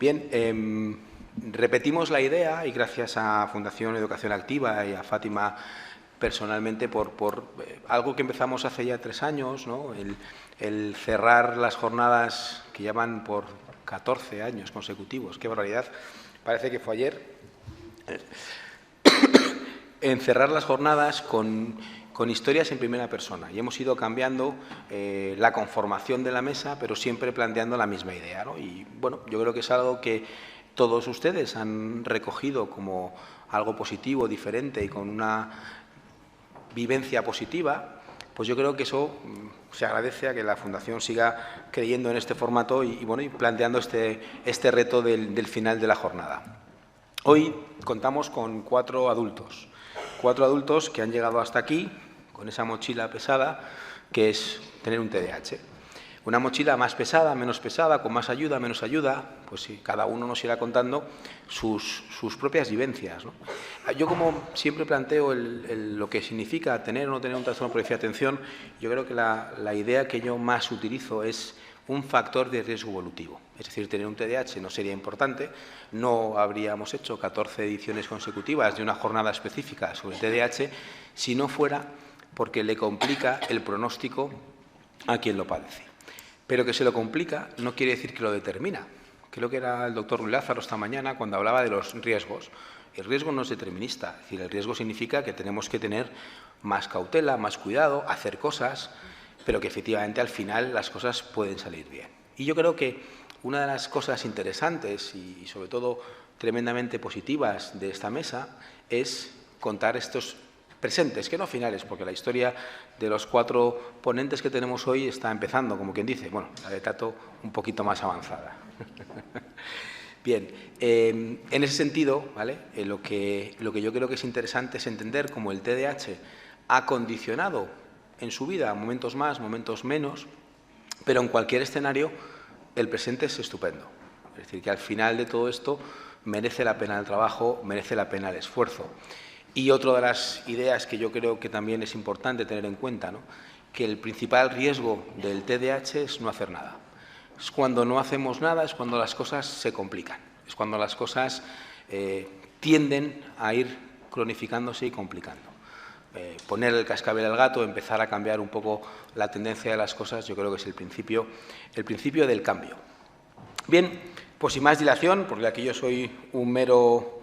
Bien, repetimos la idea y gracias a Fundación Educación Activa y a Fátima personalmente por algo que empezamos hace ya 3 años, ¿no? El cerrar las jornadas que llevan por 14 años consecutivos. ¡Qué barbaridad! Parece que fue ayer. En cerrar las jornadas con historias en primera persona. Y hemos ido cambiando la conformación de la mesa, pero siempre planteando la misma idea, ¿no? Y, bueno, yo creo que es algo que todos ustedes han recogido como algo positivo, diferente y con una vivencia positiva. Pues yo creo que eso se agradece a que la Fundación siga creyendo en este formato y planteando este reto del final de la jornada. Hoy contamos con 4 adultos. 4 adultos que han llegado hasta aquí con esa mochila pesada que es tener un TDAH. Una mochila más pesada, menos pesada, con más ayuda, menos ayuda, pues sí, cada uno nos irá contando sus propias vivencias, ¿no? Yo, como siempre planteo lo que significa tener o no tener un trastorno por déficit de atención, yo creo que la idea que yo más utilizo es un factor de riesgo evolutivo. Es decir, tener un TDAH no sería importante, no habríamos hecho 14 ediciones consecutivas de una jornada específica sobre el TDAH si no fuera porque le complica el pronóstico a quien lo padece. Pero que se lo complica no quiere decir que lo determina. Creo que era el doctor Luis Lázaro esta mañana cuando hablaba de los riesgos. El riesgo no es determinista, es decir, el riesgo significa que tenemos que tener más cautela, más cuidado, hacer cosas, pero que efectivamente al final las cosas pueden salir bien. Y yo creo que una de las cosas interesantes y sobre todo tremendamente positivas de esta mesa es contar estos presentes, que no finales, porque la historia de los 4 ponentes que tenemos hoy está empezando, como quien dice, bueno, la de Tato un poquito más avanzada. Bien, en ese sentido, ¿vale? Lo que yo creo que es interesante es entender cómo el TDAH ha condicionado en su vida momentos más, momentos menos, pero en cualquier escenario el presente es estupendo. Es decir, que al final de todo esto merece la pena el trabajo, merece la pena el esfuerzo. Y otra de las ideas que yo creo que también es importante tener en cuenta, ¿no? Que el principal riesgo del TDAH es no hacer nada. Es cuando no hacemos nada, es cuando las cosas se complican, es cuando las cosas tienden a ir cronificándose y complicando. Poner el cascabel al gato, empezar a cambiar un poco la tendencia de las cosas, yo creo que es el principio del cambio. Bien, pues sin más dilación, porque aquí yo soy un mero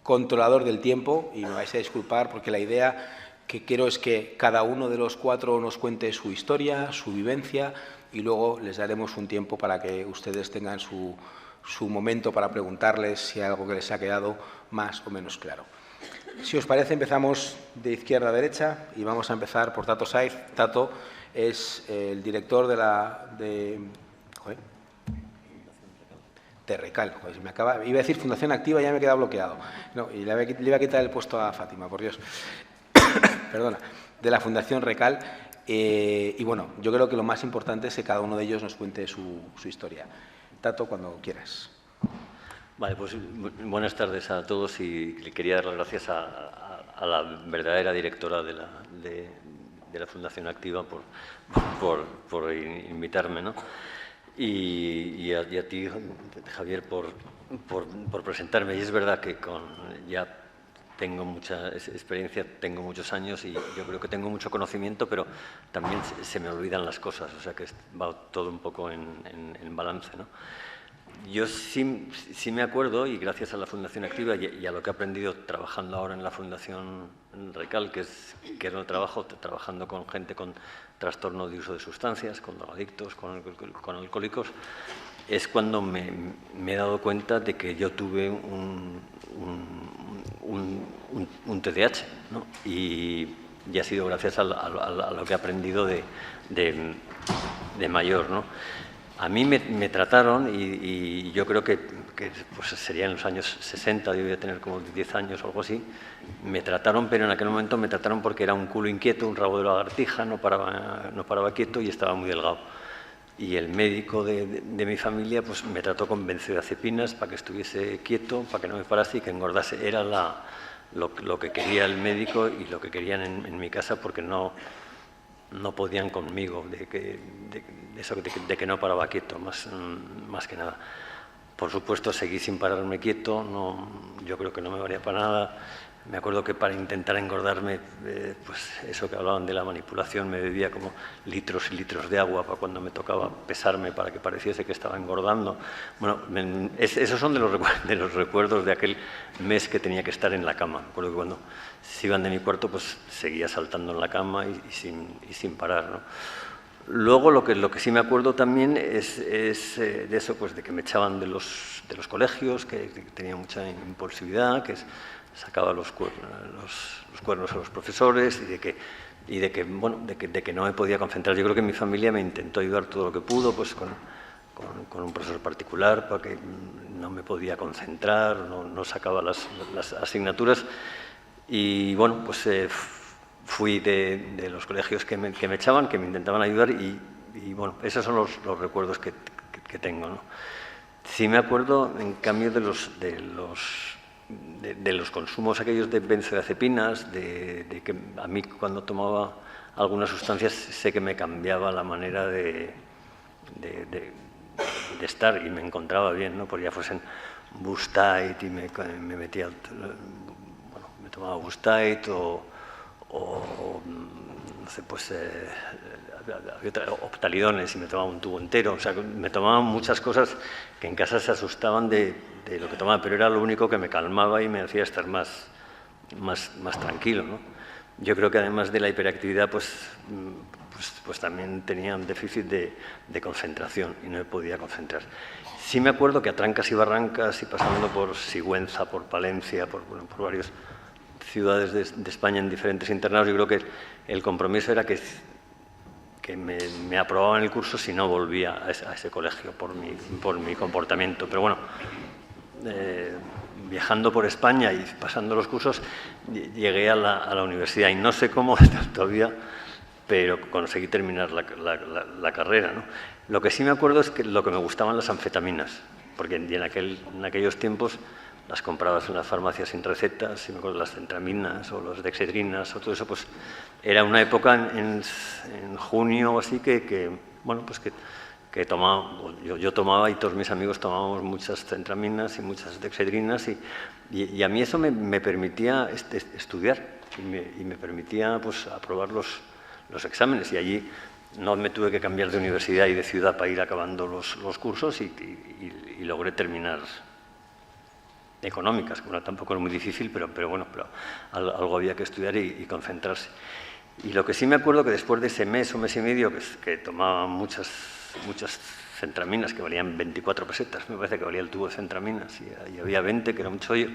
controlador del tiempo y me vais a disculpar porque la idea que quiero es que cada uno de los 4 nos cuente su historia, su vivencia y luego les daremos un tiempo para que ustedes tengan su momento para preguntarles si hay algo que les ha quedado más o menos claro. Si os parece, empezamos de izquierda a derecha y vamos a empezar por Tato Saiz. Tato es el director de Recal. Joder, iba a decir Fundación Activa y ya me he quedado bloqueado. No, y le iba a quitar el puesto a Fátima, por Dios. Perdona, de la Fundación Recal. Y bueno, yo creo que lo más importante es que cada uno de ellos nos cuente su historia. Tato, cuando quieras. Vale, pues buenas tardes a todos y le quería dar las gracias a la verdadera directora de la Fundación Activa por invitarme, ¿no? Y a ti, Javier, por presentarme. Y es verdad que ya tengo mucha experiencia, tengo muchos años y yo creo que tengo mucho conocimiento, pero también se me olvidan las cosas, o sea que va todo un poco en balance, ¿no? Yo sí me acuerdo, y gracias a la Fundación Activa y a lo que he aprendido trabajando ahora en la Fundación Recal, que es un trabajo trabajando con gente con trastorno de uso de sustancias, con drogadictos, con alcohólicos, es cuando me he dado cuenta de que yo tuve un TDAH, ¿no? Y ha sido gracias a lo que he aprendido de mayor, ¿no? A mí me trataron y yo creo que pues sería en los años 60, yo debía tener como 10 años o algo así. Me trataron, pero en aquel momento me trataron porque era un culo inquieto, un rabo de lagartija, no paraba quieto y estaba muy delgado. Y el médico de mi familia pues me trató con benzodiazepinas para que estuviese quieto, para que no me parase y que engordase. Era lo que quería el médico y lo que querían en mi casa porque no podían conmigo, de que no paraba quieto, más que nada. Por supuesto, seguí sin pararme quieto, yo creo que no me valía para nada. Me acuerdo que para intentar engordarme, pues eso que hablaban de la manipulación, me bebía como litros y litros de agua para cuando me tocaba pesarme para que pareciese que estaba engordando. Bueno, esos son de los recuerdos de aquel mes que tenía que estar en la cama. Me acuerdo que cuando se iban de mi cuarto, pues seguía saltando en la cama y sin parar, ¿no? Luego lo que sí me acuerdo también es de eso, pues de que me echaban de los colegios, que tenía mucha impulsividad, que sacaba los cuernos a los profesores y de que no me podía concentrar. Yo creo que mi familia me intentó ayudar todo lo que pudo, pues con un profesor particular, para que no me podía concentrar, no sacaba las asignaturas. Y bueno, pues fui de los colegios que me echaban, que me intentaban ayudar y bueno, esos son los recuerdos que tengo, ¿no? Sí me acuerdo, en cambio, de los consumos aquellos de benzodiazepinas, de que a mí cuando tomaba algunas sustancias sé que me cambiaba la manera de estar y me encontraba bien, ¿no? Pues ya fuesen Bustite y me metía, bueno, me tomaba Bustite o no sé, pues optalidones y me tomaba un tubo entero. O sea, me tomaban muchas cosas que en casa se asustaban de lo que tomaba, pero era lo único que me calmaba y me hacía estar más tranquilo, ¿no? Yo creo que además de la hiperactividad, pues también tenía un déficit de concentración y no me podía concentrar. Sí me acuerdo que a trancas y barrancas y pasando por Sigüenza, por Palencia, por varios ciudades de España en diferentes internados, yo creo que el compromiso era que me aprobaban el curso si no volvía a ese colegio por mi comportamiento. Pero bueno, viajando por España y pasando los cursos, llegué a la universidad y no sé cómo todavía, pero conseguí terminar la carrera, ¿no? Lo que sí me acuerdo es que lo que me gustaban las anfetaminas, porque en aquellos tiempos las comprabas en las farmacias sin recetas, y me acuerdo las centraminas o las dexedrinas o todo eso, pues era una época en junio o así que bueno, pues que tomaba, yo tomaba y todos mis amigos tomábamos muchas centraminas y muchas dexedrinas y a mí eso me permitía estudiar y me permitía pues aprobar los exámenes y allí no me tuve que cambiar de universidad y de ciudad para ir acabando los cursos y logré terminar económicas, bueno, tampoco es muy difícil, pero bueno, algo había que estudiar y concentrarse. Y lo que sí me acuerdo que después de ese mes o mes y medio que tomaba muchas centraminas que valían 24 pesetas, me parece que valía el tubo de centraminas y había 20, que era un chollo,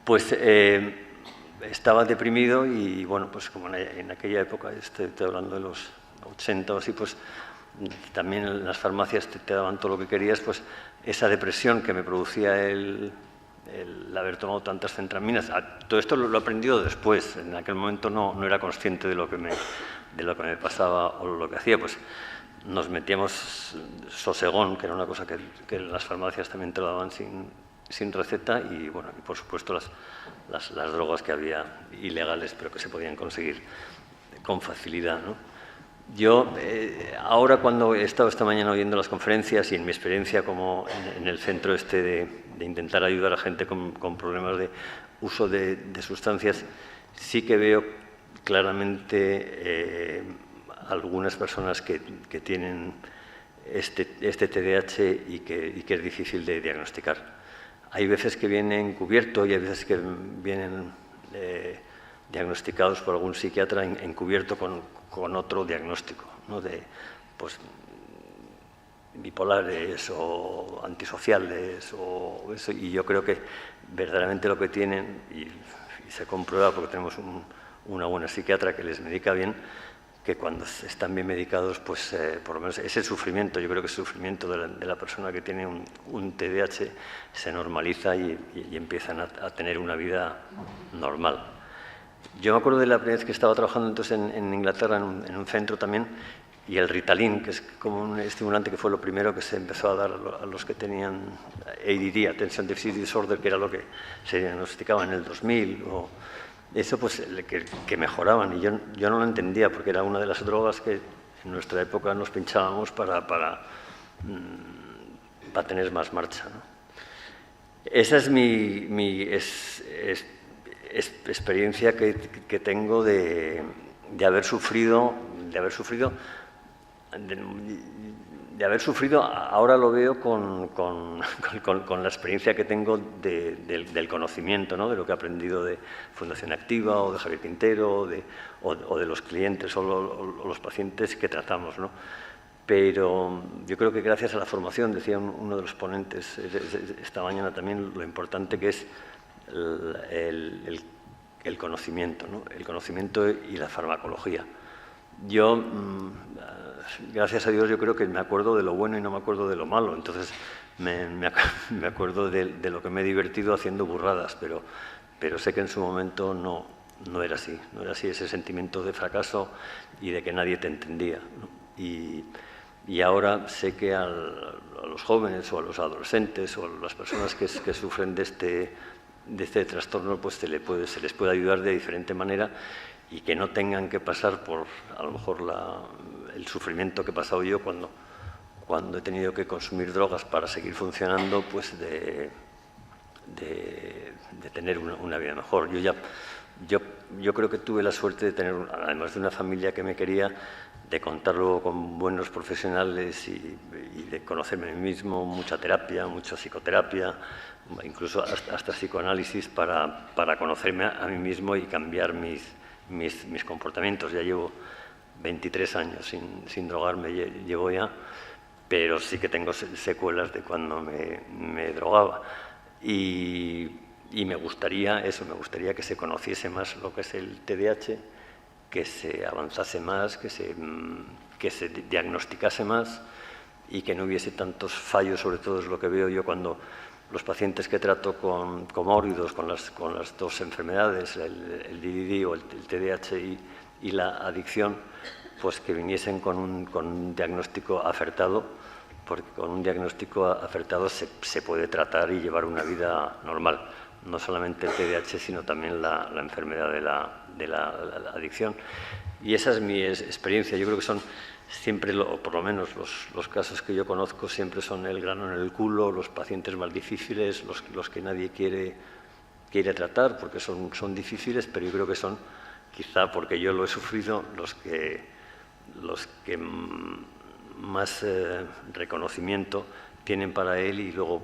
pues estaba deprimido y bueno, pues como en aquella época, estoy hablando de los 80 o así, pues también en las farmacias te daban todo lo que querías, pues esa depresión que me producía el haber tomado tantas centraminas. Todo esto lo he aprendido después, en aquel momento no era consciente de lo que me pasaba o lo que hacía, pues nos metíamos sosegón, que era una cosa que en las farmacias también te lo daban sin receta y bueno, y por supuesto las drogas que había ilegales pero que se podían conseguir con facilidad, ¿no? Yo, ahora cuando he estado esta mañana oyendo las conferencias y en mi experiencia como en el centro de intentar ayudar a gente con problemas de uso de sustancias, sí que veo claramente algunas personas que tienen este TDAH y que es difícil de diagnosticar. Hay veces que vienen encubierto y hay veces que vienen diagnosticados por algún psiquiatra encubierto con otro diagnóstico, ¿no? De pues, bipolares o antisociales o eso, y yo creo que verdaderamente lo que tienen, y se comprueba porque tenemos una buena psiquiatra que les medica bien, que cuando están bien medicados, pues por lo menos ese sufrimiento, yo creo que el sufrimiento de la persona que tiene un TDAH se normaliza y empiezan a tener una vida normal. Yo me acuerdo de la primera vez que estaba trabajando entonces en Inglaterra, en un centro también, y el Ritalin, que es como un estimulante que fue lo primero que se empezó a dar a los que tenían ADD, Attention Deficit Disorder, que era lo que se diagnosticaba en el 2000, o eso pues que mejoraban, y yo no lo entendía, porque era una de las drogas que en nuestra época nos pinchábamos para tener más marcha, ¿no? Esa es mi experiencia que tengo de haber sufrido, ahora lo veo con la experiencia que tengo del conocimiento, ¿no? De lo que he aprendido de Fundación Activa o de Javier Quintero o de los clientes o los pacientes que tratamos, ¿no? Pero yo creo que gracias a la formación, decía uno de los ponentes esta mañana también, lo importante que es el conocimiento, ¿no? El conocimiento y la farmacología. Yo, gracias a Dios, yo creo que me acuerdo de lo bueno y no me acuerdo de lo malo. Entonces, me acuerdo de lo que me he divertido haciendo burradas, pero sé que en su momento no era así. No era así ese sentimiento de fracaso y de que nadie te entendía, ¿no? Y ahora sé que a los jóvenes o a los adolescentes o a las personas que sufren de este trastorno, pues se les puede ayudar de diferente manera y que no tengan que pasar por, a lo mejor, el sufrimiento que he pasado yo cuando he tenido que consumir drogas para seguir funcionando, pues de tener una vida mejor. Yo creo que tuve la suerte de tener, además de una familia que me quería, de contarlo con buenos profesionales y de conocerme a mí mismo, mucha terapia, mucha psicoterapia, incluso hasta psicoanálisis para conocerme a mí mismo y cambiar mis comportamientos. Ya llevo 23 años sin drogarme, llevo ya, pero sí que tengo secuelas de cuando me drogaba. Y me gustaría que se conociese más lo que es el TDAH, que se avanzase más, que se diagnosticase más y que no hubiese tantos fallos. Sobre todo es lo que veo yo cuando los pacientes que trato con comórbidos, con las dos enfermedades, el DDD o el TDAH y la adicción, pues que viniesen con un diagnóstico acertado, porque con un diagnóstico acertado se puede tratar y llevar una vida normal. No solamente el TDAH, sino también la enfermedad de la adicción. Y esa es mi experiencia. Yo creo que son siempre, o por lo menos los casos que yo conozco, siempre son el grano en el culo, los pacientes más difíciles, los que nadie quiere tratar, porque son difíciles, pero yo creo que son, quizá porque yo lo he sufrido, los que más reconocimiento tienen para él y luego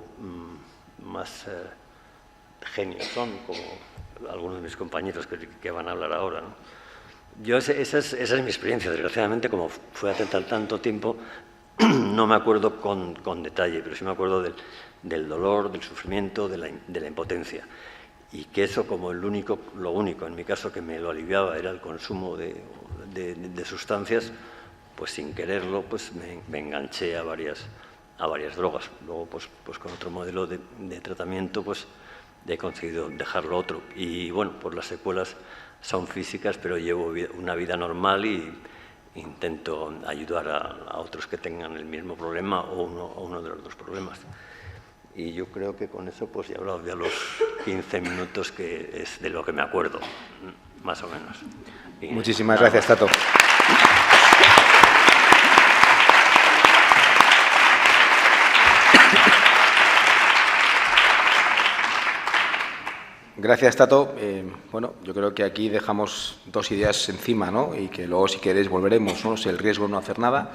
más genios son, como algunos de mis compañeros que van a hablar ahora, ¿no? Esa es mi experiencia. Desgraciadamente, como fue hace tanto tiempo, no me acuerdo con detalle, pero sí me acuerdo del dolor, del sufrimiento, de la impotencia. Y que eso, como lo único en mi caso que me lo aliviaba era el consumo de sustancias, pues sin quererlo, pues me enganché a varias drogas. Luego, pues con otro modelo de tratamiento, pues he conseguido dejarlo otro. Y bueno, pues las secuelas son físicas, pero llevo una vida normal y intento ayudar a otros que tengan el mismo problema o uno de los dos problemas. Y yo creo que con eso pues ya he hablado de los 15 minutos, que es de lo que me acuerdo, más o menos. Y muchísimas gracias, Tato. Gracias, Tato. Bueno, yo creo que aquí dejamos dos ideas encima, ¿no? Y que luego, si queréis, volveremos, ¿no? El riesgo de no hacer nada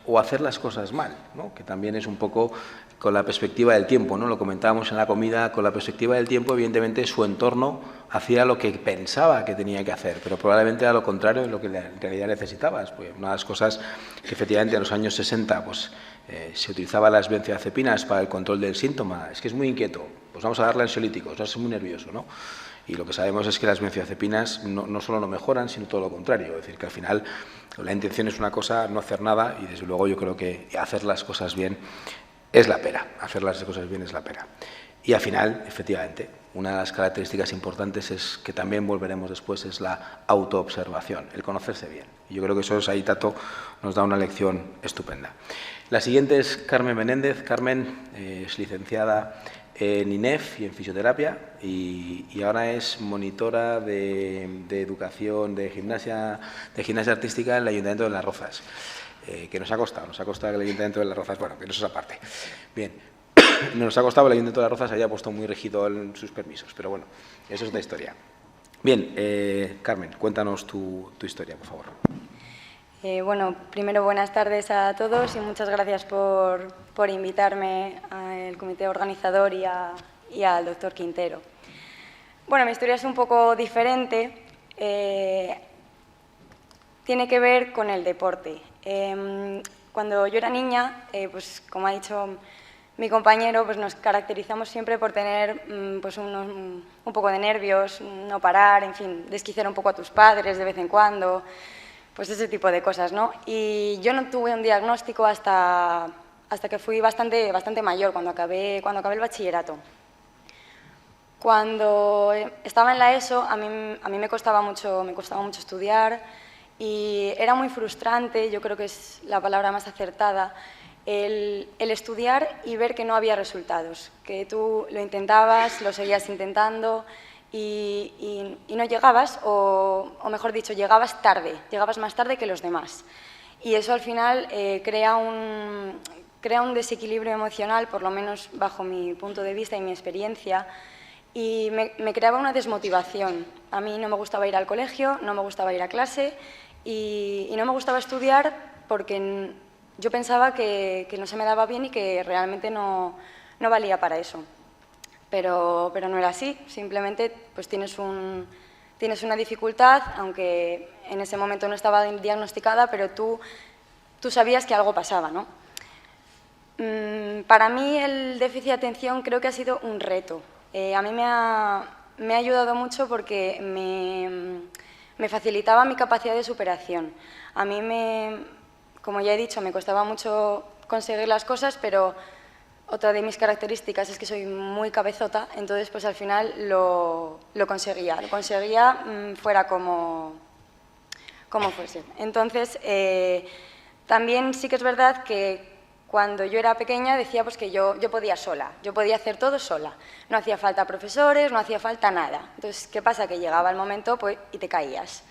o hacer las cosas mal, ¿no? Que también es un poco con la perspectiva del tiempo, ¿no? Lo comentábamos en la comida, con la perspectiva del tiempo, evidentemente su entorno hacía lo que pensaba que tenía que hacer, pero probablemente era lo contrario de lo que en realidad necesitabas. Pues una de las cosas que efectivamente en los años 60 pues, se utilizaban las benzodiazepinas para el control del síntoma. Es que es muy inquieto, pues vamos a darle ansiolíticos, no es muy nervioso, ¿no? Y lo que sabemos es que las benzodiazepinas no solo no mejoran, sino todo lo contrario. Es decir, que al final la intención es una cosa, no hacer nada, y desde luego yo creo que hacer las cosas bien es la pera. Hacer las cosas bien es la pera. Y al final, efectivamente, una de las características importantes es que también volveremos después, es la autoobservación, el conocerse bien. Y yo creo que eso es, ahí Tato nos da una lección estupenda. La siguiente es Carmen Menéndez. Carmen es licenciada en INEF y en fisioterapia y ahora es monitora de educación de gimnasia artística en el Ayuntamiento de Las Rozas, que nos ha costado que el Ayuntamiento de Las Rozas, bueno, que no es esa parte. Bien, nos ha costado, el Ayuntamiento de Las Rozas haya puesto muy rígido en sus permisos, pero bueno, eso es otra historia. Bien, Carmen, cuéntanos tu historia, por favor. Bueno, primero buenas tardes a todos y muchas gracias por invitarme al comité organizador y al doctor Quintero. Bueno, mi historia es un poco diferente, tiene que ver con el deporte. Cuando yo era niña, pues como ha dicho mi compañero, pues nos caracterizamos siempre por tener pues un poco de nervios, no parar, en fin, desquiciar un poco a tus padres de vez en cuando, pues ese tipo de cosas, ¿no? Y yo no tuve un diagnóstico hasta que fui bastante mayor, cuando acabé el bachillerato. Cuando estaba en la ESO, a mí me costaba mucho estudiar y era muy frustrante, yo creo que es la palabra más acertada, el estudiar y ver que no había resultados, que tú lo intentabas, lo seguías intentando y no llegabas, o mejor dicho, llegabas más tarde que los demás. Y eso al final crea un desequilibrio emocional, por lo menos bajo mi punto de vista y mi experiencia, y me creaba una desmotivación. A mí no me gustaba ir al colegio, no me gustaba ir a clase y no me gustaba estudiar porque yo pensaba que no se me daba bien y que realmente no valía para eso. Pero no era así, simplemente pues tienes una dificultad, aunque en ese momento no estaba diagnosticada, pero tú sabías que algo pasaba, ¿no? Para mí el déficit de atención creo que ha sido un reto. A mí me ha ayudado mucho porque me facilitaba mi capacidad de superación. A mí, como ya he dicho, me costaba mucho conseguir las cosas, pero otra de mis características es que soy muy cabezota, entonces pues al final lo conseguía fuera como fuese. Entonces, también sí que es verdad que cuando yo era pequeña decía pues que yo podía sola, yo podía hacer todo sola, no hacía falta profesores, no hacía falta nada. Entonces, ¿qué pasa? Que llegaba el momento pues, y te caías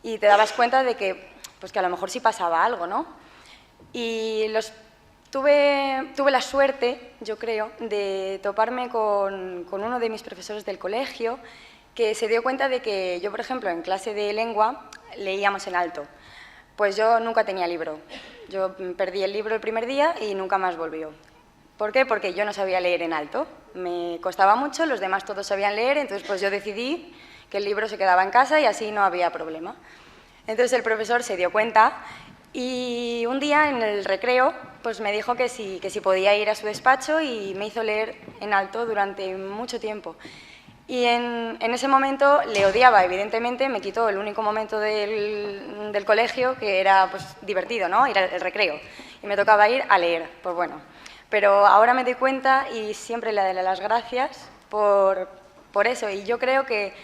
y te dabas cuenta de que, pues, que a lo mejor sí pasaba algo, ¿no? Y tuve la suerte, yo creo, de toparme con uno de mis profesores del colegio que se dio cuenta de que yo, por ejemplo, en clase de lengua leíamos en alto. Pues yo nunca tenía libro. Yo perdí el libro el primer día y nunca más volvió. ¿Por qué? Porque yo no sabía leer en alto. Me costaba mucho, los demás todos sabían leer, entonces pues yo decidí que el libro se quedaba en casa y así no había problema. Entonces el profesor se dio cuenta y un día en el recreo pues me dijo que sí podía ir a su despacho y me hizo leer en alto durante mucho tiempo. Y en ese momento le odiaba, evidentemente, me quitó el único momento del colegio que era pues, divertido, ¿no? Ir al recreo. Y me tocaba ir a leer, pues bueno. Pero ahora me doy cuenta y siempre le daré las gracias por eso. Y yo creo que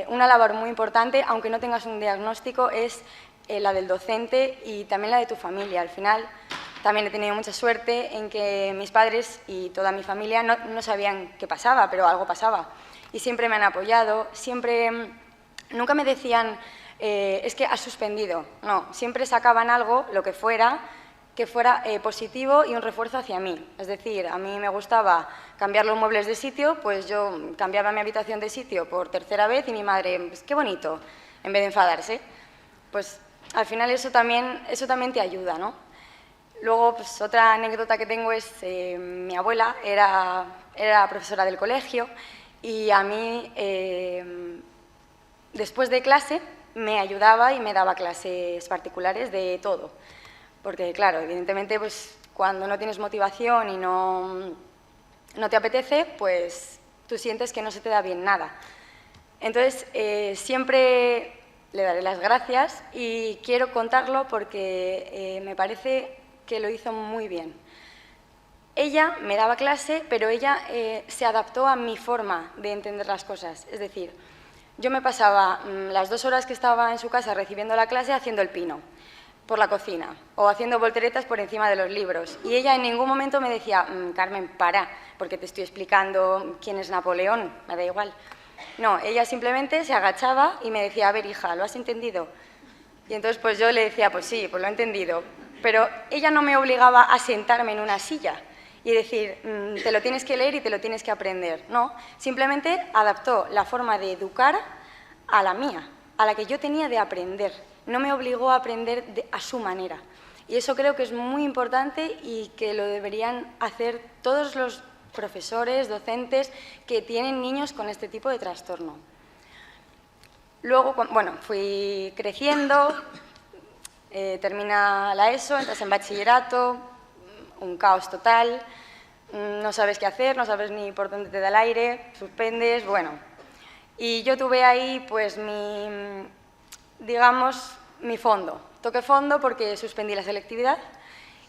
una labor muy importante, aunque no tengas un diagnóstico, es la del docente y también la de tu familia. Al final, también he tenido mucha suerte en que mis padres y toda mi familia no sabían qué pasaba, pero algo pasaba. Y siempre me han apoyado, nunca me decían, es que has suspendido. No, siempre sacaban algo, lo que fuera positivo y un refuerzo hacia mí. Es decir, a mí me gustaba cambiar los muebles de sitio, pues yo cambiaba mi habitación de sitio por tercera vez y mi madre, pues qué bonito, en vez de enfadarse. Pues al final eso también te ayuda, ¿no? Luego, pues, otra anécdota que tengo es mi abuela era profesora del colegio y a mí, después de clase, me ayudaba y me daba clases particulares de todo. Porque, claro, evidentemente, pues, cuando no tienes motivación y no te apetece, pues tú sientes que no se te da bien nada. Entonces, siempre le daré las gracias y quiero contarlo porque me parece que lo hizo muy bien. Ella me daba clase, pero ella se adaptó a mi forma de entender las cosas. Es decir, yo me pasaba las 2 horas que estaba en su casa recibiendo la clase haciendo el pino por la cocina o haciendo volteretas por encima de los libros. Y ella en ningún momento me decía, Carmen, para, porque te estoy explicando quién es Napoleón, me da igual. No, ella simplemente se agachaba y me decía, a ver, hija, ¿lo has entendido? Y entonces pues yo le decía, pues sí, pues lo he entendido. Pero ella no me obligaba a sentarme en una silla y decir, te lo tienes que leer y te lo tienes que aprender. No, simplemente adaptó la forma de educar a la mía, a la que yo tenía de aprender. No me obligó a aprender a su manera. Y eso creo que es muy importante y que lo deberían hacer todos los profesores, docentes que tienen niños con este tipo de trastorno. Luego, bueno, fui creciendo, termina la ESO, entras en bachillerato, un caos total, no sabes qué hacer, no sabes ni por dónde te da el aire, suspendes, bueno. Y yo tuve ahí, pues, digamos, mi fondo. Toqué fondo porque suspendí la selectividad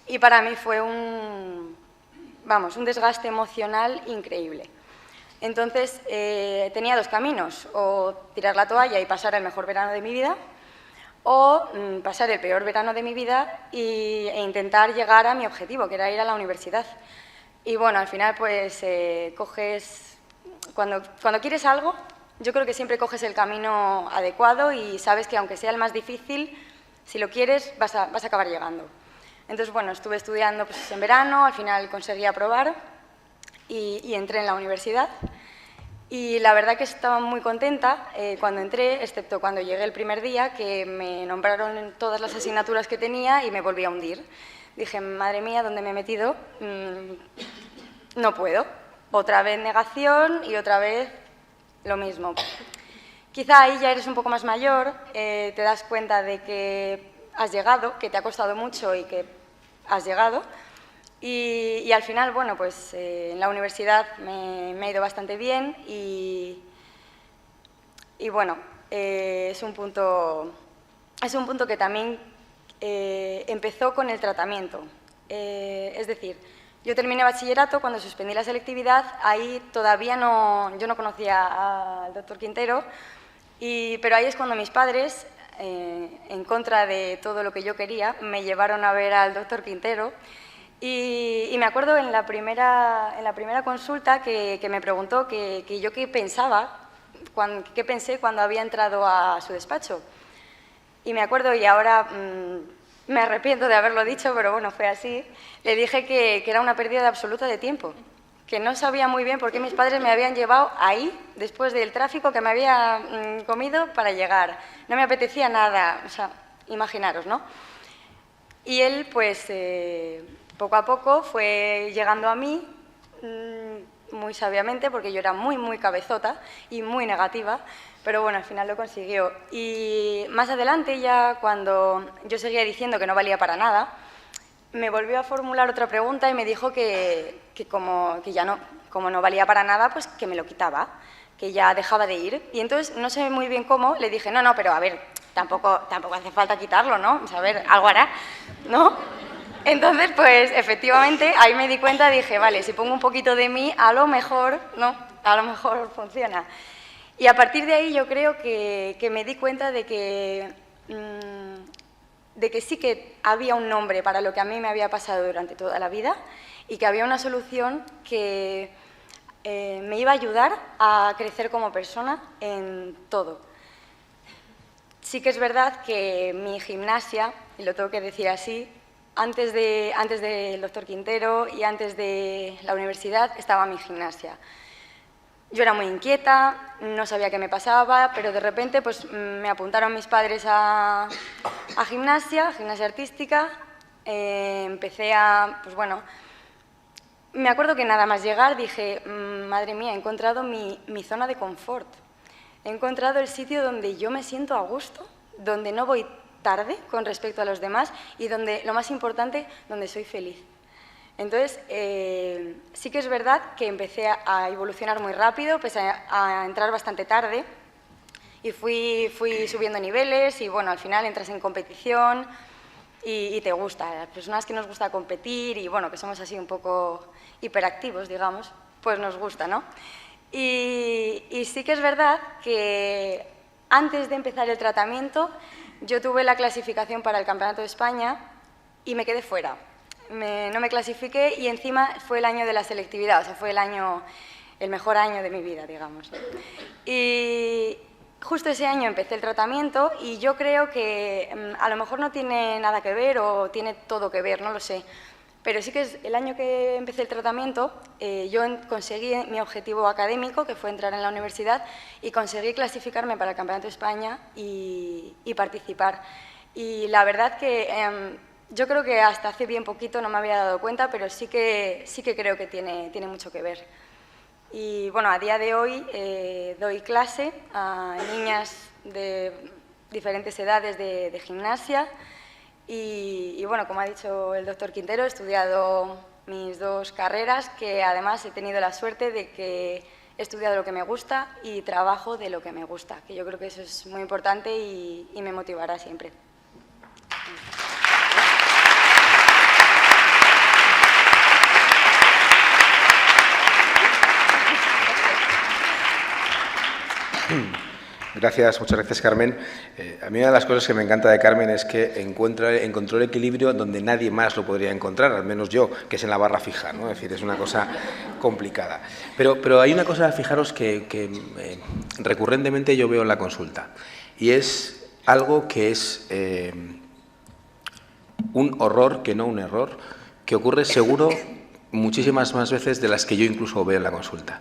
y para mí fue un desgaste emocional increíble. Entonces, tenía dos caminos, o tirar la toalla y pasar el mejor verano de mi vida, o pasar el peor verano de mi vida e intentar llegar a mi objetivo, que era ir a la universidad. Y bueno, al final, pues, cuando quieres algo, yo creo que siempre coges el camino adecuado y sabes que aunque sea el más difícil, si lo quieres, vas a acabar llegando. Entonces, bueno, estuve estudiando pues, en verano, al final conseguí aprobar y entré en la universidad. Y la verdad que estaba muy contenta cuando entré, excepto cuando llegué el primer día, que me nombraron en todas las asignaturas que tenía y me volví a hundir. Dije, madre mía, ¿dónde me he metido? No puedo. Otra vez negación y otra vez lo mismo. Quizá ahí ya eres un poco más mayor, te das cuenta de que has llegado, que te ha costado mucho y que has llegado. Y al final, bueno, pues en la universidad me ha ido bastante bien y bueno, es un punto que también empezó con el tratamiento. Es decir, yo terminé bachillerato, cuando suspendí la selectividad, ahí todavía yo no conocía al doctor Quintero, pero ahí es cuando mis padres, en contra de todo lo que yo quería, me llevaron a ver al doctor Quintero. Y me acuerdo en la primera consulta que me preguntó que yo qué pensé cuando había entrado a su despacho. Y me acuerdo, y ahora me arrepiento de haberlo dicho, pero bueno, fue así, le dije que era una pérdida absoluta de tiempo, que no sabía muy bien por qué mis padres me habían llevado ahí, después del tráfico que me había comido para llegar. No me apetecía nada, o sea, imaginaros, ¿no? Y él, pues, poco a poco fue llegando a mí, muy sabiamente, porque yo era muy, muy cabezota y muy negativa, pero bueno, al final lo consiguió. Y más adelante, ya cuando yo seguía diciendo que no valía para nada, me volvió a formular otra pregunta y me dijo que como no valía para nada, pues que me lo quitaba, que ya dejaba de ir. Y entonces, no sé muy bien cómo, le dije, no, pero a ver, tampoco hace falta quitarlo, ¿no? O sea, a ver, algo hará, ¿no? Entonces, pues, efectivamente, ahí me di cuenta, dije, vale, si pongo un poquito de mí, a lo mejor, ¿no? A lo mejor funciona. Y a partir de ahí yo creo que me di cuenta de que sí que había un nombre para lo que a mí me había pasado durante toda la vida y que había una solución que me iba a ayudar a crecer como persona en todo. Sí que es verdad que mi gimnasia, y lo tengo que decir así, antes del doctor Quintero y antes de la universidad estaba mi gimnasia. Yo era muy inquieta, no sabía qué me pasaba, pero de repente pues, me apuntaron mis padres a gimnasia artística. Empecé pues bueno, me acuerdo que nada más llegar dije, madre mía, he encontrado mi zona de confort. He encontrado el sitio donde yo me siento a gusto, donde no voy tarde con respecto a los demás y donde, lo más importante, donde soy feliz. Entonces, sí que es verdad que empecé a evolucionar muy rápido, pese a entrar bastante tarde y fui subiendo niveles y bueno, al final entras en competición y te gusta. Las personas que nos gusta competir y bueno, que somos así un poco hiperactivos, digamos, pues nos gusta, ¿no? Y sí que es verdad que antes de empezar el tratamiento yo tuve la clasificación para el Campeonato de España y me quedé fuera. No me clasifiqué y encima fue el año de la selectividad, o sea, fue el mejor año de mi vida, digamos. Y justo ese año empecé el tratamiento y yo creo que a lo mejor no tiene nada que ver o tiene todo que ver, no lo sé, Pero sí que el año que empecé el tratamiento, yo conseguí mi objetivo académico, que fue entrar en la universidad, y conseguí clasificarme para el Campeonato de España y participar. Y la verdad que yo creo que hasta hace bien poquito no me había dado cuenta, pero sí que creo que tiene mucho que ver. Y bueno, a día de hoy doy clase a niñas de diferentes edades de gimnasia. Y bueno, como ha dicho el doctor Quintero, he estudiado mis 2 carreras, que además he tenido la suerte de que he estudiado lo que me gusta y trabajo de lo que me gusta, que yo creo que eso es muy importante y me motivará siempre. Gracias, muchas gracias, Carmen. A mí una de las cosas que me encanta de Carmen es que encontró el equilibrio donde nadie más lo podría encontrar, al menos yo, que es en la barra fija, ¿no? Es decir, es una cosa complicada. Pero hay una cosa, fijaros, que recurrentemente yo veo en la consulta, y es algo que es un horror, que no un error, que ocurre seguro muchísimas más veces de las que yo incluso veo en la consulta.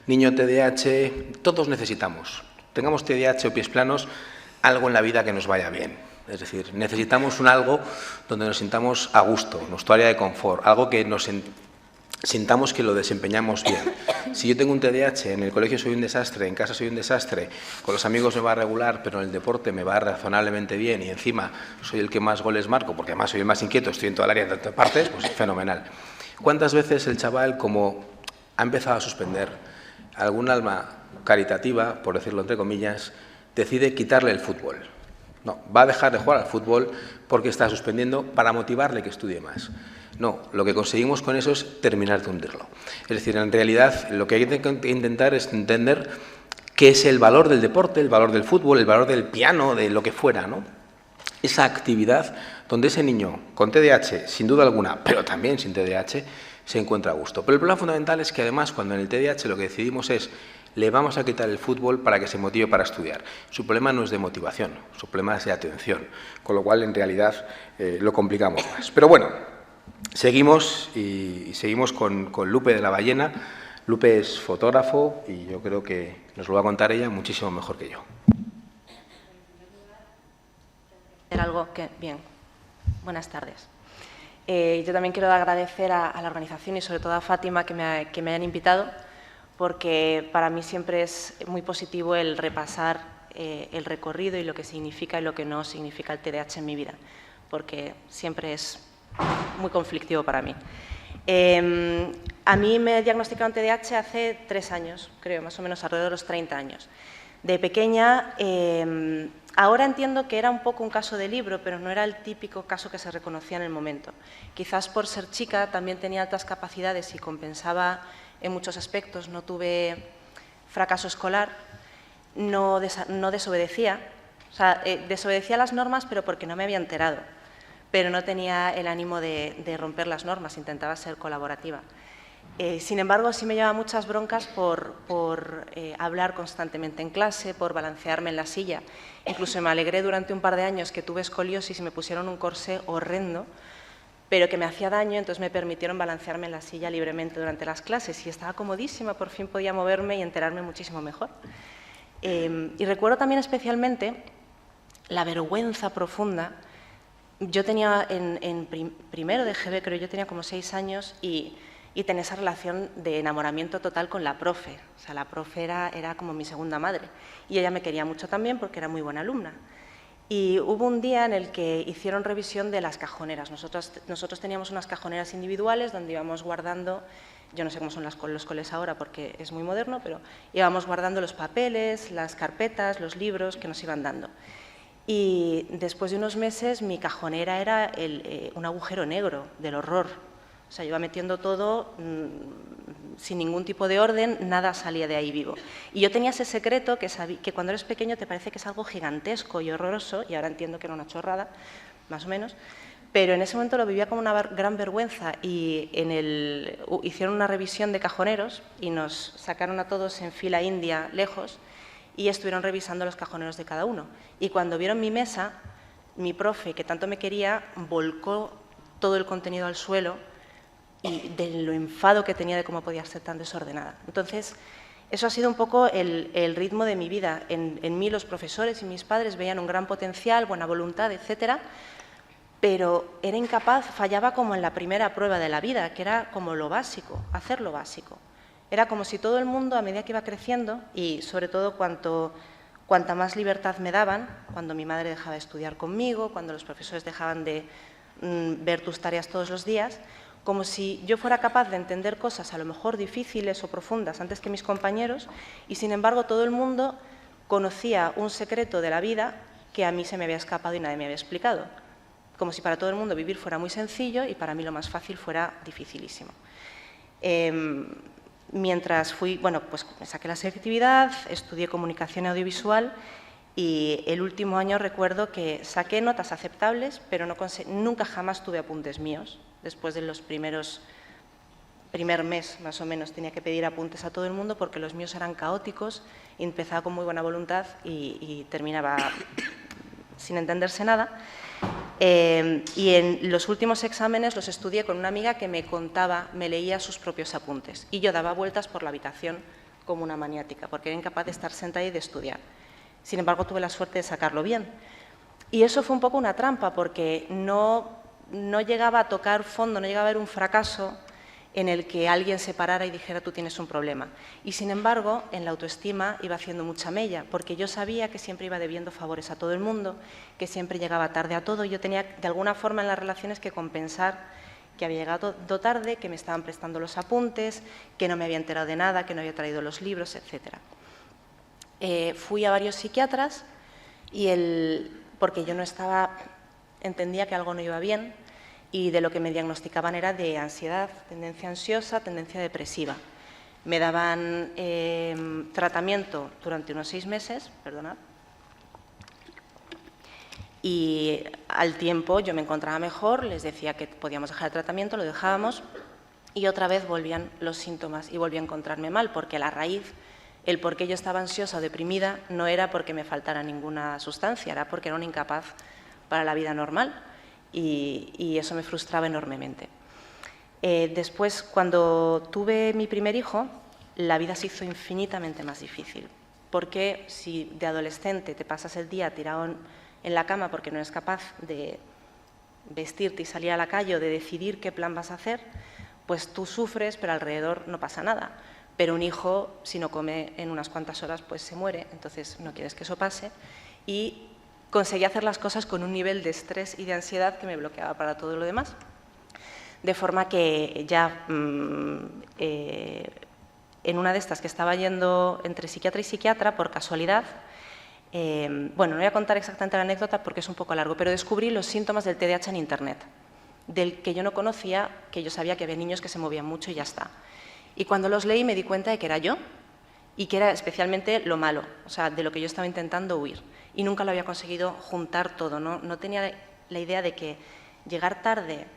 Niño TDAH, todos necesitamos. Tengamos TDAH o pies planos, algo en la vida que nos vaya bien. Es decir, necesitamos un algo donde nos sintamos a gusto, nuestra área de confort, algo que nos sintamos que lo desempeñamos bien. Si yo tengo un TDAH, en el colegio soy un desastre, en casa soy un desastre, con los amigos me va regular, pero en el deporte me va razonablemente bien y encima soy el que más goles marco, porque además soy el más inquieto, estoy en toda el área de todas partes, pues fenomenal. ¿Cuántas veces el chaval, como ha empezado a suspender, algún alma caritativa, por decirlo entre comillas, decide quitarle el fútbol? No, va a dejar de jugar al fútbol porque está suspendiendo para motivarle que estudie más. No, lo que conseguimos con eso es terminar de hundirlo. Es decir, en realidad lo que hay que intentar es entender qué es el valor del deporte, el valor del fútbol, el valor del piano, de lo que fuera, ¿no? Esa actividad donde ese niño con TDAH, sin duda alguna, pero también sin TDAH, se encuentra a gusto. Pero el problema fundamental es que además cuando en el TDAH lo que decidimos es le vamos a quitar el fútbol para que se motive para estudiar. Su problema no es de motivación, su problema es de atención, con lo cual en realidad lo complicamos más. Pero bueno, seguimos y seguimos con Lupe de la Ballena. Lupe es fotógrafo y yo creo que nos lo va a contar ella muchísimo mejor que yo. Bien, buenas tardes. Yo también quiero agradecer a la organización y sobre todo a Fátima que me hayan invitado, porque para mí siempre es muy positivo el repasar el recorrido y lo que significa y lo que no significa el TDAH en mi vida, porque siempre es muy conflictivo para mí. A mí me diagnosticaron TDAH hace 3 años, creo, más o menos alrededor de los 30 años. De pequeña, ahora entiendo que era un poco un caso de libro, pero no era el típico caso que se reconocía en el momento. Quizás por ser chica también tenía altas capacidades y compensaba en muchos aspectos. No tuve fracaso escolar, no desobedecía. O sea, desobedecía las normas, pero porque no me había enterado. Pero no tenía el ánimo de romper las normas, intentaba ser colaborativa. Sin embargo, sí me llevaba muchas broncas por hablar constantemente en clase, por balancearme en la silla. Incluso me alegré durante un par de años que tuve escoliosis y me pusieron un corsé horrendo, pero que me hacía daño, entonces me permitieron balancearme en la silla libremente durante las clases y estaba comodísima, por fin podía moverme y enterarme muchísimo mejor. Y recuerdo también especialmente la vergüenza profunda. Yo tenía en primero de GB, creo, yo tenía como 6 años y tenía esa relación de enamoramiento total con la profe. O sea, la profe era como mi segunda madre y ella me quería mucho también porque era muy buena alumna. Y hubo un día en el que hicieron revisión de las cajoneras. Nosotros teníamos unas cajoneras individuales donde íbamos guardando, yo no sé cómo son los coles ahora porque es muy moderno, pero íbamos guardando los papeles, las carpetas, los libros que nos iban dando. Y después de unos meses mi cajonera era un agujero negro del horror. O sea, yo iba metiendo todo sin ningún tipo de orden, nada salía de ahí vivo. Y yo tenía ese secreto que cuando eres pequeño te parece que es algo gigantesco y horroroso, y ahora entiendo que era una chorrada, más o menos, pero en ese momento lo vivía como una gran vergüenza y hicieron una revisión de cajoneros y nos sacaron a todos en fila india lejos y estuvieron revisando los cajoneros de cada uno. Y cuando vieron mi mesa, mi profe, que tanto me quería, volcó todo el contenido al suelo, y de lo enfado que tenía de cómo podía ser tan desordenada. Entonces, eso ha sido un poco el ritmo de mi vida. En mí los profesores y mis padres veían un gran potencial, buena voluntad, etcétera, pero era incapaz, fallaba como en la primera prueba de la vida, que era como lo básico, hacer lo básico. Era como si todo el mundo, a medida que iba creciendo, y sobre todo cuanta más libertad me daban, cuando mi madre dejaba de estudiar conmigo, cuando los profesores dejaban de ver tus tareas todos los días, como si yo fuera capaz de entender cosas a lo mejor difíciles o profundas antes que mis compañeros, y sin embargo todo el mundo conocía un secreto de la vida que a mí se me había escapado y nadie me había explicado. Como si para todo el mundo vivir fuera muy sencillo y para mí lo más fácil fuera dificilísimo. Mientras fui, bueno, pues me saqué la selectividad, estudié comunicación audiovisual y el último año recuerdo que saqué notas aceptables, pero nunca jamás tuve apuntes míos. Después de los primer mes, más o menos, tenía que pedir apuntes a todo el mundo porque los míos eran caóticos, empezaba con muy buena voluntad y terminaba sin entenderse nada. Y en los últimos exámenes los estudié con una amiga que me contaba, me leía sus propios apuntes y yo daba vueltas por la habitación como una maniática porque era incapaz de estar sentada y de estudiar. Sin embargo, tuve la suerte de sacarlo bien. Y eso fue un poco una trampa porque no llegaba a tocar fondo, no llegaba a haber un fracaso en el que alguien se parara y dijera tú tienes un problema. Y sin embargo, en la autoestima iba haciendo mucha mella, porque yo sabía que siempre iba debiendo favores a todo el mundo, que siempre llegaba tarde a todo, y yo tenía de alguna forma en las relaciones que compensar que había llegado tarde, que me estaban prestando los apuntes, que no me había enterado de nada, que no había traído los libros, etc. Fui a varios psiquiatras porque yo entendía que algo no iba bien, y de lo que me diagnosticaban era de ansiedad, tendencia ansiosa, tendencia depresiva. Me daban tratamiento durante unos 6 meses, perdonad, y al tiempo yo me encontraba mejor, les decía que podíamos dejar el tratamiento, lo dejábamos, y otra vez volvían los síntomas y volví a encontrarme mal, porque la raíz, el por qué yo estaba ansiosa o deprimida, no era porque me faltara ninguna sustancia, era porque era una incapaz para la vida normal. Y eso me frustraba enormemente. Después, cuando tuve mi primer hijo, la vida se hizo infinitamente más difícil, porque si de adolescente te pasas el día tirado en la cama porque no eres capaz de vestirte y salir a la calle o de decidir qué plan vas a hacer, pues tú sufres, pero alrededor no pasa nada. Pero un hijo, si no come en unas cuantas horas, pues se muere, entonces no quieres que eso pase. Y conseguí hacer las cosas con un nivel de estrés y de ansiedad que me bloqueaba para todo lo demás. De forma que ya en una de estas que estaba yendo entre psiquiatra y psiquiatra, por casualidad, bueno, no voy a contar exactamente la anécdota porque es un poco largo, pero descubrí los síntomas del TDAH en Internet, del que yo no conocía, que yo sabía que había niños que se movían mucho y ya está. Y cuando los leí me di cuenta de que era yo y que era especialmente lo malo, o sea, de lo que yo estaba intentando huir. Y nunca lo había conseguido juntar todo, no tenía la idea de que llegar tarde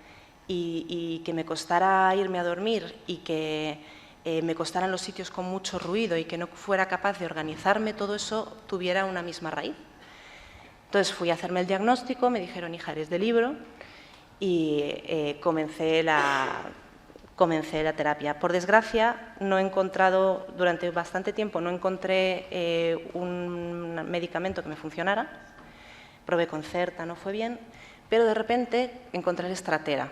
y que me costara irme a dormir y que me costaran los sitios con mucho ruido y que no fuera capaz de organizarme, todo eso tuviera una misma raíz. Entonces fui a hacerme el diagnóstico, me dijeron, hija, eres de libro, y comencé la terapia. Por desgracia, no he encontrado, durante bastante tiempo, no encontré un medicamento que me funcionara. Probé Concerta, no fue bien, pero de repente encontré el Stratera,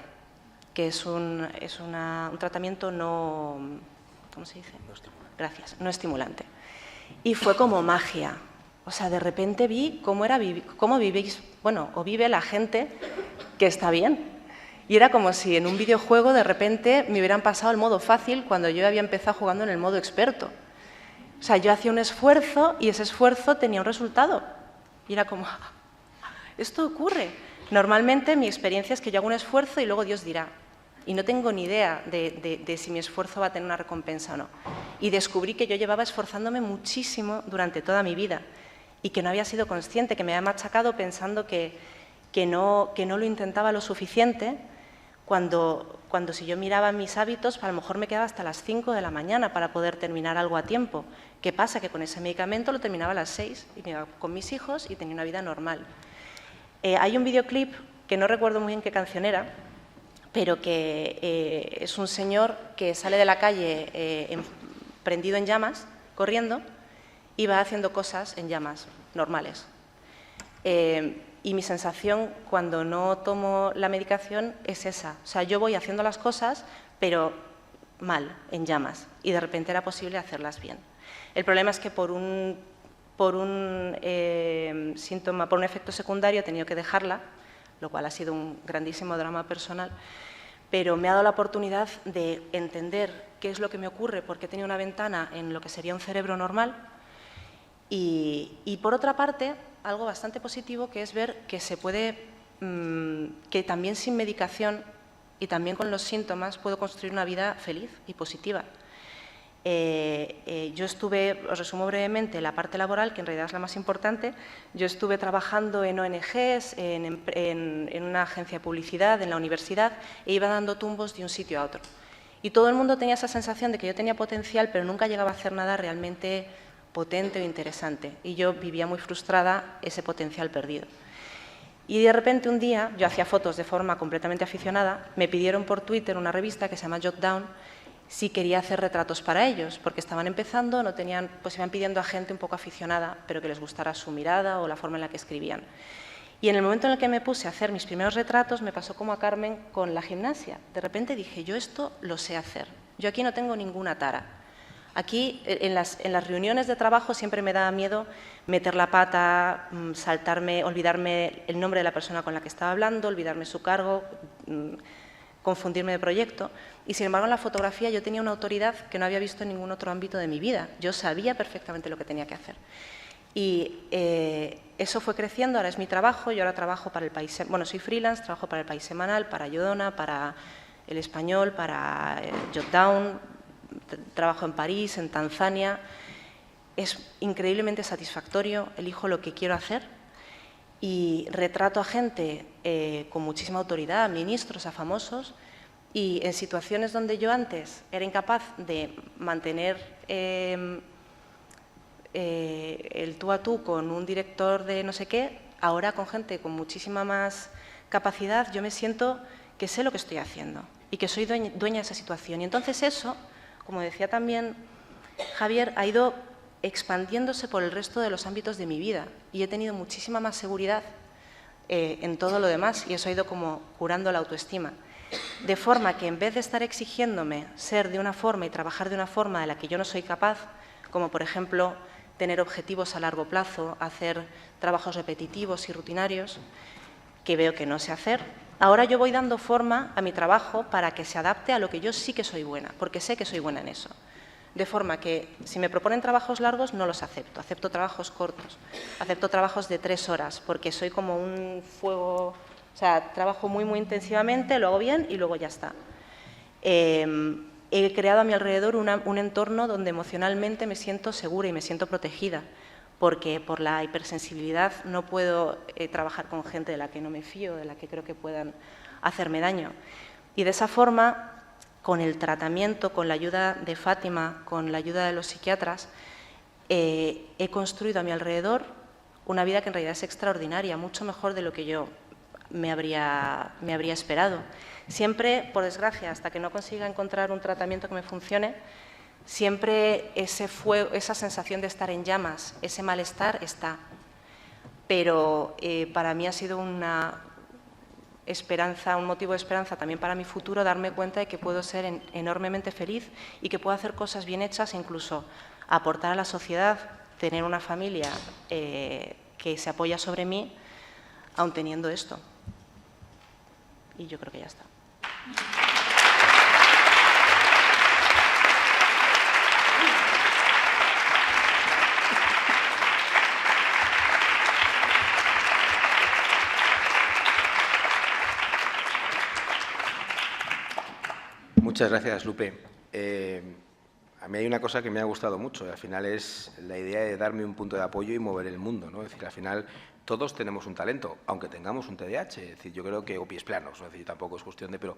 que es un tratamiento no... ¿Cómo se dice? No estimulante. Gracias, no estimulante. Y fue como magia. O sea, de repente vi cómo vivís, bueno, o vive la gente que está bien. Y era como si en un videojuego de repente me hubieran pasado el modo fácil cuando yo había empezado jugando en el modo experto. O sea, yo hacía un esfuerzo y ese esfuerzo tenía un resultado. Y era como, esto ocurre. Normalmente mi experiencia es que yo hago un esfuerzo y luego Dios dirá. Y no tengo ni idea de si mi esfuerzo va a tener una recompensa o no. Y descubrí que yo llevaba esforzándome muchísimo durante toda mi vida y que no había sido consciente, que me había machacado pensando que no lo intentaba lo suficiente, cuando si yo miraba mis hábitos, a lo mejor me quedaba hasta las 5 de la mañana para poder terminar algo a tiempo. ¿Qué pasa? Que con ese medicamento lo terminaba a las 6 y me iba con mis hijos y tenía una vida normal. Hay un videoclip que no recuerdo muy bien qué canción era, pero que es un señor que sale de la calle prendido en llamas, corriendo, y va haciendo cosas en llamas, normales. Y mi sensación cuando no tomo la medicación es esa. O sea, yo voy haciendo las cosas, pero mal, en llamas, y de repente era posible hacerlas bien. El problema es que por un síntoma, por un efecto secundario, he tenido que dejarla, lo cual ha sido un grandísimo drama personal, pero me ha dado la oportunidad de entender qué es lo que me ocurre, porque he tenido una ventana en lo que sería un cerebro normal, y por otra parte, algo bastante positivo, que es ver que se puede, que también sin medicación y también con los síntomas puedo construir una vida feliz y positiva. Yo estuve, os resumo brevemente la parte laboral, que en realidad es la más importante. Yo estuve trabajando en ONGs, en una agencia de publicidad, en la universidad, e iba dando tumbos de un sitio a otro. Y todo el mundo tenía esa sensación de que yo tenía potencial, pero nunca llegaba a hacer nada realmente potente o interesante. Y yo vivía muy frustrada ese potencial perdido. Y de repente un día, yo hacía fotos de forma completamente aficionada, me pidieron por Twitter una revista que se llama Jot Down, si quería hacer retratos para ellos, porque estaban empezando, no tenían, pues iban pidiendo a gente un poco aficionada, pero que les gustara su mirada o la forma en la que escribían. Y en el momento en el que me puse a hacer mis primeros retratos, me pasó como a Carmen con la gimnasia. De repente dije, yo esto lo sé hacer, yo aquí no tengo ninguna tara. Aquí, en las reuniones de trabajo, siempre me daba miedo meter la pata, saltarme, olvidarme el nombre de la persona con la que estaba hablando, olvidarme su cargo, confundirme de proyecto. Y, sin embargo, en la fotografía yo tenía una autoridad que no había visto en ningún otro ámbito de mi vida. Yo sabía perfectamente lo que tenía que hacer. Y eso fue creciendo, ahora es mi trabajo. Yo ahora trabajo para El País, bueno, soy freelance, trabajo para El País Semanal, para Yodona, para El Español, para Jot Down, trabajo en París, en Tanzania. Es increíblemente satisfactorio, elijo lo que quiero hacer y retrato a gente con muchísima autoridad, a ministros, a famosos, y en situaciones donde yo antes era incapaz de mantener el tú a tú con un director de no sé qué, ahora con gente con muchísima más capacidad, yo me siento que sé lo que estoy haciendo y que soy dueña de esa situación. Y entonces eso, como decía también Javier, ha ido expandiéndose por el resto de los ámbitos de mi vida y he tenido muchísima más seguridad en todo lo demás, y eso ha ido como curando la autoestima. De forma que, en vez de estar exigiéndome ser de una forma y trabajar de una forma de la que yo no soy capaz, como por ejemplo tener objetivos a largo plazo, hacer trabajos repetitivos y rutinarios, que veo que no sé hacer, ahora yo voy dando forma a mi trabajo para que se adapte a lo que yo sí que soy buena, porque sé que soy buena en eso. De forma que, si me proponen trabajos largos, no los acepto. Acepto trabajos cortos, acepto trabajos de 3 horas, porque soy como un fuego. O sea, trabajo muy, muy intensivamente, lo hago bien y luego ya está. He creado a mi alrededor un entorno donde emocionalmente me siento segura y me siento protegida, porque por la hipersensibilidad no puedo trabajar con gente de la que no me fío, de la que creo que puedan hacerme daño. Y de esa forma, con el tratamiento, con la ayuda de Fátima, con la ayuda de los psiquiatras, he construido a mi alrededor una vida que en realidad es extraordinaria, mucho mejor de lo que yo me habría esperado. Siempre, por desgracia, hasta que no consiga encontrar un tratamiento que me funcione, siempre esa sensación de estar en llamas, ese malestar está. Pero para mí ha sido una esperanza, un motivo de esperanza también para mi futuro, darme cuenta de que puedo ser enormemente feliz y que puedo hacer cosas bien hechas, incluso aportar a la sociedad, tener una familia que se apoya sobre mí, aun teniendo esto. Y yo creo que ya está. Muchas gracias, Lupe. A mí hay una cosa que me ha gustado mucho, y al final es la idea de darme un punto de apoyo y mover el mundo, ¿no? Es decir, al final todos tenemos un talento, aunque tengamos un TDAH. Es decir, yo creo que, o pies planos, es decir, tampoco es cuestión de, pero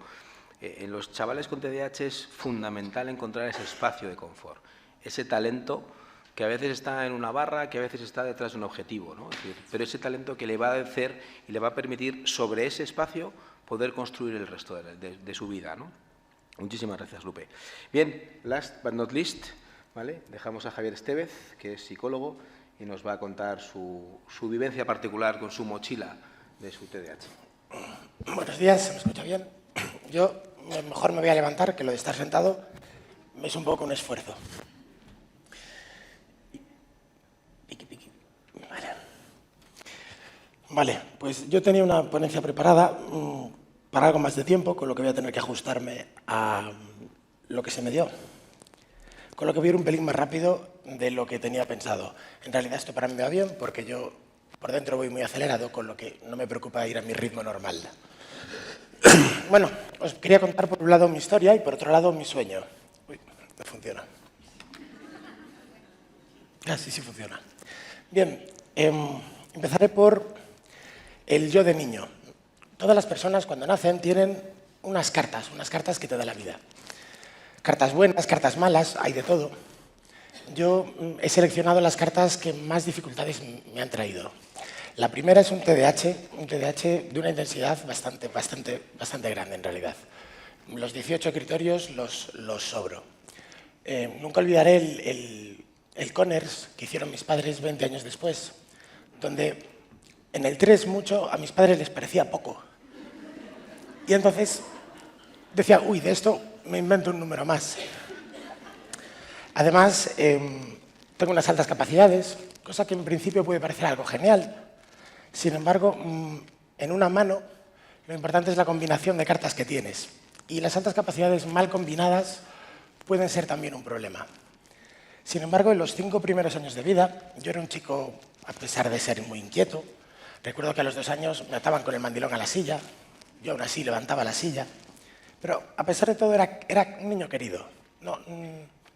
en los chavales con TDAH es fundamental encontrar ese espacio de confort, ese talento que a veces está en una barra, que a veces está detrás de un objetivo, ¿no? Es decir, pero ese talento que le va a hacer y le va a permitir sobre ese espacio poder construir el resto de su vida, ¿no? Muchísimas gracias, Lupe. Bien, last but not least, ¿vale? Dejamos a Javier Estevez, que es psicólogo, y nos va a contar su vivencia particular con su mochila de su TDAH. Buenos días, ¿se me escucha bien? Yo mejor me voy a levantar, que lo de estar sentado es un poco un esfuerzo. Vale, pues yo tenía una ponencia preparada para algo más de tiempo, con lo que voy a tener que ajustarme a lo que se me dio. Con lo que voy a ir un pelín más rápido de lo que tenía pensado. En realidad esto para mí me va bien porque yo por dentro voy muy acelerado, con lo que no me preocupa ir a mi ritmo normal. Bueno, os quería contar por un lado mi historia y por otro lado mi sueño. Uy, no funciona. Ah, sí funciona. Bien, empezaré por el yo de niño. Todas las personas cuando nacen tienen unas cartas que te da la vida. Cartas buenas, cartas malas, hay de todo. Yo he seleccionado las cartas que más dificultades me han traído. La primera es un TDAH de una intensidad bastante grande en realidad. Los 18 criterios los sobro. Nunca olvidaré el Conners que hicieron mis padres 20 años después, donde en el 3 mucho a mis padres les parecía poco. Y entonces decía, uy, de esto me invento un número más. Además, tengo unas altas capacidades, cosa que en principio puede parecer algo genial. Sin embargo, en una mano lo importante es la combinación de cartas que tienes. Y las altas capacidades mal combinadas pueden ser también un problema. Sin embargo, en los 5 primeros años de vida, yo era un chico, a pesar de ser muy inquieto. Recuerdo que a los 2 años me ataban con el mandilón a la silla. Yo aún así levantaba la silla. Pero a pesar de todo era un niño querido. No,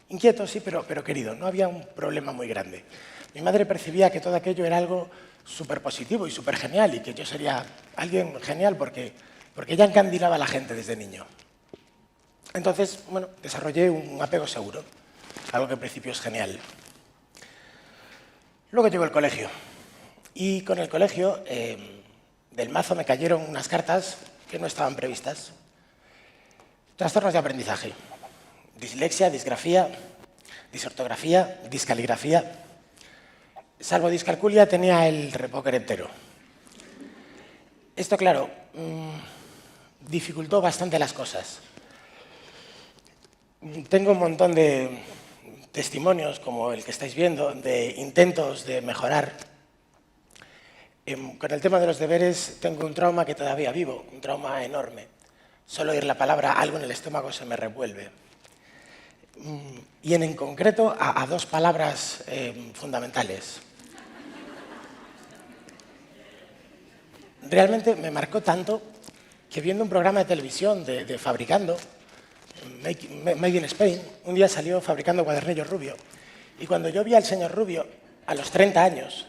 inquieto sí, pero querido. No había un problema muy grande. Mi madre percibía que todo aquello era algo súper positivo y súper genial y que yo sería alguien genial porque ella encandilaba a la gente desde niño. Entonces, bueno, desarrollé un apego seguro, algo que en principio es genial. Luego llegó el colegio y con el colegio del mazo me cayeron unas cartas que no estaban previstas. Trastornos de aprendizaje, dislexia, disgrafía, disortografía, discaligrafía. Salvo discalculia tenía el repóquer entero. Esto, claro, dificultó bastante las cosas. Tengo un montón de testimonios, como el que estáis viendo, de intentos de mejorar. Con el tema de los deberes tengo un trauma que todavía vivo, un trauma enorme. Solo oír la palabra algo en el estómago se me revuelve. Y en concreto a 2 palabras fundamentales. Realmente me marcó tanto que viendo un programa de televisión de Fabricando, Made in Spain, un día salió Fabricando Cuadernillo Rubio. Y cuando yo vi al señor Rubio, a los 30 años,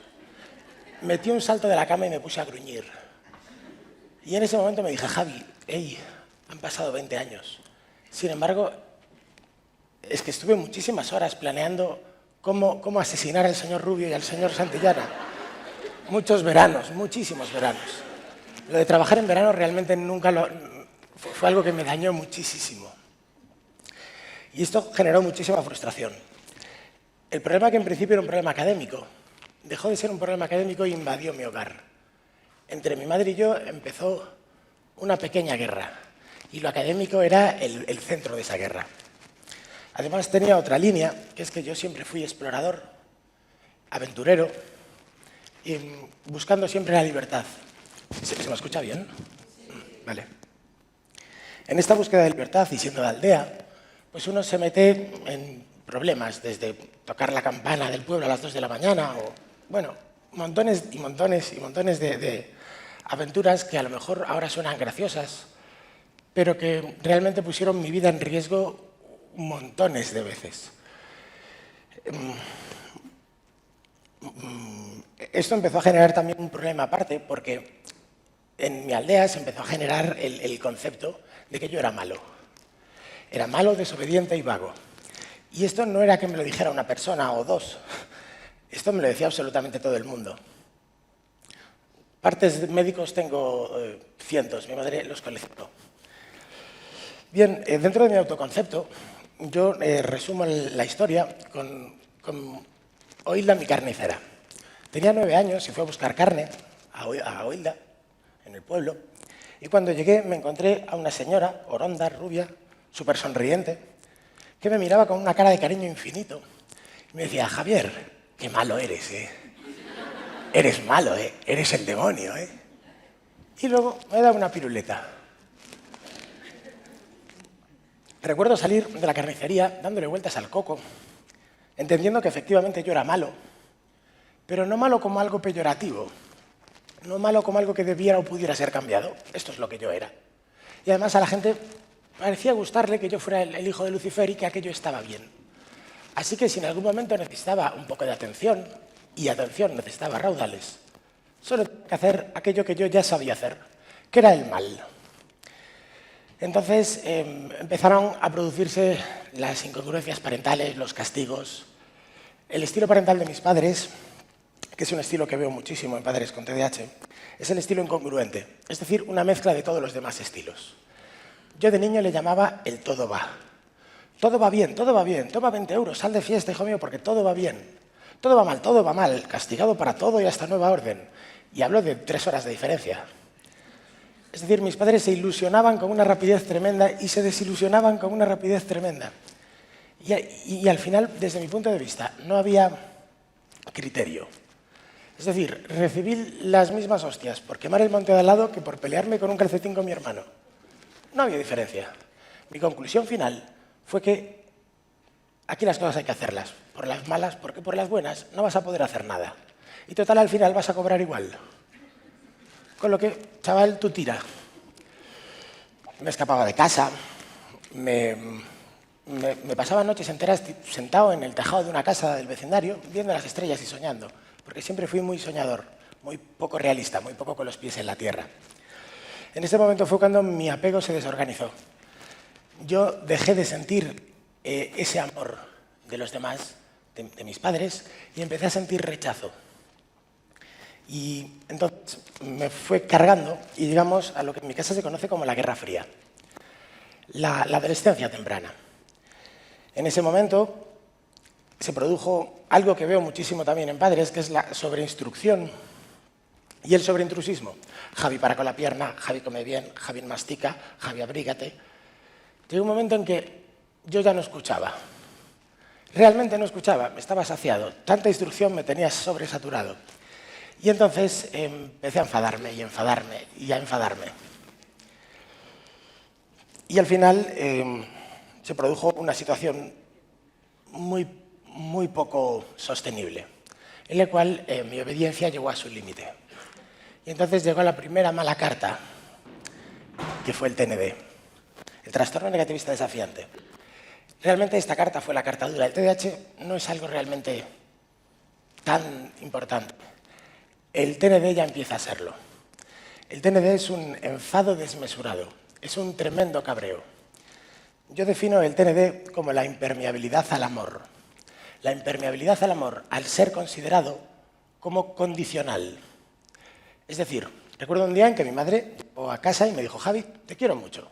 metí un salto de la cama y me puse a gruñir. Y en ese momento me dije, Javi, hey, han pasado 20 años. Sin embargo, es que estuve muchísimas horas planeando cómo asesinar al señor Rubio y al señor Santillana. Muchos veranos, muchísimos veranos. Lo de trabajar en verano realmente fue algo que me dañó muchísimo. Y esto generó muchísima frustración. El problema, que en principio era un problema académico, dejó de ser un problema académico e invadió mi hogar. Entre mi madre y yo empezó una pequeña guerra. Y lo académico era el centro de esa guerra. Además tenía otra línea, que es que yo siempre fui explorador, aventurero, y buscando siempre la libertad. ¿Se me escucha bien? Vale. En esta búsqueda de libertad y siendo de aldea, pues uno se mete en problemas, desde tocar la campana del pueblo a las 2 de la mañana, o, bueno, montones y montones y montones de aventuras que a lo mejor ahora suenan graciosas, pero que realmente pusieron mi vida en riesgo montones de veces. Esto empezó a generar también un problema aparte, porque en mi aldea se empezó a generar el concepto de que yo era malo. Era malo, desobediente y vago. Y esto no era que me lo dijera una persona o 2. Esto me lo decía absolutamente todo el mundo. Partes de médicos tengo cientos, mi madre los coleccionó. Bien, dentro de mi autoconcepto, yo resumo la historia con Oilda, mi carnicera. Tenía 9 años y fui a buscar carne a Oilda, en el pueblo, y cuando llegué me encontré a una señora, oronda, rubia, súper sonriente, que me miraba con una cara de cariño infinito. Y me decía, Javier, qué malo eres, ¿eh? Eres malo, ¿eh? Eres el demonio, ¿eh? Y luego me daba una piruleta. Recuerdo salir de la carnicería dándole vueltas al coco, entendiendo que efectivamente yo era malo, pero no malo como algo peyorativo, no malo como algo que debiera o pudiera ser cambiado. Esto es lo que yo era. Y además a la gente parecía gustarle que yo fuera el hijo de Lucifer y que aquello estaba bien. Así que si en algún momento necesitaba un poco de atención, y atención necesitaba raudales, solo tenía que hacer aquello que yo ya sabía hacer, que era el mal. Entonces empezaron a producirse las incongruencias parentales, los castigos. El estilo parental de mis padres, que es un estilo que veo muchísimo en padres con TDAH, es el estilo incongruente, es decir, una mezcla de todos los demás estilos. Yo de niño le llamaba el todo va. Todo va bien, toma 20 euros, sal de fiesta, hijo mío, porque todo va bien. Todo va mal, castigado para todo y hasta nueva orden. Y hablo de 3 horas de diferencia. Es decir, mis padres se ilusionaban con una rapidez tremenda y se desilusionaban con una rapidez tremenda. Y al final, desde mi punto de vista, no había criterio. Es decir, recibí las mismas hostias por quemar el monte de al lado que por pelearme con un calcetín con mi hermano. No había diferencia. Mi conclusión final fue que aquí las cosas hay que hacerlas, por las malas, porque por las buenas no vas a poder hacer nada. Y total, al final vas a cobrar igual. Con lo que, chaval, tú tira. Me escapaba de casa, me pasaba noches enteras sentado en el tejado de una casa del vecindario, viendo las estrellas y soñando, porque siempre fui muy soñador, muy poco realista, muy poco con los pies en la tierra. En ese momento fue cuando mi apego se desorganizó. Yo dejé de sentir ese amor de los demás, de mis padres, y empecé a sentir rechazo. Y entonces me fue cargando y llegamos a lo que en mi casa se conoce como la Guerra Fría, la adolescencia temprana. En ese momento se produjo algo que veo muchísimo también en padres, que es la sobreinstrucción y el sobreintrusismo. Javi para con la pierna, Javi come bien, Javi mastica, Javi abrígate. Llegó un momento en que yo ya no escuchaba. Realmente no escuchaba, me estaba saciado. Tanta instrucción me tenía sobresaturado. Y entonces empecé a enfadarme y enfadarme y a enfadarme. Y al final se produjo una situación muy poco sostenible, en la cual mi obediencia llegó a su límite. Y entonces llegó la primera mala carta, que fue el TND, el trastorno negativista desafiante. Realmente esta carta fue la carta dura. El TDAH no es algo realmente tan importante. El TND ya empieza a serlo. El TND es un enfado desmesurado, es un tremendo cabreo. Yo defino el TND como la impermeabilidad al amor. La impermeabilidad al amor al ser considerado como condicional. Es decir, recuerdo un día en que mi madre llegó a casa y me dijo, Javi, te quiero mucho.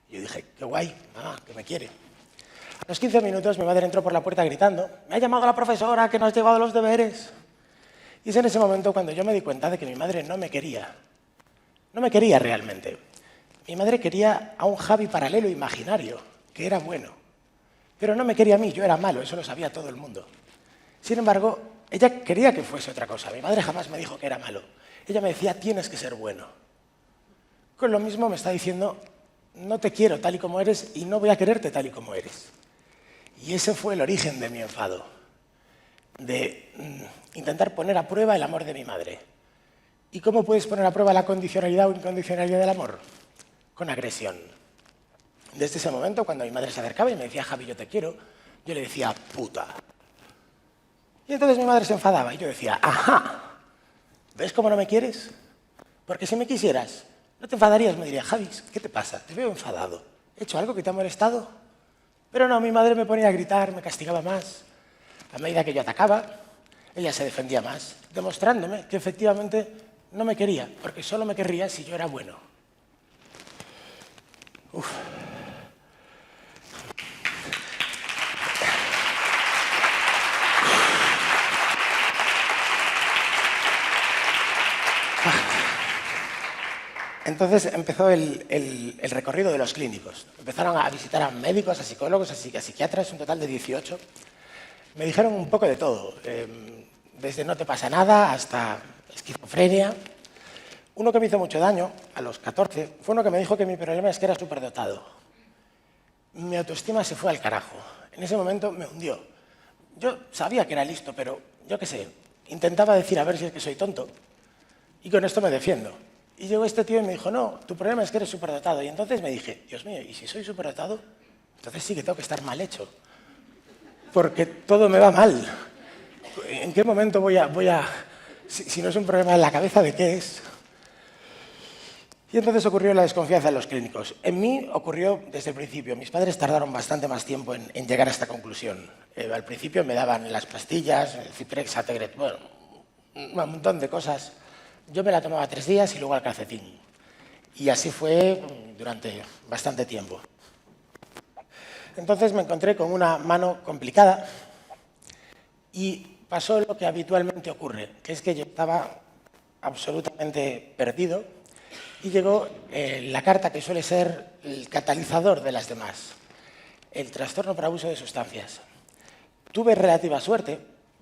Y yo dije, qué guay, mamá, que me quiere. A los 15 minutos mi madre entró por la puerta gritando, me ha llamado la profesora que no has llevado los deberes. Y es en ese momento cuando yo me di cuenta de que mi madre no me quería. No me quería realmente. Mi madre quería a un Javi paralelo imaginario, que era bueno. Pero no me quería a mí, yo era malo, eso lo sabía todo el mundo. Sin embargo, ella quería que fuese otra cosa. Mi madre jamás me dijo que era malo. Ella me decía, tienes que ser bueno. Con lo mismo me está diciendo, no te quiero tal y como eres y no voy a quererte tal y como eres. Y ese fue el origen de mi enfado, de intentar poner a prueba el amor de mi madre. ¿Y cómo puedes poner a prueba la condicionalidad o incondicionalidad del amor? Con agresión. Desde ese momento, cuando mi madre se acercaba y me decía, Javi, yo te quiero, yo le decía, puta. Y entonces mi madre se enfadaba y yo decía, ajá, ¿ves cómo no me quieres? Porque si me quisieras, no te enfadarías, me diría, Javi, ¿qué te pasa? Te veo enfadado. ¿He hecho algo que te ha molestado? Pero no, mi madre me ponía a gritar, me castigaba más. A medida que yo atacaba, ella se defendía más, demostrándome que efectivamente no me quería, porque solo me querría si yo era bueno. Uf. Entonces empezó el recorrido de los clínicos. Empezaron a visitar a médicos, a psicólogos, a psiquiatras, un total de 18. Me dijeron un poco de todo, desde no te pasa nada hasta esquizofrenia. Uno que me hizo mucho daño, a los 14, fue uno que me dijo que mi problema es que era superdotado. Mi autoestima se fue al carajo. En ese momento me hundió. Yo sabía que era listo, pero yo qué sé, intentaba decir a ver si es que soy tonto. Y con esto me defiendo. Y llegó este tío y me dijo, no, tu problema es que eres superdotado. Y entonces me dije, Dios mío, ¿y si soy superdotado? Entonces sí que tengo que estar mal hecho. Porque todo me va mal. ¿En qué momento voy a si no es un problema en la cabeza, ¿de qué es? Y entonces ocurrió la desconfianza en los clínicos. En mí ocurrió desde el principio. Mis padres tardaron bastante más tiempo en llegar a esta conclusión. Al principio me daban las pastillas, el Ciprex, Ategret, bueno, un montón de cosas. Yo me la tomaba 3 días y luego al calcetín. Y así fue durante bastante tiempo. Entonces me encontré con una mano complicada y pasó lo que habitualmente ocurre, que es que yo estaba absolutamente perdido y llegó la carta que suele ser el catalizador de las demás, el trastorno por abuso de sustancias. Tuve relativa suerte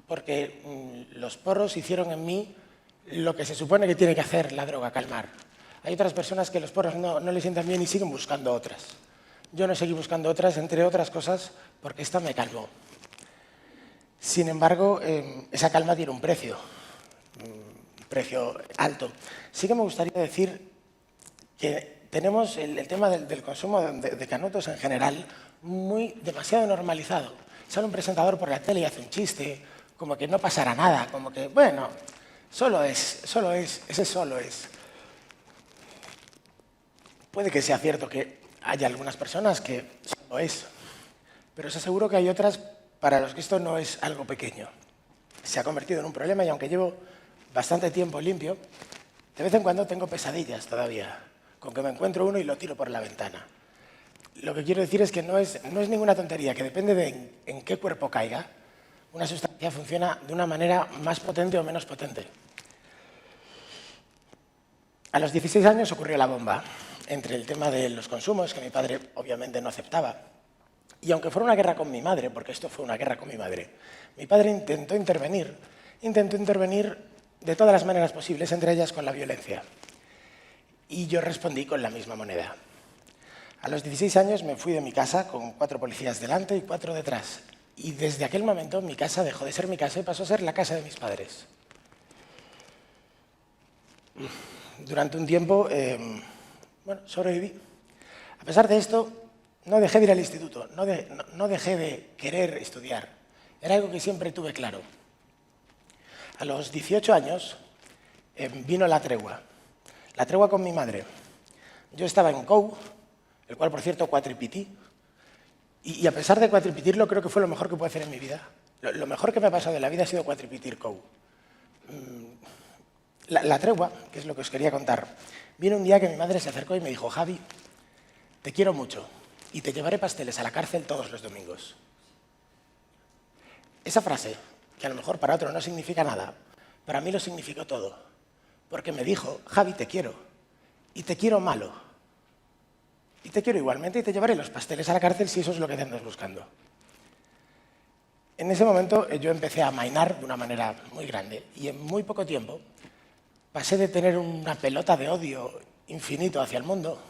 porque los porros hicieron en mí lo que se supone que tiene que hacer la droga, calmar. Hay otras personas que los porros no les sientan bien y siguen buscando otras. Yo no seguí buscando otras, entre otras cosas, porque esta me calmó. Sin embargo, esa calma tiene un precio alto. Sí que me gustaría decir que tenemos el tema del consumo de canutos en general demasiado normalizado. Sale un presentador por la tele y hace un chiste, como que no pasará nada, como que, bueno, ese solo es. Puede que sea cierto que haya algunas personas que solo es, pero os aseguro que hay otras para los que esto no es algo pequeño. Se ha convertido en un problema y aunque llevo bastante tiempo limpio, de vez en cuando tengo pesadillas todavía, con que me encuentro uno y lo tiro por la ventana. Lo que quiero decir es que no es ninguna tontería, que depende de en qué cuerpo caiga, una sustancia funciona de una manera más potente o menos potente. A los 16 años ocurrió la bomba, entre el tema de los consumos, que mi padre obviamente no aceptaba. Y aunque fuera una guerra con mi madre, porque esto fue una guerra con mi madre, mi padre intentó intervenir de todas las maneras posibles, entre ellas con la violencia. Y yo respondí con la misma moneda. A los 16 años me fui de mi casa con 4 policías delante y 4 detrás. Y desde aquel momento mi casa dejó de ser mi casa y pasó a ser la casa de mis padres. Durante un tiempo, sobreviví. A pesar de esto, no dejé de ir al instituto, no dejé de querer estudiar. Era algo que siempre tuve claro. A los 18 años vino la tregua con mi madre. Yo estaba en COU, el cual, por cierto, cuatripití. Y a pesar de cuatripitirlo, creo que fue lo mejor que puedo hacer en mi vida. Lo mejor que me ha pasado en la vida ha sido cuatripitir COU. La tregua, que es lo que os quería contar, vino un día que mi madre se acercó y me dijo, Javi, te quiero mucho y te llevaré pasteles a la cárcel todos los domingos. Esa frase, que a lo mejor para otro no significa nada, para mí lo significó todo. Porque me dijo, Javi, te quiero. Y te quiero malo. Y te quiero igualmente y te llevaré los pasteles a la cárcel si eso es lo que te andas buscando. En ese momento yo empecé a amainar de una manera muy grande y en muy poco tiempo pasé de tener una pelota de odio infinito hacia el mundo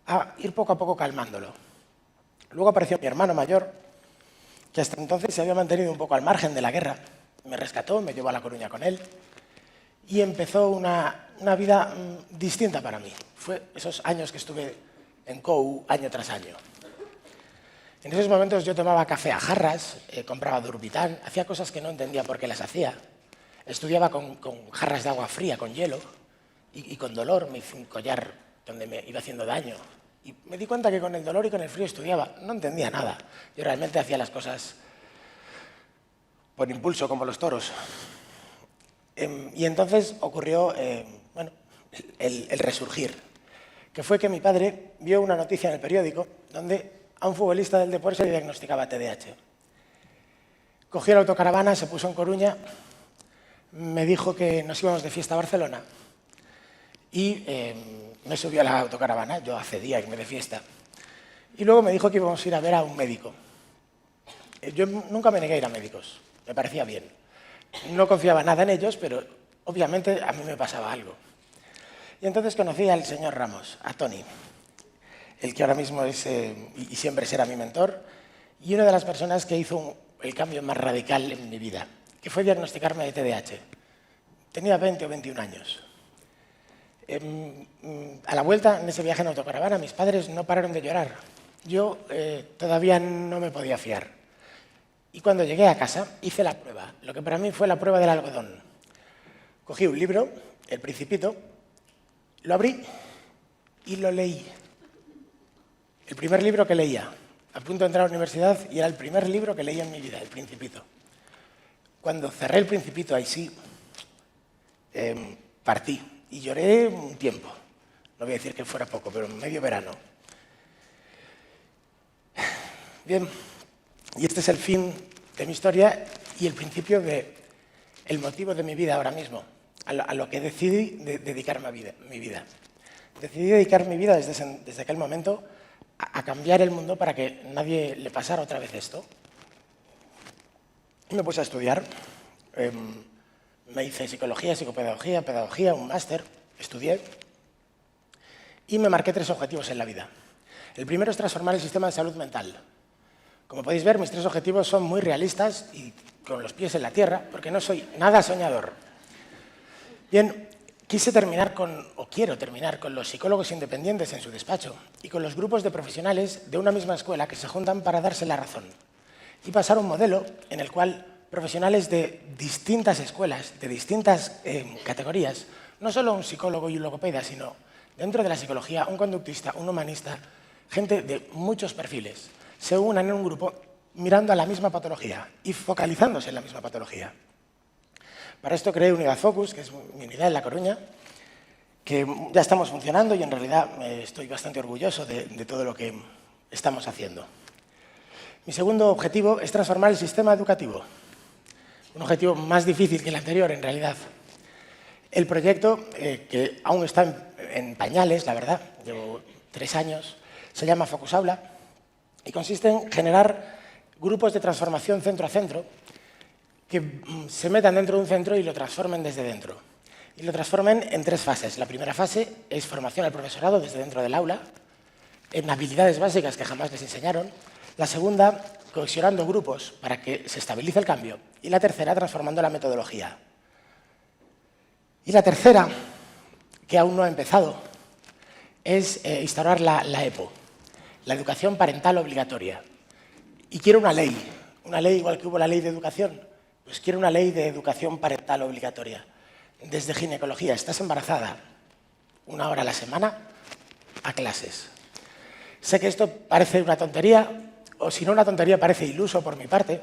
a ir poco a poco calmándolo. Luego apareció mi hermano mayor, que hasta entonces se había mantenido un poco al margen de la guerra. Me rescató, me llevó a La Coruña con él y empezó una vida distinta para mí. Fue esos años que estuve en COU año tras año. En esos momentos yo tomaba café a jarras, compraba Durbitan, hacía cosas que no entendía por qué las hacía. Estudiaba con jarras de agua fría, con hielo, y con dolor me hice un collar donde me iba haciendo daño. Y me di cuenta que con el dolor y con el frío estudiaba. No entendía nada. Yo realmente hacía las cosas por impulso, como los toros. Y entonces ocurrió bueno, el resurgir, que fue que mi padre vio una noticia en el periódico donde a un futbolista del Depor se le diagnosticaba TDAH. Cogió la autocaravana, se puso en Coruña, me dijo que nos íbamos de fiesta a Barcelona y me subió a la autocaravana, yo accedí a irme de fiesta. Y luego me dijo que íbamos a ir a ver a un médico. Yo nunca me negué a ir a médicos, me parecía bien. No confiaba nada en ellos, pero obviamente a mí me pasaba algo. Y entonces conocí al señor Ramos, a Tony, el que ahora mismo es y siempre será mi mentor, y una de las personas que hizo el cambio más radical en mi vida, que fue diagnosticarme de TDAH. Tenía 20 o 21 años. A la vuelta, en ese viaje en autocaravana, mis padres no pararon de llorar. Yo todavía no me podía fiar. Y cuando llegué a casa, hice la prueba, lo que para mí fue la prueba del algodón. Cogí un libro, El Principito, lo abrí y lo leí. El primer libro que leía, a punto de entrar a la universidad, y era el primer libro que leía en mi vida, El Principito. Cuando cerré El Principito, ahí sí, partí y lloré un tiempo. No voy a decir que fuera poco, pero medio verano. Bien, y este es el fin de mi historia y el principio del motivo de mi vida ahora mismo, a lo que decidí dedicarme mi vida. Decidí dedicar mi vida desde aquel momento a cambiar el mundo para que nadie le pasara otra vez esto. Y me puse a estudiar. Me hice psicología, psicopedagogía, pedagogía, un máster, estudié y me marqué 3 objetivos en la vida. El primero es transformar el sistema de salud mental. Como podéis ver, mis 3 objetivos son muy realistas y con los pies en la tierra, porque no soy nada soñador. Bien, quiero terminar con los psicólogos independientes en su despacho y con los grupos de profesionales de una misma escuela que se juntan para darse la razón y pasar a un modelo en el cual profesionales de distintas escuelas, de distintas categorías, no solo un psicólogo y un logopeda, sino dentro de la psicología, un conductista, un humanista, gente de muchos perfiles, se unan en un grupo mirando a la misma patología y focalizándose en la misma patología. Para esto creé Unidad Focus, que es mi unidad en La Coruña, que ya estamos funcionando y en realidad estoy bastante orgulloso de todo lo que estamos haciendo. Mi segundo objetivo es transformar el sistema educativo, un objetivo más difícil que el anterior en realidad. El proyecto, que aún está en pañales, la verdad, llevo 3 años, se llama Focus Aula y consiste en generar grupos de transformación centro a centro que se metan dentro de un centro y lo transformen desde dentro. Y lo transformen en 3 fases. La primera fase es formación al profesorado desde dentro del aula, en habilidades básicas que jamás les enseñaron. La segunda, cohesionando grupos para que se estabilice el cambio. Y la tercera, transformando la metodología. Y la tercera, que aún no ha empezado, es instaurar la EPO, la educación parental obligatoria. Y quiero una ley igual que hubo la ley de educación, pues quiero una ley de educación parental obligatoria. Desde ginecología, estás embarazada, 1 hora a la semana a clases. Sé que esto parece una tontería, o si no una tontería parece iluso por mi parte,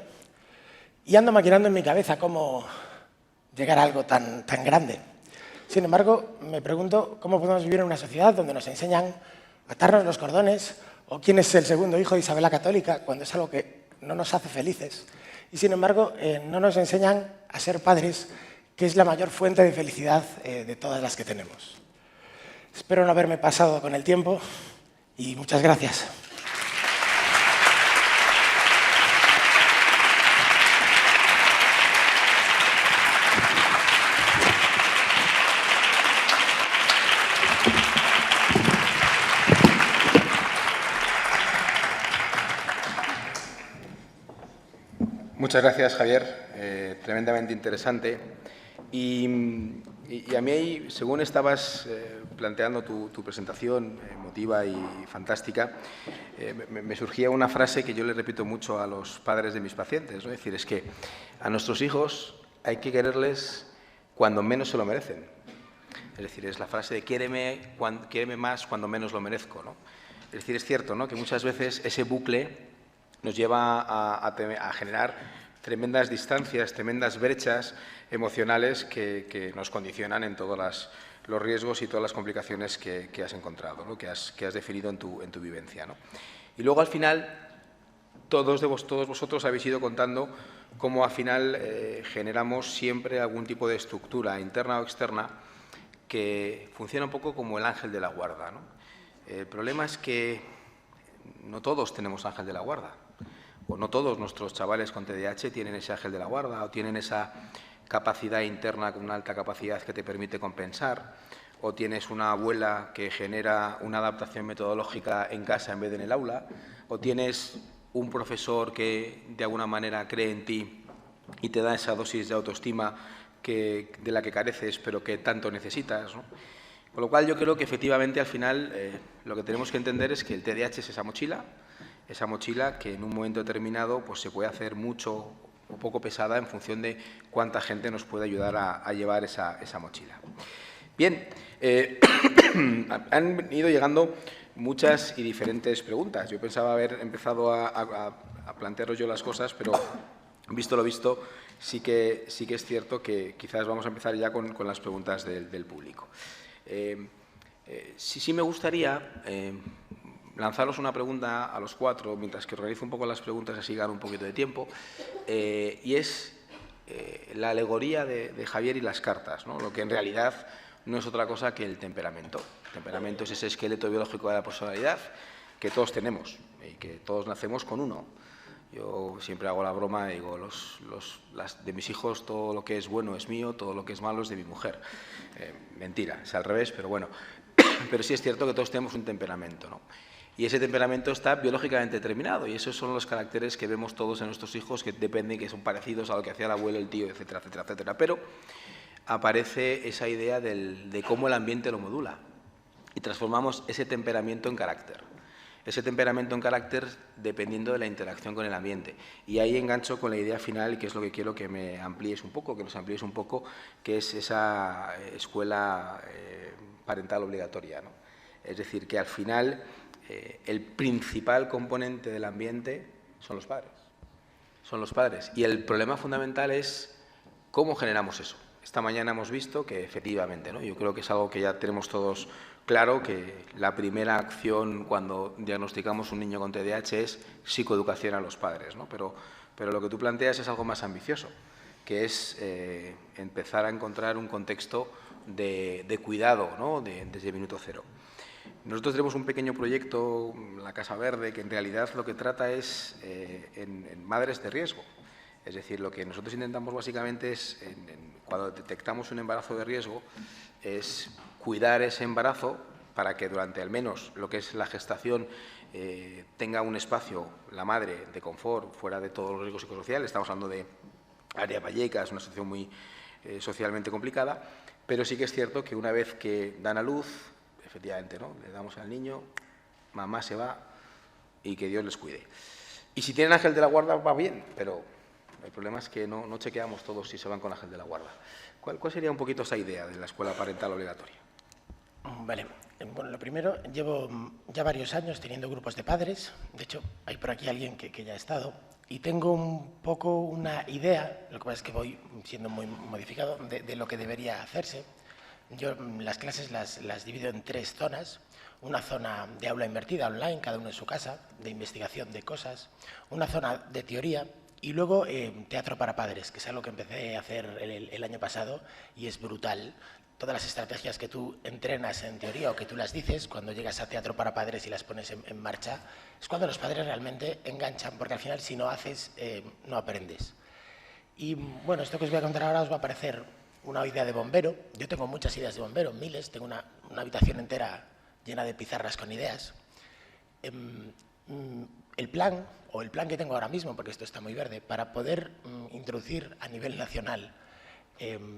y ando maquinando en mi cabeza cómo llegar a algo tan grande. Sin embargo, me pregunto cómo podemos vivir en una sociedad donde nos enseñan a atarnos los cordones, o quién es el segundo hijo de Isabel la Católica, cuando es algo que no nos hace felices. Y sin embargo, no nos enseñan a ser padres, que es la mayor fuente de felicidad de todas las que tenemos. Espero no haberme pasado con el tiempo y muchas gracias. Muchas gracias, Javier. Tremendamente interesante. Y a mí, según estabas planteando tu presentación emotiva y fantástica, me surgía una frase que yo le repito mucho a los padres de mis pacientes, ¿no? Es decir, es que a nuestros hijos hay que quererles cuando menos se lo merecen. Es decir, es la frase de quiéreme más cuando menos lo merezco, ¿no? Es decir, es cierto, ¿no?, que muchas veces ese bucle nos lleva a generar tremendas distancias, tremendas brechas emocionales que nos condicionan en todos los riesgos y todas las complicaciones que has encontrado, ¿no? que has definido en tu vivencia, ¿no? Y luego, al final, todos vosotros habéis ido contando cómo, al final, generamos siempre algún tipo de estructura interna o externa que funciona un poco como el ángel de la guarda, ¿no? El problema es que no todos tenemos ángel de la guarda, o no todos nuestros chavales con TDAH tienen ese ángel de la guarda, o tienen esa capacidad interna con una alta capacidad que te permite compensar, o tienes una abuela que genera una adaptación metodológica en casa en vez de en el aula, o tienes un profesor que de alguna manera cree en ti y te da esa dosis de autoestima de la que careces pero que tanto necesitas, ¿no? Con lo cual yo creo que efectivamente al final lo que tenemos que entender es que el TDAH es esa mochila que en un momento determinado pues se puede hacer mucho o poco pesada en función de cuánta gente nos puede ayudar a llevar esa mochila. Bien, han ido llegando muchas y diferentes preguntas. Yo pensaba haber empezado a plantearos yo las cosas, pero visto lo visto, sí que es cierto que quizás vamos a empezar ya con las preguntas del público. Sí me gustaría lanzaros una pregunta a los cuatro, mientras que organizo un poco las preguntas, así gano un poquito de tiempo, y es la alegoría de Javier y las cartas, ¿no? Lo que en realidad no es otra cosa que el temperamento. El temperamento es ese esqueleto biológico de la personalidad que todos tenemos y que todos nacemos con uno. Yo siempre hago la broma y digo, de mis hijos todo lo que es bueno es mío, todo lo que es malo es de mi mujer. Mentira, es al revés, pero bueno. Pero sí es cierto que todos tenemos un temperamento, ¿no? Y ese temperamento está biológicamente determinado y esos son los caracteres que vemos todos en nuestros hijos, que dependen, que son parecidos a lo que hacía el abuelo, el tío, etcétera, etcétera, etcétera. Pero aparece esa idea de cómo el ambiente lo modula y transformamos ese temperamento en carácter. Ese temperamento en carácter dependiendo de la interacción con el ambiente. Y ahí engancho con la idea final, que es lo que quiero que me amplíes un poco, que nos amplíes un poco, que es esa escuela parental obligatoria, ¿no? Es decir, que al final el principal componente del ambiente son los padres. Son los padres. Y el problema fundamental es cómo generamos eso. Esta mañana hemos visto que efectivamente, ¿no? Yo creo que es algo que ya tenemos todos claro, que la primera acción cuando diagnosticamos un niño con TDAH es psicoeducación a los padres, ¿no? Pero lo que tú planteas es algo más ambicioso, que es empezar a encontrar un contexto de cuidado, ¿no? Desde el minuto cero. Nosotros tenemos un pequeño proyecto, la Casa Verde, que en realidad lo que trata es en madres de riesgo. Es decir, lo que nosotros intentamos básicamente es, cuando detectamos un embarazo de riesgo, es cuidar ese embarazo para que durante al menos lo que es la gestación tenga un espacio, la madre, de confort, fuera de todos los riesgos psicosociales. Estamos hablando de Área Vallecas, una situación muy socialmente complicada, pero sí que es cierto que una vez que dan a luz, efectivamente, ¿no? Le damos al niño, mamá se va y que Dios les cuide. Y si tienen ángel de la guarda va bien, pero el problema es que no chequeamos todos si se van con ángel de la guarda. ¿Cuál sería un poquito esa idea de la escuela parental obligatoria? Vale. Bueno, lo primero, llevo ya varios años teniendo grupos de padres. De hecho, hay por aquí alguien que ya ha estado. Y tengo un poco una idea, lo que pasa es que voy siendo muy modificado, de lo que debería hacerse. Yo las clases las divido en 3 zonas. Una zona de aula invertida online, cada uno en su casa, de investigación de cosas. Una zona de teoría. Y luego teatro para padres, que es algo que empecé a hacer el año pasado y es brutal. Todas las estrategias que tú entrenas en teoría o que tú las dices, cuando llegas a teatro para padres y las pones en marcha, es cuando los padres realmente enganchan, porque al final si no haces, no aprendes. Y bueno, esto que os voy a contar ahora os va a parecer una idea de bombero. Yo tengo muchas ideas de bombero, miles, tengo una habitación entera llena de pizarras con ideas. El plan que tengo ahora mismo, porque esto está muy verde, para poder introducir a nivel nacional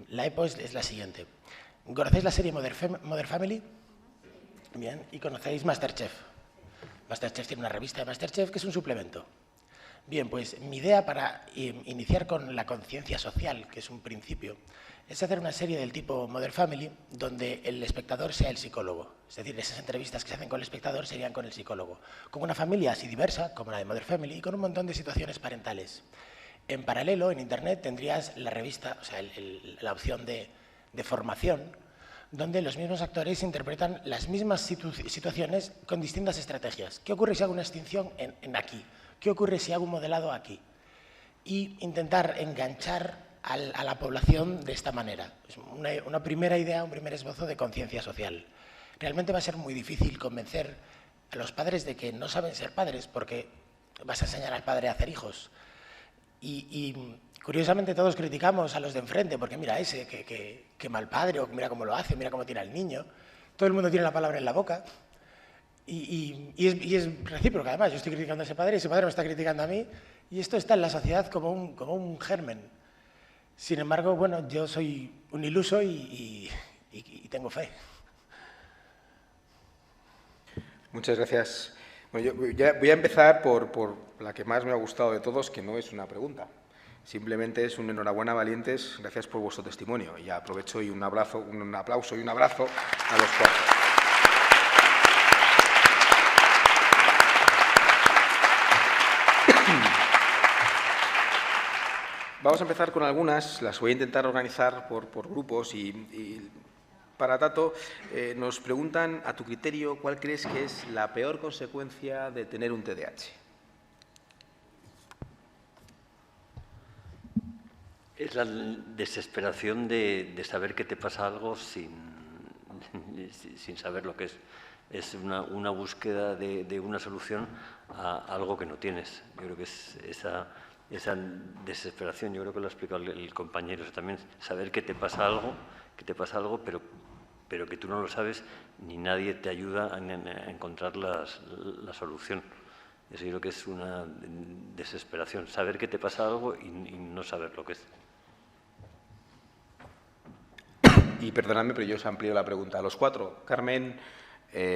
la EPO es la siguiente. ¿Conocéis la serie Modern Family? Bien. ¿Y conocéis Masterchef? Masterchef tiene una revista de Masterchef que es un suplemento. Bien, pues mi idea para iniciar con la conciencia social, que es un principio, es hacer una serie del tipo Modern Family donde el espectador sea el psicólogo. Es decir, esas entrevistas que se hacen con el espectador serían con el psicólogo. Con una familia así diversa, como la de Modern Family, y con un montón de situaciones parentales. En paralelo, en Internet, tendrías la revista, o sea, la opción de formación, donde los mismos actores interpretan las mismas situaciones con distintas estrategias. ¿Qué ocurre si hago una extinción en aquí? ¿Qué ocurre si hago un modelado aquí? Y intentar enganchar a la población de esta manera. Es una primera idea, un primer esbozo de conciencia social. Realmente va a ser muy difícil convencer a los padres de que no saben ser padres, porque vas a enseñar al padre a hacer hijos. Y curiosamente todos criticamos a los de enfrente, porque mira ese, que mal padre, o mira cómo lo hace, mira cómo tira al niño. Todo el mundo tiene la palabra en la boca. Y es recíproco, además. Yo estoy criticando a ese padre me está criticando a mí. Y esto está en la sociedad como un germen. Sin embargo, bueno, yo soy un iluso y tengo fe. Muchas gracias. Bueno, yo voy a empezar por la que más me ha gustado de todos, que no es una pregunta. Simplemente es un enhorabuena, valientes. Gracias por vuestro testimonio. Y aprovecho y un aplauso y un abrazo a los cuatro. Vamos a empezar con algunas, las voy a intentar organizar por grupos y para Tato, nos preguntan, a tu criterio, ¿cuál crees que es la peor consecuencia de tener un TDAH? Es la desesperación de saber que te pasa algo sin saber lo que es. Es una búsqueda de una solución a algo que no tienes. Yo creo que es esa desesperación, yo creo que lo ha explicado el compañero, también saber que te pasa algo, pero que tú no lo sabes ni nadie te ayuda a encontrar la solución. Eso yo creo que es una desesperación, saber que te pasa algo y no saber lo que es. Y perdonadme, pero yo os amplío la pregunta. A los cuatro, Carmen,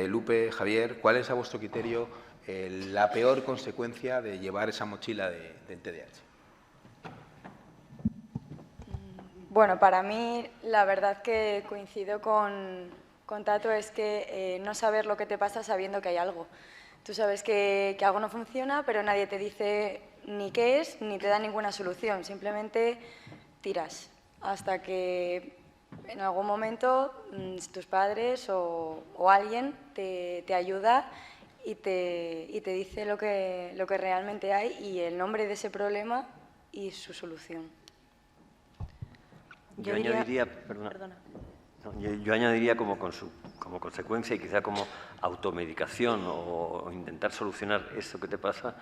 Lupe, Javier, ¿cuál es a vuestro criterio la peor consecuencia de llevar esa mochila del TDAH? Bueno, para mí la verdad que coincido con Tato es que no saber lo que te pasa sabiendo que hay algo. Tú sabes que algo no funciona, pero nadie te dice ni qué es, ni te da ninguna solución. Simplemente tiras hasta que en algún momento tus padres o alguien te ayuda y te dice lo que realmente hay y el nombre de ese problema y su solución. Yo añadiría como consecuencia y quizá como automedicación o intentar solucionar eso que te pasa.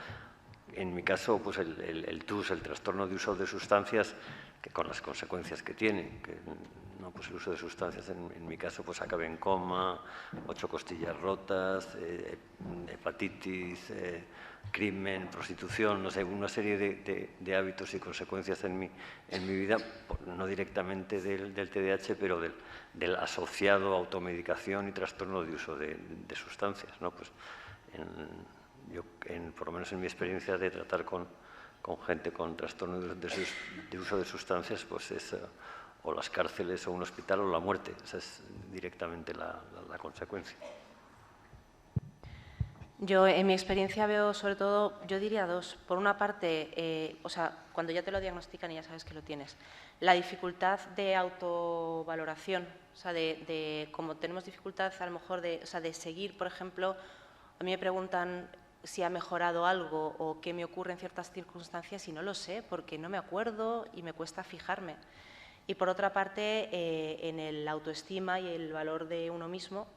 En mi caso, pues el TUS, el trastorno de uso de sustancias, que con las consecuencias que tiene, que no, pues el uso de sustancias en mi caso pues acabé en coma, 8 costillas rotas, hepatitis, crimen, prostitución, no sé, una serie de hábitos y consecuencias en mi vida, no directamente del TDAH, pero del asociado a automedicación y trastorno de uso de sustancias, ¿no? Pues por lo menos en mi experiencia de tratar con gente con trastorno de uso de sustancias, pues es o las cárceles o un hospital o la muerte. Esa es directamente la consecuencia. Yo en mi experiencia veo sobre todo, yo diría dos. Por una parte, o sea, cuando ya te lo diagnostican y ya sabes que lo tienes, la dificultad de autovaloración, o sea, como tenemos dificultad a lo mejor de seguir, por ejemplo, a mí me preguntan si ha mejorado algo o qué me ocurre en ciertas circunstancias y no lo sé porque no me acuerdo y me cuesta fijarme. Y por otra parte, en el autoestima y el valor de uno mismo,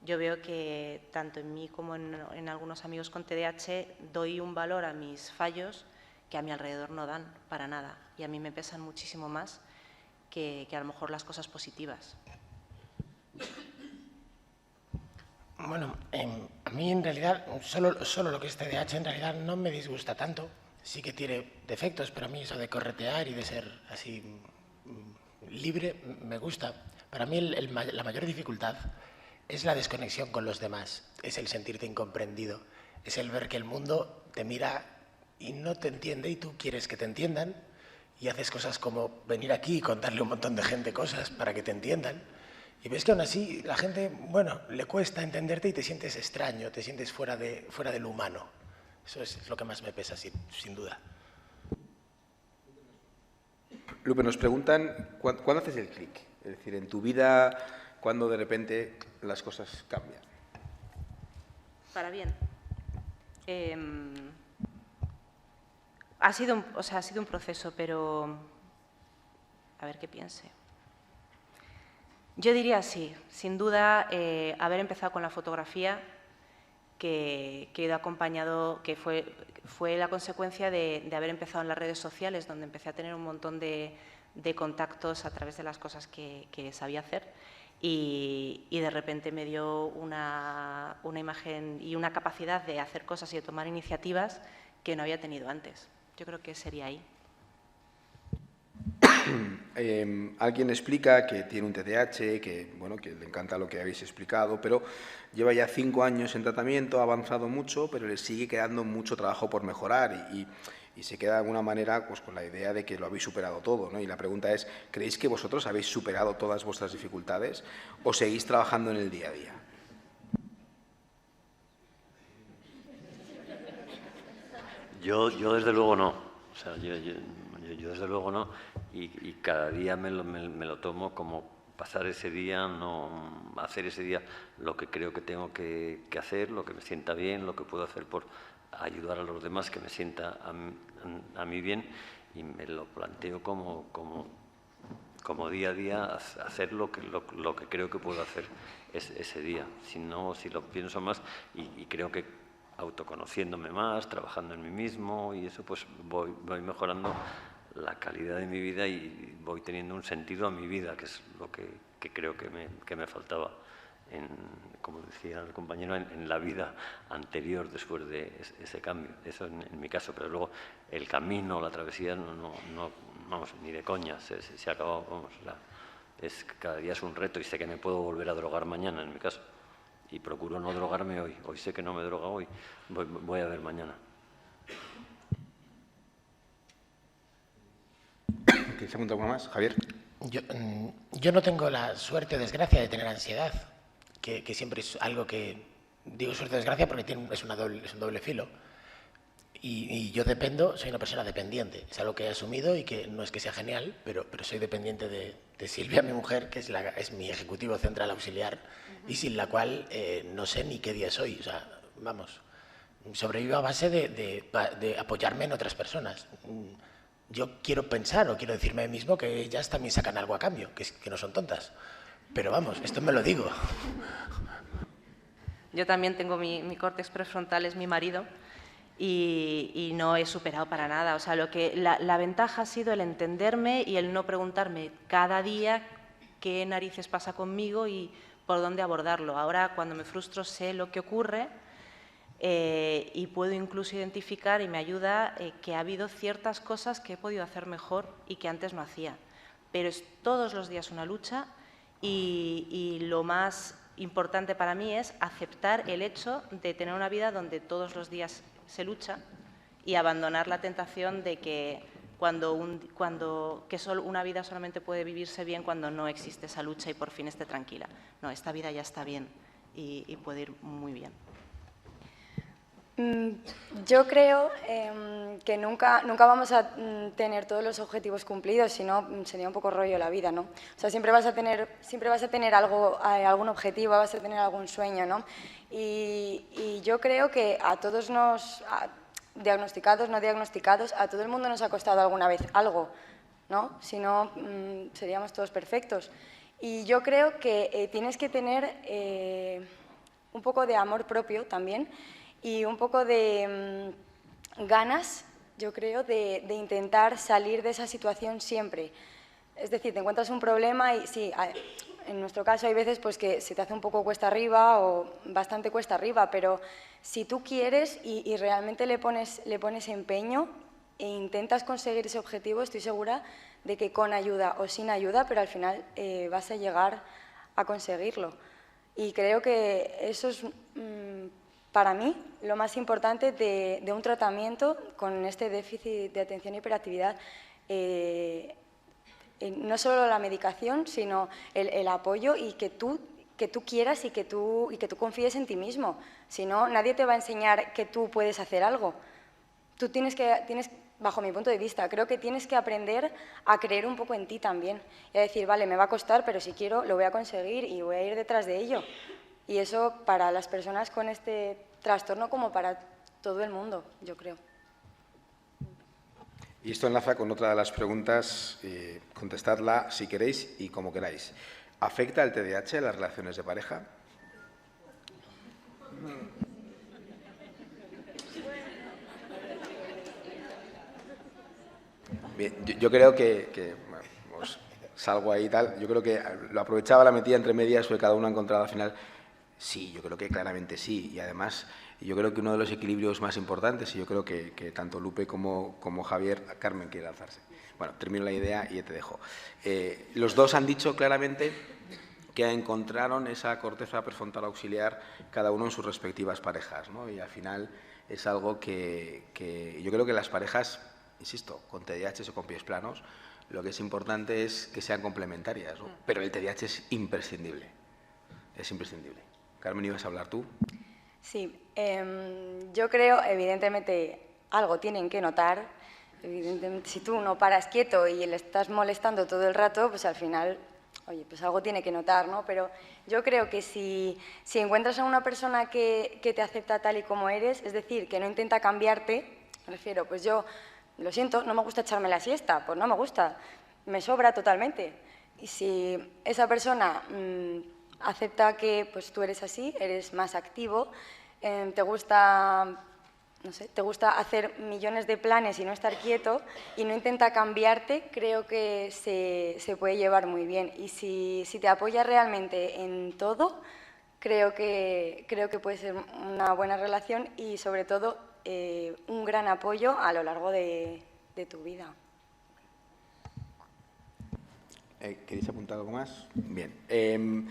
yo veo que tanto en mí como en algunos amigos con TDAH doy un valor a mis fallos que a mi alrededor no dan para nada y a mí me pesan muchísimo más que a lo mejor las cosas positivas. Bueno, a mí en realidad solo lo que es TDAH en realidad no me disgusta tanto. Sí que tiene defectos, pero a mí eso de corretear y de ser así libre me gusta. Para mí la mayor dificultad es la desconexión con los demás, es el sentirte incomprendido, es el ver que el mundo te mira y no te entiende y tú quieres que te entiendan y haces cosas como venir aquí y contarle a un montón de gente cosas para que te entiendan. Y ves que aún así la gente, bueno, le cuesta entenderte y te sientes extraño, te sientes fuera de lo humano. Eso es lo que más me pesa, sin duda. Lupe, nos preguntan, ¿cuándo haces el clic? Es decir, en tu vida, ¿cuándo de repente las cosas cambian? Para bien. Ha sido un proceso, pero a ver qué piense. Yo diría sí, sin duda, haber empezado con la fotografía, que he ido acompañado, que fue la consecuencia de haber empezado en las redes sociales, donde empecé a tener un montón de contactos a través de las cosas que sabía hacer, y de repente me dio una imagen y una capacidad de hacer cosas y de tomar iniciativas que no había tenido antes. Yo creo que sería ahí. Alguien explica que tiene un TDAH, que, bueno, que le encanta lo que habéis explicado, pero lleva ya 5 años en tratamiento, ha avanzado mucho, pero le sigue quedando mucho trabajo por mejorar y se queda de alguna manera pues, con la idea de que lo habéis superado todo, ¿no? Y la pregunta es, ¿creéis que vosotros habéis superado todas vuestras dificultades o seguís trabajando en el día a día? Yo desde luego no. O sea, yo desde luego no, y cada día me lo tomo como pasar ese día, no hacer ese día lo que creo que tengo que hacer, lo que me sienta bien, lo que puedo hacer por ayudar a los demás, que me sienta a mí bien, y me lo planteo como día a día hacer lo que creo que puedo hacer ese día. Si lo pienso más y creo que autoconociéndome más, trabajando en mí mismo, y eso pues voy mejorando la calidad de mi vida y voy teniendo un sentido a mi vida, que es lo que creo que me faltaba, como decía el compañero, en la vida anterior, después de ese cambio. Eso en mi caso, pero luego el camino, la travesía, no vamos, ni de coña, se ha acabado, vamos, cada día es un reto, y sé que me puedo volver a drogar mañana, en mi caso. Y procuro no drogarme hoy. Hoy sé que no me droga hoy. Voy a ver mañana. ¿Quieres preguntar algo más, Javier? Yo no tengo la suerte o desgracia de tener ansiedad, que siempre es algo que... Digo suerte o desgracia porque es un doble filo. Y yo soy una persona dependiente. Es algo que he asumido y que no es que sea genial, pero soy dependiente de Silvia, mi mujer, que es mi ejecutivo central auxiliar, y sin la cual no sé ni qué día soy. O sea, vamos, sobrevivo a base de apoyarme en otras personas. Yo quiero pensar o quiero decirme a mí mismo que ellas también sacan algo a cambio, que no son tontas. Pero vamos, esto me lo digo. Yo también tengo mi córtex prefrontal, es mi marido, y no he superado para nada. O sea, la ventaja ha sido el entenderme y el no preguntarme cada día qué narices pasa conmigo y por dónde abordarlo. Ahora, cuando me frustro, sé lo que ocurre y puedo incluso identificar, y me ayuda, que ha habido ciertas cosas que he podido hacer mejor y que antes no hacía. Pero es todos los días una lucha, y lo más importante para mí es aceptar el hecho de tener una vida donde todos los días se lucha, y abandonar la tentación de que una vida solamente puede vivirse bien cuando no existe esa lucha y por fin esté tranquila. No, esta vida ya está bien y puede ir muy bien. Yo creo que nunca vamos a tener todos los objetivos cumplidos, si no sería un poco rollo la vida, ¿no? O sea, siempre vas a tener algún objetivo, vas a tener algún sueño, ¿no? Y yo creo que a todos diagnosticados, no diagnosticados, a todo el mundo nos ha costado alguna vez algo, ¿no? Si no, seríamos todos perfectos. Y yo creo que tienes que tener un poco de amor propio también, y un poco de ganas, yo creo, de intentar salir de esa situación siempre. Es decir, te encuentras un problema y sí, en nuestro caso hay veces pues, que se te hace un poco cuesta arriba o bastante cuesta arriba, pero si tú quieres y realmente le pones empeño e intentas conseguir ese objetivo, estoy segura de que con ayuda o sin ayuda, pero al final vas a llegar a conseguirlo. Y creo que eso es... para mí, lo más importante de un tratamiento con este déficit de atención e hiperactividad, no solo la medicación, sino el apoyo, y que tú quieras y que tú confíes en ti mismo. Si no, nadie te va a enseñar que tú puedes hacer algo. Tú tienes bajo mi punto de vista. Creo que tienes que aprender a creer un poco en ti también y a decir, vale, me va a costar, pero si quiero lo voy a conseguir y voy a ir detrás de ello. Y eso para las personas con este trastorno como para todo el mundo, yo creo. Y esto enlaza con otra de las preguntas, contestadla si queréis y como queráis. ¿Afecta el TDAH a las relaciones de pareja? Bien, yo creo que bueno, pues, salgo ahí y tal, yo creo que lo aprovechaba, la metía entre medias, o cada uno ha encontrado al final. Sí, yo creo que claramente sí, y además yo creo que uno de los equilibrios más importantes, y yo creo que tanto Lupe como Javier, Carmen quiere lanzarse. Bueno, termino la idea y ya te dejo. Los dos han dicho claramente que encontraron esa corteza prefrontal auxiliar cada uno en sus respectivas parejas, ¿no? Y al final es algo que yo creo que las parejas, insisto, con TDAH o con pies planos, lo que es importante es que sean complementarias, ¿no? Pero el TDAH es imprescindible, es imprescindible. Carmen, ¿ibas a hablar tú? Sí, yo creo, evidentemente, algo tienen que notar. Evidentemente, si tú no paras quieto y le estás molestando todo el rato, pues al final, oye, pues algo tiene que notar, ¿no? Pero yo creo que si encuentras a una persona que te acepta tal y como eres, es decir, que no intenta cambiarte, me refiero, pues yo, lo siento, no me gusta echarme la siesta, pues no me gusta, me sobra totalmente. Y si esa persona acepta que pues, tú eres así, eres más activo, te gusta, no sé, te gusta hacer millones de planes y no estar quieto y no intenta cambiarte, creo que se puede llevar muy bien. Y si te apoya realmente en todo, creo que puede ser una buena relación y sobre todo un gran apoyo a lo largo de tu vida. ¿Queréis apuntar algo más? Bien.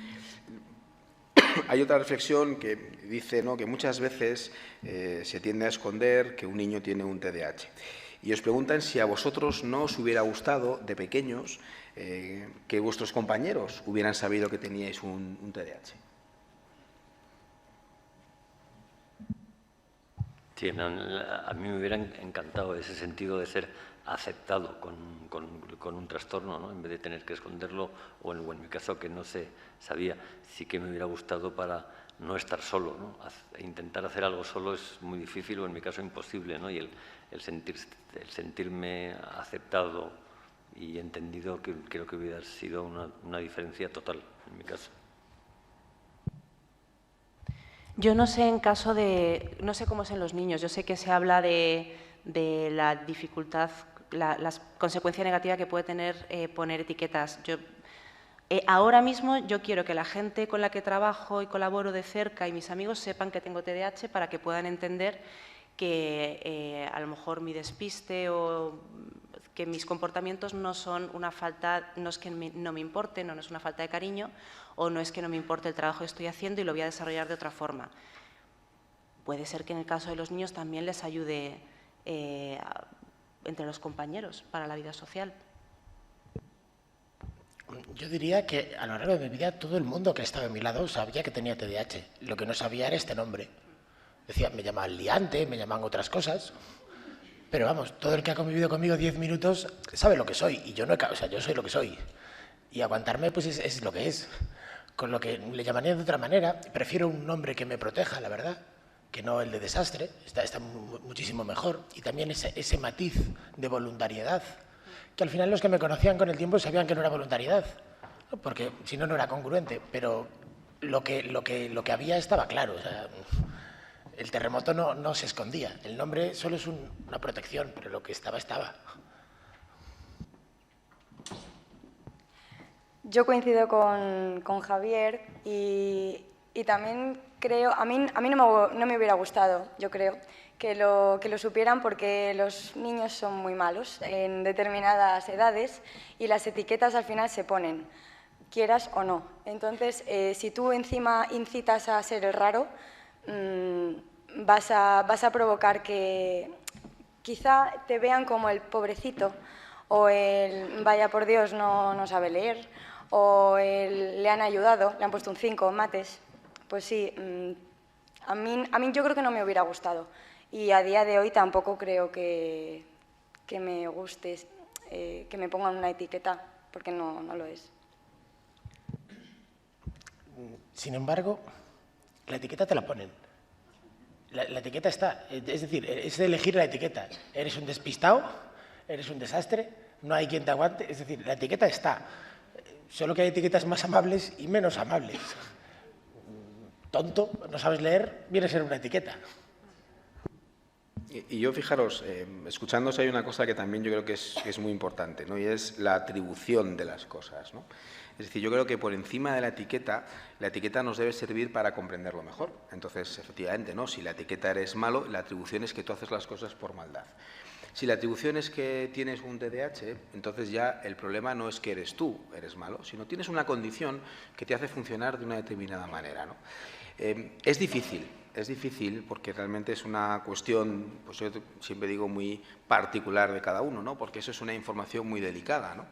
Hay otra reflexión que dice, ¿no?, que muchas veces se tiende a esconder que un niño tiene un TDAH. Y os preguntan si a vosotros no os hubiera gustado, de pequeños, que vuestros compañeros hubieran sabido que teníais un TDAH. Sí, a mí me hubiera encantado ese sentido de ser aceptado con un trastorno, ¿no? En vez de tener que esconderlo, o en mi caso que no se sabía, sí que me hubiera gustado para no estar solo, ¿no? Intentar hacer algo solo es muy difícil o en mi caso imposible, ¿no? Y el sentirme aceptado y entendido creo que hubiera sido una diferencia total en mi caso. Yo no sé en caso de, no sé cómo es en los niños, yo sé que se habla de la dificultad, la consecuencia negativa que puede tener poner etiquetas. Ahora mismo yo quiero que la gente con la que trabajo y colaboro de cerca y mis amigos sepan que tengo TDAH para que puedan entender que a lo mejor mi despiste o que mis comportamientos no son una falta, no es que no me importe, no es una falta de cariño o no es que no me importe el trabajo que estoy haciendo y lo voy a desarrollar de otra forma. Puede ser que en el caso de los niños también les ayude entre los compañeros para la vida social. Yo diría que a lo largo de mi vida todo el mundo que estaba a mi lado sabía que tenía TDAH. Lo que no sabía era este nombre. Decía, me llamaban liante, me llamaban otras cosas. Pero vamos, todo el que ha convivido conmigo 10 minutos sabe lo que soy. Y yo no, o sea, yo soy lo que soy. Y aguantarme pues es lo que es. Con lo que le llamaría de otra manera, prefiero un nombre que me proteja, la verdad, que no el de desastre. Está muchísimo mejor. Y también ese matiz de voluntariedad, que al final los que me conocían con el tiempo sabían que no era voluntariedad, ¿no? Porque si no, no era congruente. Pero lo que había estaba claro. O sea, el terremoto no se escondía. El nombre solo es una protección, pero lo que estaba, estaba. Yo coincido con Javier y también creo, a mí no me hubiera gustado, yo creo, que lo supieran porque los niños son muy malos en determinadas edades y las etiquetas al final se ponen, quieras o no. Entonces, si tú encima incitas a ser el raro, vas a provocar que quizá te vean como el pobrecito o el vaya por Dios no sabe leer o le han ayudado, le han puesto un 5 en mates. Pues sí, a mí yo creo que no me hubiera gustado y a día de hoy tampoco creo que que me guste, que me pongan una etiqueta, porque no lo es. Sin embargo, la etiqueta te la ponen. La etiqueta está, es decir, es de elegir la etiqueta. Eres un despistado, eres un desastre, no hay quien te aguante. Es decir, la etiqueta está. Solo que hay etiquetas más amables y menos amables. Tonto, no sabes leer, viene a ser una etiqueta. Y yo, fijaros, escuchándose hay una cosa que también yo creo que es muy importante, ¿no? Y es la atribución de las cosas, ¿no? Es decir, yo creo que por encima de la etiqueta nos debe servir para comprenderlo mejor. Entonces, efectivamente, ¿no? Si la etiqueta eres malo, la atribución es que tú haces las cosas por maldad. Si la atribución es que tienes un TDAH, entonces ya el problema no es que eres malo, sino tienes una condición que te hace funcionar de una determinada manera, ¿no? Es difícil porque realmente es una cuestión, pues yo siempre digo, muy particular de cada uno, ¿no? Porque eso es una información muy delicada, ¿no?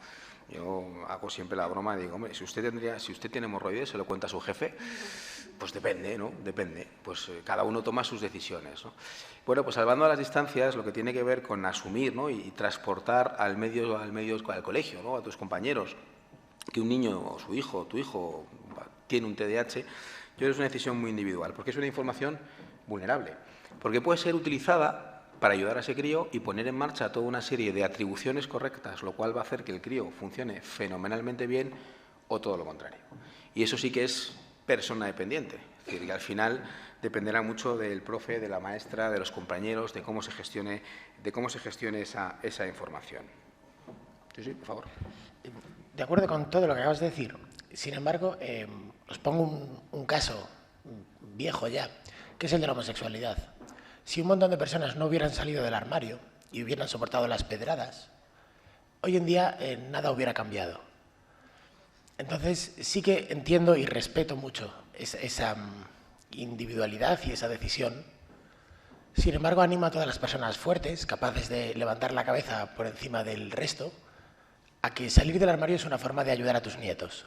Yo hago siempre la broma, digo, hombre, si usted tiene hemorroides, se lo cuenta a su jefe, pues depende, ¿no? Depende. Pues cada uno toma sus decisiones, ¿no? Bueno, pues salvando a las distancias, lo que tiene que ver con asumir, ¿no? Y transportar al colegio, ¿no? A tus compañeros, que un niño o su hijo, tu hijo, tiene un TDAH, yo creo que es una decisión muy individual, porque es una información vulnerable, porque puede ser utilizada para ayudar a ese crío y poner en marcha toda una serie de atribuciones correctas, lo cual va a hacer que el crío funcione fenomenalmente bien o todo lo contrario. Y eso sí que es persona dependiente, es decir, que al final dependerá mucho del profe, de la maestra, de los compañeros, de cómo se gestione esa información. Sí, por favor. De acuerdo con todo lo que acabas de decir. Sin embargo, os pongo un caso viejo ya, que es el de la homosexualidad. Si un montón de personas no hubieran salido del armario y hubieran soportado las pedradas, hoy en día nada hubiera cambiado. Entonces, sí que entiendo y respeto mucho esa individualidad y esa decisión. Sin embargo, animo a todas las personas fuertes, capaces de levantar la cabeza por encima del resto, a que salir del armario es una forma de ayudar a tus nietos.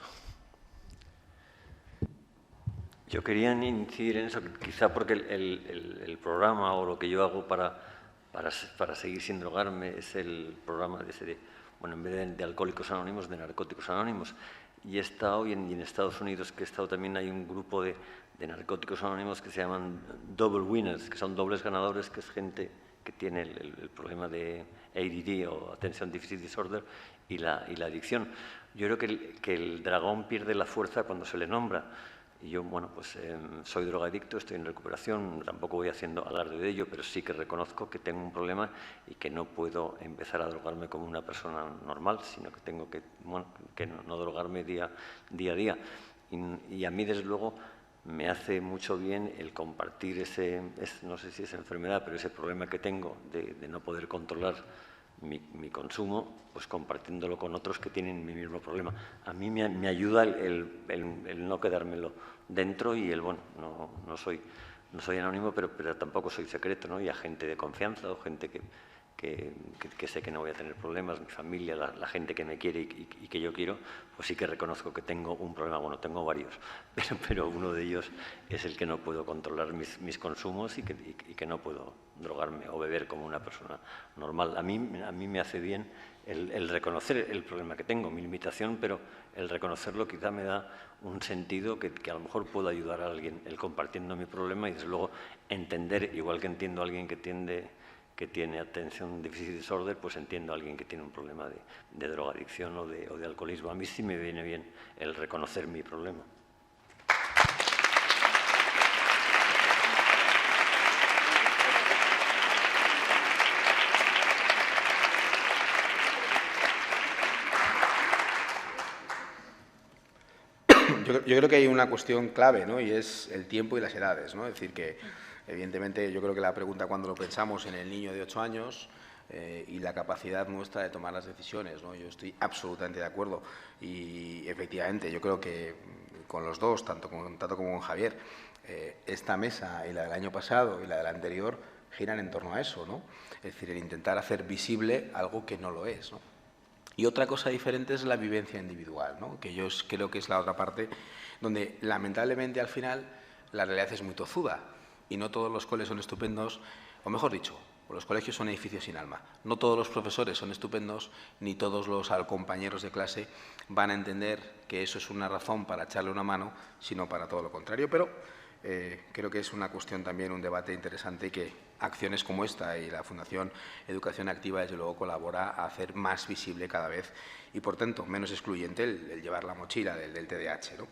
Yo quería incidir en eso, quizá porque el programa o lo que yo hago para seguir sin drogarme es el programa bueno, en vez de Alcohólicos Anónimos, de Narcóticos Anónimos. Y he estado, y en Estados Unidos que he estado también, hay un grupo de Narcóticos Anónimos que se llaman Double Winners, que son dobles ganadores, que es gente que tiene el problema de ADD o Attention Deficit Disorder y la adicción. Yo creo que el dragón pierde la fuerza cuando se le nombra. Y yo, bueno, pues soy drogadicto, estoy en recuperación, tampoco voy haciendo alarde de ello, pero sí que reconozco que tengo un problema y que no puedo empezar a drogarme como una persona normal, sino que tengo que, bueno, que no drogarme día a día. Y a mí, desde luego, me hace mucho bien el compartir no sé si es enfermedad, pero ese problema que tengo de no poder controlar mi consumo, pues compartiéndolo con otros que tienen mi mismo problema. A mí me ayuda el no quedármelo dentro y bueno, no soy anónimo, pero tampoco soy secreto, ¿no? Y a gente de confianza o gente que sé que no voy a tener problemas, mi familia, la gente que me quiere y que yo quiero, pues sí que reconozco que tengo un problema. Bueno, tengo varios, pero uno de ellos es el que no puedo controlar mis consumos y que no puedo drogarme o beber como una persona normal. A mí me hace bien el reconocer el problema que tengo, mi limitación, pero el reconocerlo quizá me da un sentido que a lo mejor puedo ayudar a alguien, el compartiendo mi problema y desde luego entender, igual que entiendo a alguien que tiene Attention Deficit Disorder, pues entiendo a alguien que tiene un problema de drogadicción o de alcoholismo. A mí sí me viene bien el reconocer mi problema. Yo creo que hay una cuestión clave, ¿no? Y es el tiempo y las edades, ¿no? Es decir, que evidentemente yo creo que la pregunta cuando lo pensamos en el niño de 8 años y la capacidad nuestra de tomar las decisiones, ¿no? Yo estoy absolutamente de acuerdo y efectivamente yo creo que con los dos, tanto con Tato como con Javier, esta mesa y la del año pasado y la del anterior giran en torno a eso, ¿no? Es decir, el intentar hacer visible algo que no lo es, ¿no? Y otra cosa diferente es la vivencia individual, ¿no? Que yo creo que es la otra parte donde lamentablemente al final la realidad es muy tozuda y no todos los coles son estupendos, o mejor dicho, o los colegios son edificios sin alma. No todos los profesores son estupendos, ni todos los compañeros de clase van a entender que eso es una razón para echarle una mano, sino para todo lo contrario. Pero creo que es una cuestión también, un debate interesante, y que acciones como esta y la Fundación Educación Activa, desde luego, colabora a hacer más visible cada vez y, por tanto, menos excluyente el llevar la mochila del TDAH, ¿no?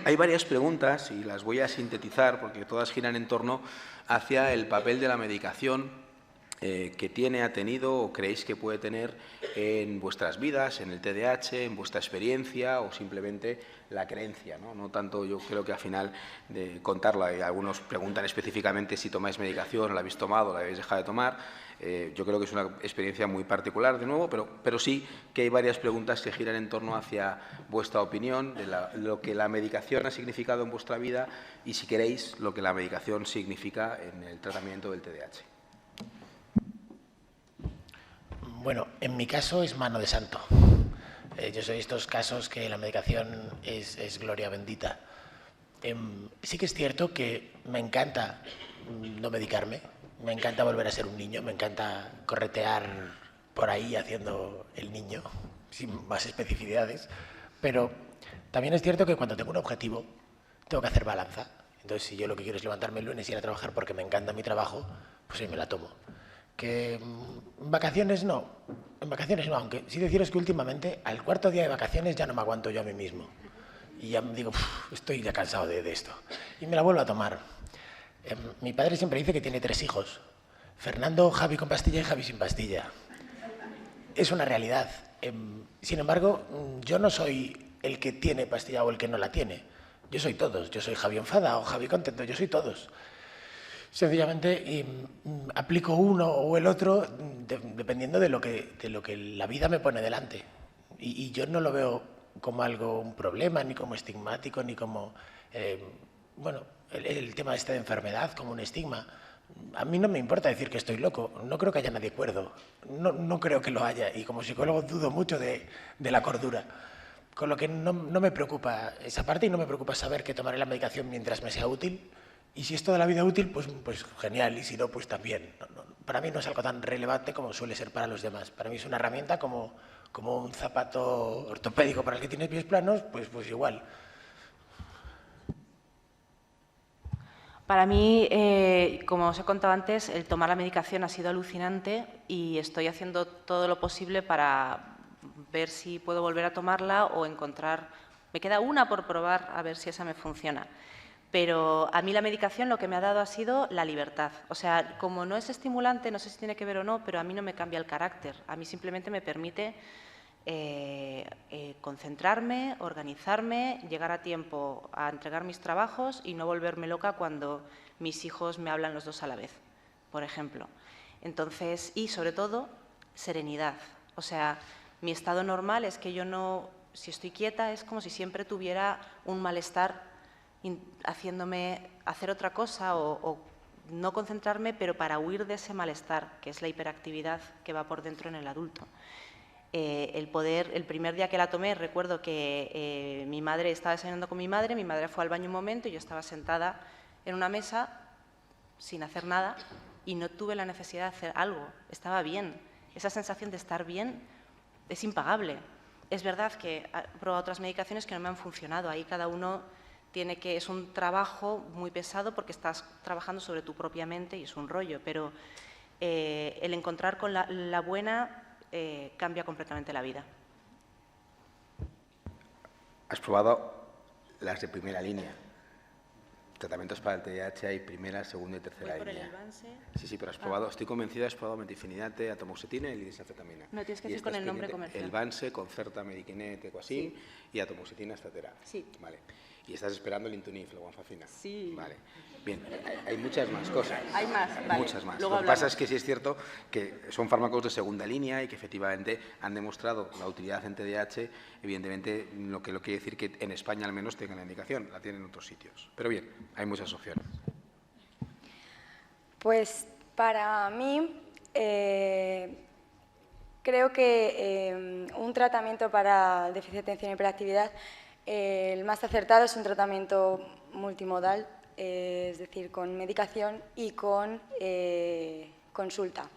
Hay varias preguntas y las voy a sintetizar porque todas giran en torno hacia el papel de la medicación que tiene, ha tenido o creéis que puede tener en vuestras vidas, en el TDAH, en vuestra experiencia o simplemente la creencia, ¿no? No tanto, yo creo que al final de contarla, y algunos preguntan específicamente si tomáis medicación, la habéis tomado, la habéis dejado de tomar. Yo creo que es una experiencia muy particular, de nuevo, pero sí que hay varias preguntas que giran en torno hacia vuestra opinión de lo que la medicación ha significado en vuestra vida y, si queréis, lo que la medicación significa en el tratamiento del TDAH. Bueno, en mi caso es mano de santo. Yo soy de estos casos que la medicación es gloria bendita. Sí que es cierto que me encanta no medicarme, me encanta volver a ser un niño, me encanta corretear por ahí haciendo el niño, sin más especificidades, pero también es cierto que cuando tengo un objetivo tengo que hacer balanza. Entonces, si yo lo que quiero es levantarme el lunes y ir a trabajar porque me encanta mi trabajo, pues ahí me la tomo. Que en vacaciones no, aunque sí deciros que últimamente al cuarto día de vacaciones ya no me aguanto yo a mí mismo. Y ya me digo, estoy ya cansado de esto. Y me la vuelvo a tomar. Mi padre siempre dice que tiene 3 hijos. Fernando, Javi con pastilla y Javi sin pastilla. Es una realidad. Sin embargo, yo no soy el que tiene pastilla o el que no la tiene. Yo soy todos. Yo soy Javi enfada o Javi contento. Yo soy todos. Sencillamente aplico uno o el otro dependiendo de lo que la vida me pone delante. Y yo no lo veo como un problema, ni como estigmático, ni como, bueno, el tema este de enfermedad como un estigma. A mí no me importa decir que estoy loco, no creo que haya nadie cuerdo, no creo que lo haya, y como psicólogo dudo mucho de la cordura. Con lo que no me preocupa esa parte y no me preocupa saber que tomaré la medicación mientras me sea útil. Y si es toda la vida útil, pues genial, y si no, pues también. Para mí no es algo tan relevante como suele ser para los demás. Para mí es una herramienta como un zapato ortopédico para el que tiene pies planos, pues igual. Para mí, como os he contado antes, el tomar la medicación ha sido alucinante y estoy haciendo todo lo posible para ver si puedo volver a tomarla o encontrar... Me queda una por probar a ver si esa me funciona. Pero a mí la medicación lo que me ha dado ha sido la libertad. O sea, como no es estimulante, no sé si tiene que ver o no, pero a mí no me cambia el carácter. A mí simplemente me permite concentrarme, organizarme, llegar a tiempo a entregar mis trabajos y no volverme loca cuando mis hijos me hablan los dos a la vez, por ejemplo. Entonces, y sobre todo, serenidad. O sea, mi estado normal es que yo no, si estoy quieta, es como si siempre tuviera un malestar haciéndome hacer otra cosa o no concentrarme, pero para huir de ese malestar, que es la hiperactividad que va por dentro en el adulto. El primer día que la tomé, recuerdo que mi madre estaba desayunando con mi madre fue al baño un momento y yo estaba sentada en una mesa sin hacer nada y no tuve la necesidad de hacer algo, estaba bien. Esa sensación de estar bien es impagable. Es verdad que he probado otras medicaciones que no me han funcionado, ahí cada uno es un trabajo muy pesado porque estás trabajando sobre tu propia mente y es un rollo, pero el encontrar con la buena cambia completamente la vida. Has probado las de primera línea. Tratamientos para el TDAH hay primera, segunda y tercera línea. ¿Por el Elvanse? Sí, pero has probado, estoy convencida, has probado metilfenidato, atomoxetina y lisdexamfetamina. No, tienes que decir con el nombre comercial. Elvanse, Concerta, Mediquinet, Equasin y atomoxetina, etcétera. Sí. Vale. Y estás esperando el Intunif, la guanfacina. Sí. Vale. Bien, hay muchas más cosas. Hay más, vale. Muchas más. Luego Lo que pasa es que sí es cierto que son fármacos de segunda línea y que efectivamente han demostrado la utilidad en TDAH. Evidentemente, lo que quiere decir que en España al menos tengan la indicación, la tienen en otros sitios. Pero bien, hay muchas opciones. Pues para mí, creo que un tratamiento para déficit de atención y hiperactividad, el más acertado es un tratamiento multimodal, es decir, con medicación y con consulta.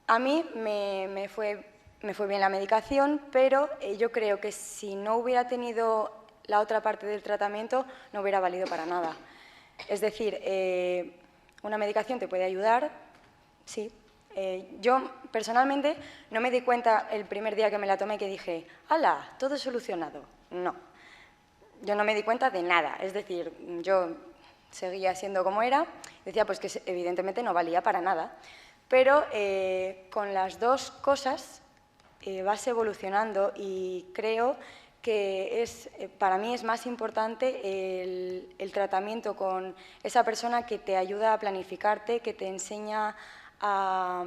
A mí me fue bien la medicación, pero yo creo que si no hubiera tenido la otra parte del tratamiento, no hubiera valido para nada. Es decir, una medicación te puede ayudar, sí. Yo, personalmente, no me di cuenta el primer día que me la tomé que dije, ¡hala, todo solucionado! No. Yo no me di cuenta de nada. Es decir, yo seguía siendo como era, decía pues que evidentemente no valía para nada. Pero con las dos cosas vas evolucionando y creo que para mí es más importante el tratamiento con esa persona que te ayuda a planificarte, que te enseña a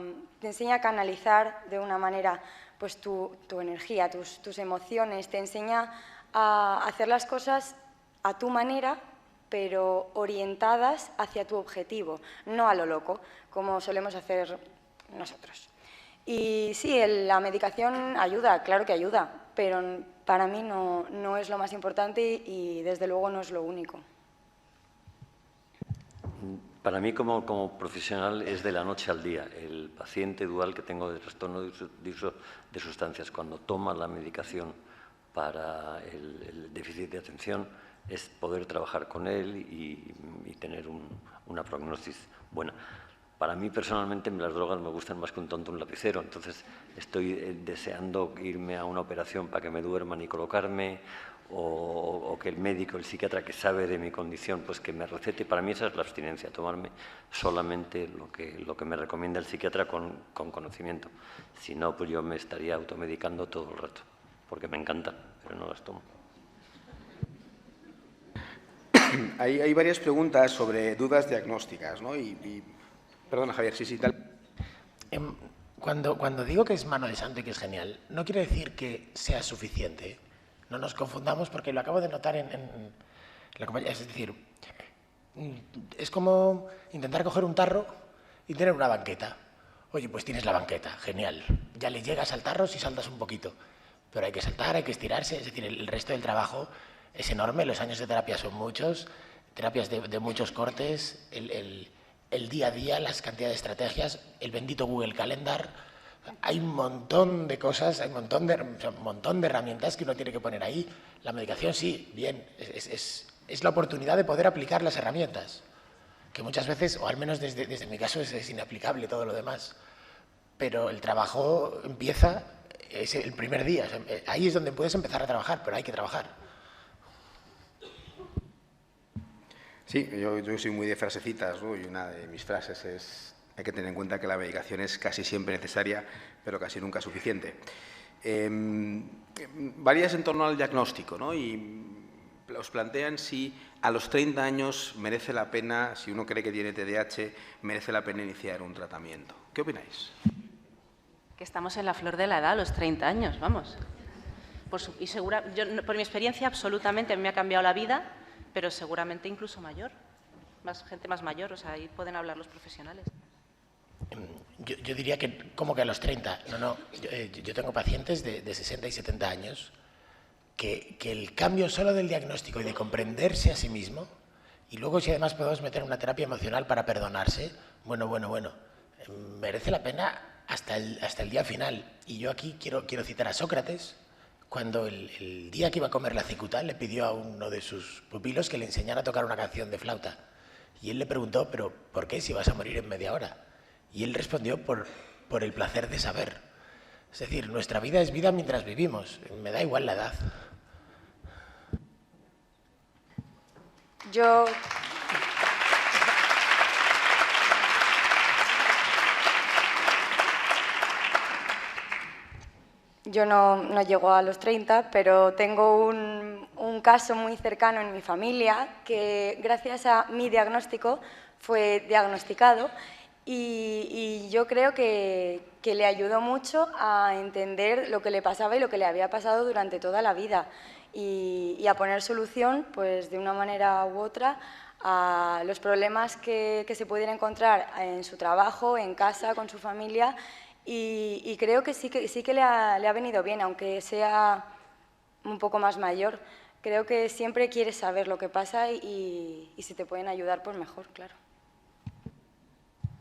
canalizar de una manera pues, tu energía, tus emociones, te enseña a hacer las cosas a tu manera, pero orientadas hacia tu objetivo, no a lo loco, como solemos hacer nosotros. Y sí, la medicación ayuda, claro que ayuda, pero para mí no es lo más importante y desde luego no es lo único. Para mí, como profesional, es de la noche al día. El paciente dual que tengo de trastorno de uso de sustancias, cuando toma la medicación para el déficit de atención, es poder trabajar con él y tener una prognosis buena. Para mí, personalmente, las drogas me gustan más que un tonto un lapicero. Entonces, estoy deseando irme a una operación para que me duerman y colocarme, o que el médico, el psiquiatra que sabe de mi condición, pues que me recete. Para mí esa es la abstinencia, tomarme solamente lo que me recomienda el psiquiatra con conocimiento. Si no, pues yo me estaría automedicando todo el rato, porque me encantan, pero no las tomo. Hay varias preguntas sobre dudas diagnósticas, ¿no? Perdona, Javier, sí, tal. Cuando digo que es mano de santo y que es genial, no quiere decir que sea suficiente. No nos confundamos, porque lo acabo de notar en la compañía. Es decir, es como intentar coger un tarro y tener una banqueta. Oye, pues tienes la banqueta, genial. Ya le llegas al tarro si saltas un poquito. Pero hay que saltar, hay que estirarse. Es decir, el resto del trabajo es enorme. Los años de terapia son muchos. Terapias de muchos cortes. El día a día, las cantidades de estrategias, el bendito Google Calendar. Hay un montón de cosas, hay un montón de herramientas que uno tiene que poner ahí. La medicación, sí, bien, es la oportunidad de poder aplicar las herramientas, que muchas veces, o al menos desde mi caso, es inaplicable todo lo demás. Pero el trabajo empieza, es el primer día, ahí es donde puedes empezar a trabajar, pero hay que trabajar. Sí, yo soy muy de frasecitas, ¿no? Y una de mis frases es: hay que tener en cuenta que la medicación es casi siempre necesaria, pero casi nunca suficiente. Varias en torno al diagnóstico, ¿no? Y os plantean si a los 30 años merece la pena, si uno cree que tiene TDAH, merece la pena iniciar un tratamiento. ¿Qué opináis? Que estamos en la flor de la edad, a los 30 años, vamos. Por mi experiencia, absolutamente me ha cambiado la vida, pero seguramente incluso mayor. Gente más mayor, o sea, ahí pueden hablar los profesionales. Yo diría que, ¿cómo que a los 30? No. Yo tengo pacientes de 60 y 70 años que el cambio solo del diagnóstico y de comprenderse a sí mismo, y luego si además podemos meter una terapia emocional para perdonarse, bueno, merece la pena hasta el día final. Y yo aquí quiero citar a Sócrates, cuando el día que iba a comer la cicuta le pidió a uno de sus pupilos que le enseñara a tocar una canción de flauta. Y él le preguntó, ¿pero por qué si vas a morir en media hora? Y él respondió, por el placer de saber. Es decir, nuestra vida es vida mientras vivimos. Me da igual la edad. Yo no llego a los 30, pero tengo un caso muy cercano en mi familia que, gracias a mi diagnóstico, fue diagnosticado y yo creo que le ayudó mucho a entender lo que le pasaba y lo que le había pasado durante toda la vida y a poner solución, pues, de una manera u otra, a los problemas que se pudiera encontrar en su trabajo, en casa, con su familia. Y creo que sí que le ha venido bien, aunque sea un poco más mayor. Creo que siempre quieres saber lo que pasa y si te pueden ayudar, pues mejor, claro.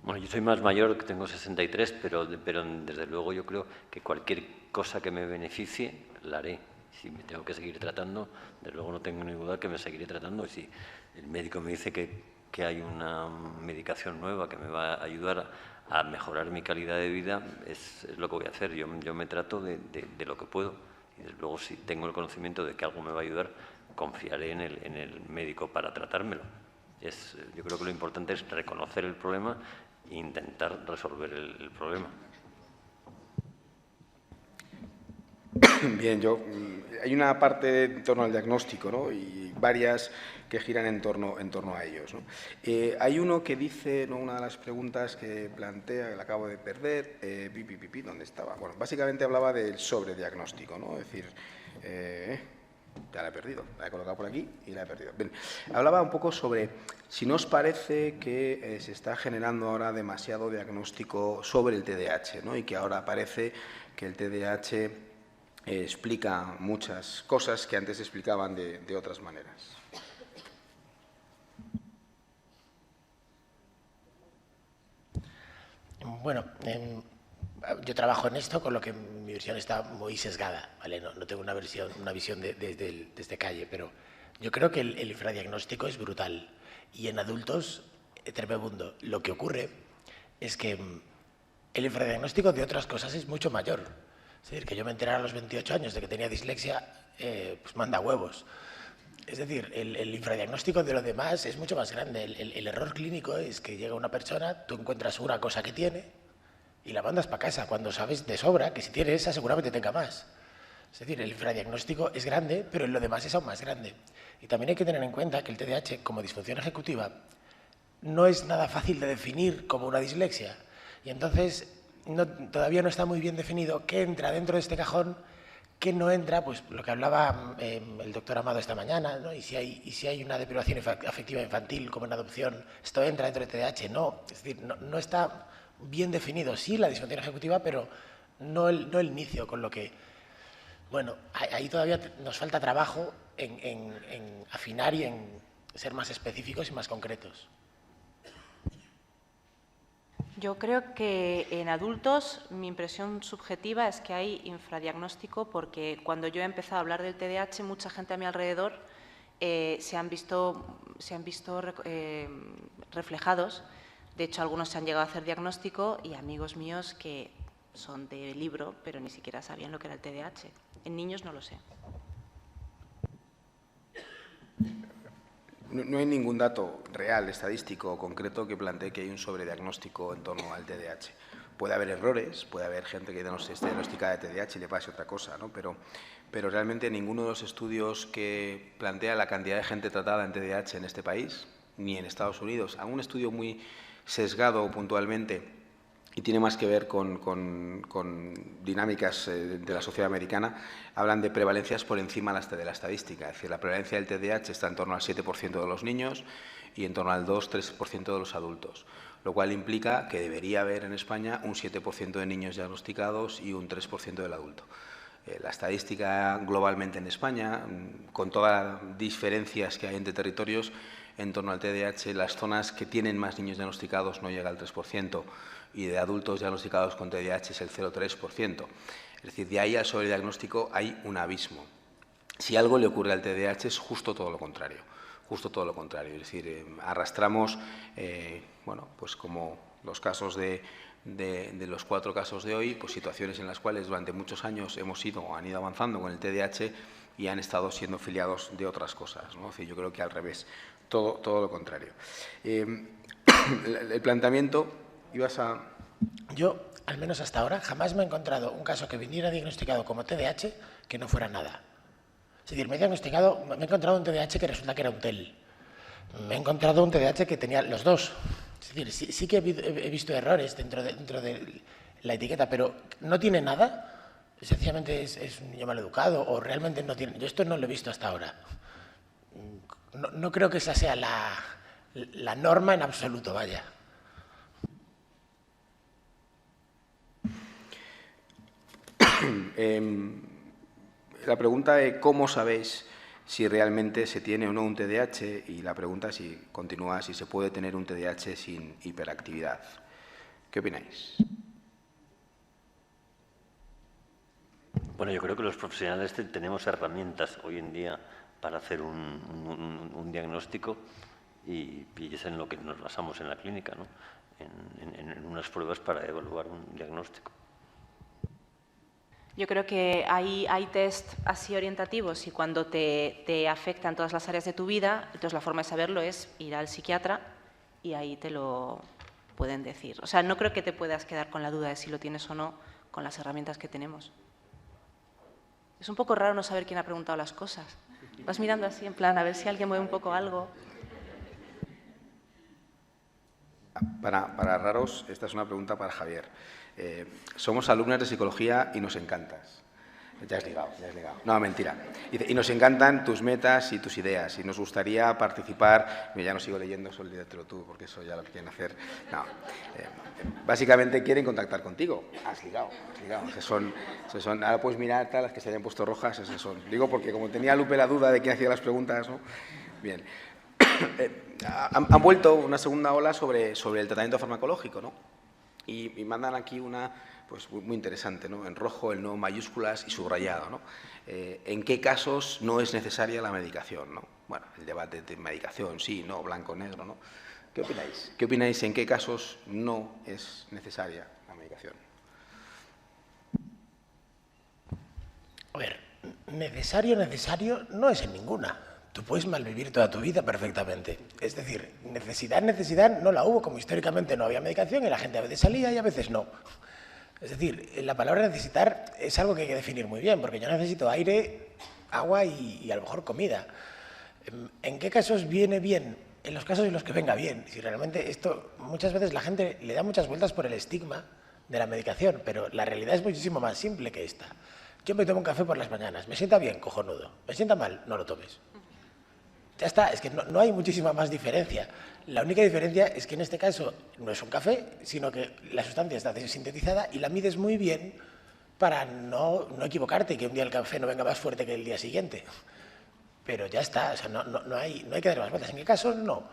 Bueno, yo soy más mayor, que tengo 63, pero desde luego yo creo que cualquier cosa que me beneficie la haré. Si me tengo que seguir tratando, desde luego no tengo ninguna duda que me seguiré tratando. Y si el médico me dice que hay una medicación nueva que me va a ayudar a mejorar mi calidad de vida, es lo que voy a hacer. Yo me trato de lo que puedo. Y desde luego, si tengo el conocimiento de que algo me va a ayudar, confiaré en el médico para tratármelo. Yo creo que lo importante es reconocer el problema e intentar resolver el problema. Bien, hay una parte en torno al diagnóstico, ¿no? Y varias que giran en torno a ellos, ¿no? Hay uno que dice, ¿no? Una de las preguntas que plantea, que la acabo de perder, ¿dónde estaba? Bueno, básicamente hablaba del sobrediagnóstico, ¿no? Es decir, ya la he perdido, la he colocado por aquí y la he perdido. Bien, hablaba un poco sobre si no os parece que se está generando ahora demasiado diagnóstico sobre el TDAH, ¿no? Y que ahora parece que el TDAH explica muchas cosas que antes se explicaban de otras maneras. Bueno, yo trabajo en esto, con lo que mi visión está muy sesgada, ¿vale? No tengo una visión desde calle, pero yo creo que el infradiagnóstico es brutal y en adultos tremebundo. Lo que ocurre es que el infradiagnóstico de otras cosas es mucho mayor. Es decir, que yo me enterara a los 28 años de que tenía dislexia, pues manda huevos. Es decir, el infradiagnóstico de lo demás es mucho más grande. El error clínico es que llega una persona, tú encuentras una cosa que tiene y la mandas para casa, cuando sabes de sobra que si tiene esa seguramente tenga más. Es decir, el infradiagnóstico es grande, pero en lo demás es aún más grande. Y también hay que tener en cuenta que el TDAH, como disfunción ejecutiva, no es nada fácil de definir como una dislexia. Y entonces todavía no está muy bien definido qué entra dentro de este cajón, qué no entra, pues lo que hablaba el doctor Amado esta mañana, ¿no? Y si hay una deprivación afectiva infantil como en adopción, ¿esto entra dentro de TDAH? No, es decir, no está bien definido. Sí la disfunción ejecutiva, pero no el inicio, con lo que, bueno, ahí todavía nos falta trabajo en afinar y en ser más específicos y más concretos. Yo creo que en adultos mi impresión subjetiva es que hay infradiagnóstico, porque cuando yo he empezado a hablar del TDAH, mucha gente a mi alrededor se han visto reflejados. De hecho, algunos se han llegado a hacer diagnóstico y amigos míos que son de libro, pero ni siquiera sabían lo que era el TDAH. En niños no lo sé. No hay ningún dato real, estadístico o concreto que plantee que hay un sobrediagnóstico en torno al TDAH. Puede haber errores, puede haber gente que esté diagnosticada de TDAH y le pase otra cosa, ¿no? Pero realmente ninguno de los estudios que plantea la cantidad de gente tratada en TDAH en este país, ni en Estados Unidos, algún estudio muy sesgado puntualmente y tiene más que ver con dinámicas de la sociedad americana, hablan de prevalencias por encima de la estadística. Es decir, la prevalencia del TDAH está en torno al 7% de los niños y en torno al 2-3% de los adultos, lo cual implica que debería haber en España un 7% de niños diagnosticados y un 3% del adulto. La estadística globalmente en España, con todas las diferencias que hay entre territorios, en torno al TDAH, las zonas que tienen más niños diagnosticados no llega al 3%, y de adultos diagnosticados con TDAH es el 0,3%. Es decir, de ahí al sobrediagnóstico hay un abismo. Si algo le ocurre al TDAH es justo todo lo contrario. Justo todo lo contrario. Es decir, arrastramos, bueno, pues como los casos de los 4 casos de hoy, pues situaciones en las cuales durante muchos años han ido avanzando con el TDAH y han estado siendo filiados de otras cosas, ¿no? Es decir, yo creo que al revés, todo lo contrario. El planteamiento, Yo, al menos hasta ahora, jamás me he encontrado un caso que viniera diagnosticado como TDAH que no fuera nada. Es decir, me he encontrado un TDAH que resulta que era un TEL. Me he encontrado un TDAH que tenía los dos. Es decir, sí que he visto errores dentro de la etiqueta, pero no tiene nada. Sencillamente es un niño maleducado o realmente no tiene. Yo esto no lo he visto hasta ahora. No creo que esa sea la norma en absoluto, vaya. La pregunta es cómo sabéis si realmente se tiene o no un TDAH, y la pregunta continúa si se puede tener un TDAH sin hiperactividad. ¿Qué opináis? Bueno, yo creo que los profesionales tenemos herramientas hoy en día para hacer un diagnóstico y es en lo que nos basamos en la clínica, ¿no? En unas pruebas para evaluar un diagnóstico. Yo creo que hay test así orientativos y cuando te afectan todas las áreas de tu vida, entonces la forma de saberlo es ir al psiquiatra y ahí te lo pueden decir. O sea, no creo que te puedas quedar con la duda de si lo tienes o no con las herramientas que tenemos. Es un poco raro no saber quién ha preguntado las cosas. Vas mirando así en plan a ver si alguien mueve un poco algo. Para raros, esta es una pregunta para Javier. Somos alumnas de psicología y nos encantas. Ya has ligado, ya has ligado. No, mentira. Y nos encantan tus metas y tus ideas y nos gustaría participar. Mira, ya no sigo leyendo, solo léetelo tú, porque eso ya lo quieren hacer. No. Básicamente quieren contactar contigo. Has ligado, has ligado. Esas son, ahora puedes mirar tal, las que se hayan puesto rojas, esas son. Digo porque como tenía Lupe la duda de quién hacía las preguntas, ¿no? Bien. Han vuelto una segunda ola sobre el tratamiento farmacológico, ¿no? Y mandan aquí una pues muy interesante, ¿no? En rojo, el no mayúsculas y subrayado, ¿no? ¿En qué casos no es necesaria la medicación, ¿no? Bueno, el debate de medicación, sí, no, blanco, negro, ¿no? ¿Qué opináis? ¿Qué opináis en qué casos no es necesaria la medicación? A ver, necesario no es en ninguna. Tú puedes malvivir toda tu vida perfectamente. Es decir, necesidad no la hubo, como históricamente no había medicación y la gente a veces salía y a veces no. Es decir, la palabra necesitar es algo que hay que definir muy bien, porque yo necesito aire, agua y a lo mejor comida. ¿En qué casos viene bien? En los casos en los que venga bien. Si realmente esto, muchas veces la gente le da muchas vueltas por el estigma de la medicación, pero la realidad es muchísimo más simple que esta. Yo me tomo un café por las mañanas, me sienta bien, cojonudo. Me sienta mal, no lo tomes. Ya está, es que no hay muchísima más diferencia. La única diferencia es que en este caso no es un café, sino que la sustancia está sintetizada y la mides muy bien para no equivocarte y que un día el café no venga más fuerte que el día siguiente. Pero ya está, o sea, no hay que dar más vueltas. ¿En qué casos no?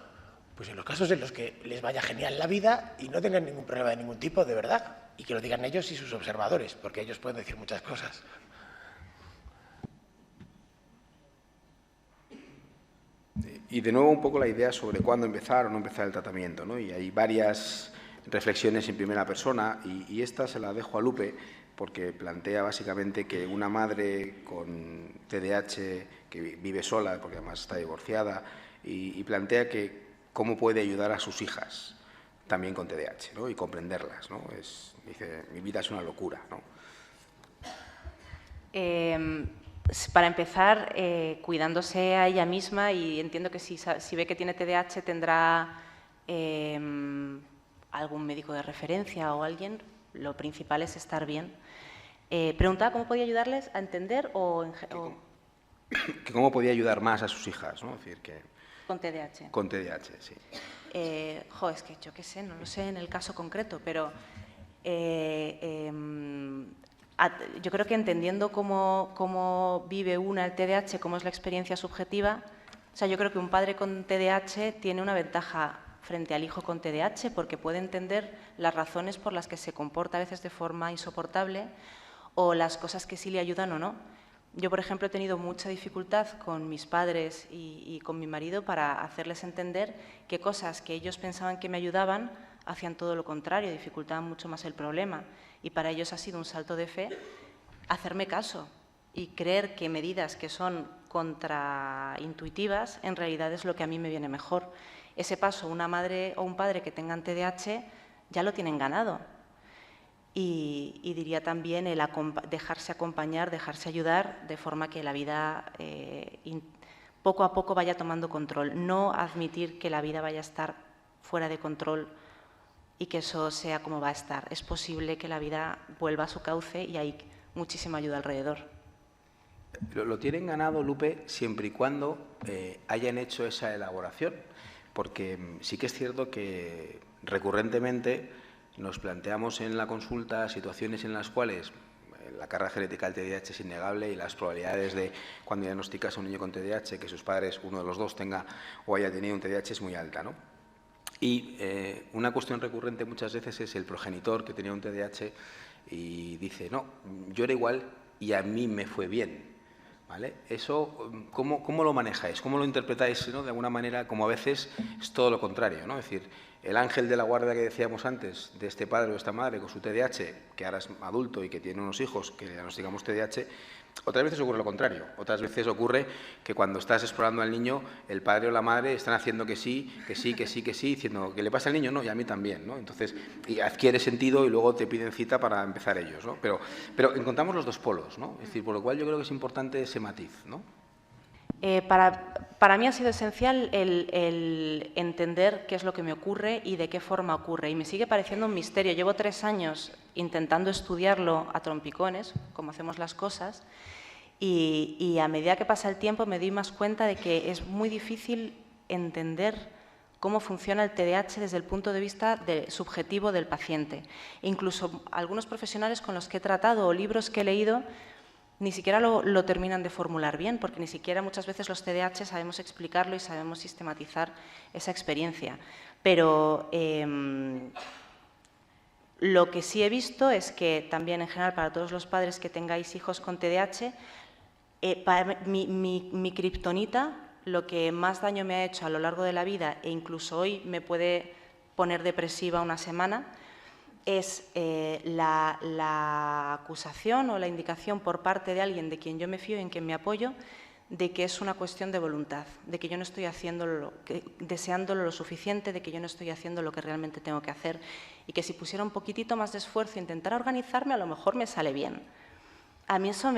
Pues en los casos en los que les vaya genial la vida y no tengan ningún problema de ningún tipo, de verdad. Y que lo digan ellos y sus observadores, porque ellos pueden decir muchas cosas. Y de nuevo un poco la idea sobre cuándo empezar o no empezar el tratamiento, ¿no? Y hay varias reflexiones en primera persona y esta se la dejo a Lupe porque plantea básicamente que una madre con TDAH que vive sola, porque además está divorciada, y plantea que cómo puede ayudar a sus hijas también con TDAH, ¿no? Y comprenderlas, ¿no? Dice, mi vida es una locura, ¿no? Para empezar, cuidándose a ella misma, y entiendo que si ve que tiene TDAH tendrá algún médico de referencia o alguien. Lo principal es estar bien. Preguntaba cómo podía ayudarles a entender que cómo podía ayudar más a sus hijas, ¿no? Es decir, que con TDAH. Con TDAH, sí. Es que yo qué sé, no lo sé en el caso concreto, pero yo creo que entendiendo cómo vive una el TDAH, cómo es la experiencia subjetiva, o sea, yo creo que un padre con TDAH tiene una ventaja frente al hijo con TDAH porque puede entender las razones por las que se comporta a veces de forma insoportable o las cosas que sí le ayudan o no. Yo, por ejemplo, he tenido mucha dificultad con mis padres y con mi marido para hacerles entender que cosas que ellos pensaban que me ayudaban hacían todo lo contrario, dificultaban mucho más el problema. Y para ellos ha sido un salto de fe hacerme caso y creer que medidas que son contraintuitivas en realidad es lo que a mí me viene mejor. Ese paso, una madre o un padre que tengan TDAH ya lo tienen ganado. Y diría también el dejarse acompañar, dejarse ayudar, de forma que la vida poco a poco vaya tomando control. No admitir que la vida vaya a estar fuera de control y que eso sea como va a estar. Es posible que la vida vuelva a su cauce y hay muchísima ayuda alrededor. Lo tienen ganado, Lupe, siempre y cuando hayan hecho esa elaboración, porque sí que es cierto que recurrentemente nos planteamos en la consulta situaciones en las cuales la carga genética del TDAH es innegable y las probabilidades de cuando diagnosticas a un niño con TDAH que sus padres, uno de los dos, tenga o haya tenido un TDAH es muy alta, ¿no? Y una cuestión recurrente muchas veces es el progenitor que tenía un TDAH y dice, no, yo era igual y a mí me fue bien. ¿Vale? Eso, ¿cómo lo manejáis? ¿Cómo lo interpretáis, ¿no? De alguna manera, como a veces es todo lo contrario, ¿no? Es decir, el ángel de la guarda que decíamos antes, de este padre o esta madre con su TDAH, que ahora es adulto y que tiene unos hijos que le diagnosticamos TDAH, otras veces ocurre lo contrario. Otras veces ocurre que cuando estás explorando al niño, el padre o la madre están haciendo que sí, diciendo que le pasa al niño, no, y a mí también, ¿no? Entonces, y adquiere sentido y luego te piden cita para empezar ellos, ¿no? Pero encontramos los dos polos, ¿no? Es decir, por lo cual yo creo que es importante ese matiz, ¿no? Para mí ha sido esencial el entender qué es lo que me ocurre y de qué forma ocurre. Y me sigue pareciendo un misterio. Llevo 3 años intentando estudiarlo a trompicones, como hacemos las cosas, y a medida que pasa el tiempo me doy más cuenta de que es muy difícil entender cómo funciona el TDAH desde el punto de vista subjetivo del paciente. E incluso algunos profesionales con los que he tratado o libros que he leído ni siquiera lo terminan de formular bien, porque ni siquiera muchas veces los TDAH sabemos explicarlo y sabemos sistematizar esa experiencia. Pero lo que sí he visto es que también, en general, para todos los padres que tengáis hijos con TDAH, mi kriptonita, lo que más daño me ha hecho a lo largo de la vida e incluso hoy me puede poner depresiva una semana, es la acusación o la indicación por parte de alguien de quien yo me fío y en quien me apoyo de que es una cuestión de voluntad, de que yo no estoy deseándolo lo suficiente, de que yo no estoy haciendo lo que realmente tengo que hacer y que si pusiera un poquitito más de esfuerzo e intentara organizarme, a lo mejor me sale bien. A mí eso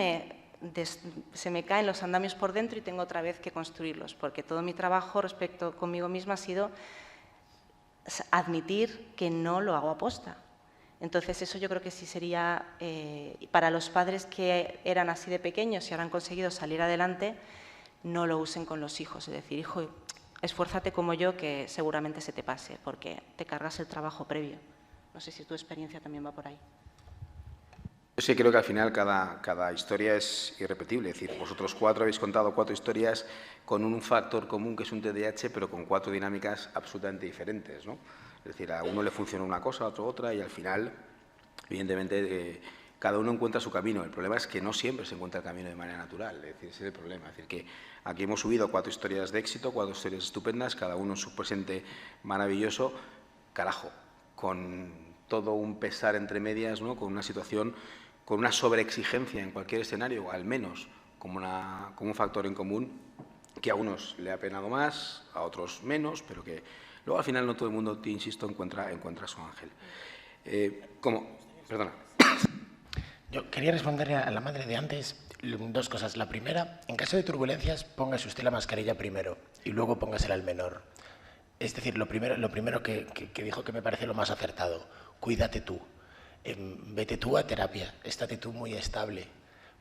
se me caen los andamios por dentro y tengo otra vez que construirlos, porque todo mi trabajo respecto conmigo misma ha sido admitir que no lo hago aposta. Entonces, eso yo creo que sí sería, para los padres que eran así de pequeños y ahora han conseguido salir adelante, no lo usen con los hijos. Es decir, hijo, esfuérzate como yo, que seguramente se te pase, porque te cargas el trabajo previo. No sé si tu experiencia también va por ahí. Yo sí creo que al final cada historia es irrepetible. Es decir, vosotros 4 habéis contado 4 historias con un factor común que es un TDAH, pero con 4 dinámicas absolutamente diferentes, ¿no? Es decir, a uno le funciona una cosa, a otro otra, y al final, evidentemente, cada uno encuentra su camino. El problema es que no siempre se encuentra el camino de manera natural. Es decir, ese es el problema. Es decir, que aquí hemos subido 4 historias de éxito, 4 historias estupendas, cada uno en su presente maravilloso, carajo, con todo un pesar entre medias, ¿no? Con una situación, con una sobreexigencia en cualquier escenario, al menos como un factor en común, que a unos le ha penado más, a otros menos, pero que luego al final no todo el mundo, te insisto, encuentra su ángel. Perdona. Yo quería responderle a la madre de antes 2 cosas. La primera, en caso de turbulencias, póngase usted la mascarilla primero y luego póngasela al menor. Es decir, lo primero que dijo que me parece lo más acertado, cuídate tú. Vete tú a terapia, estate tú muy estable,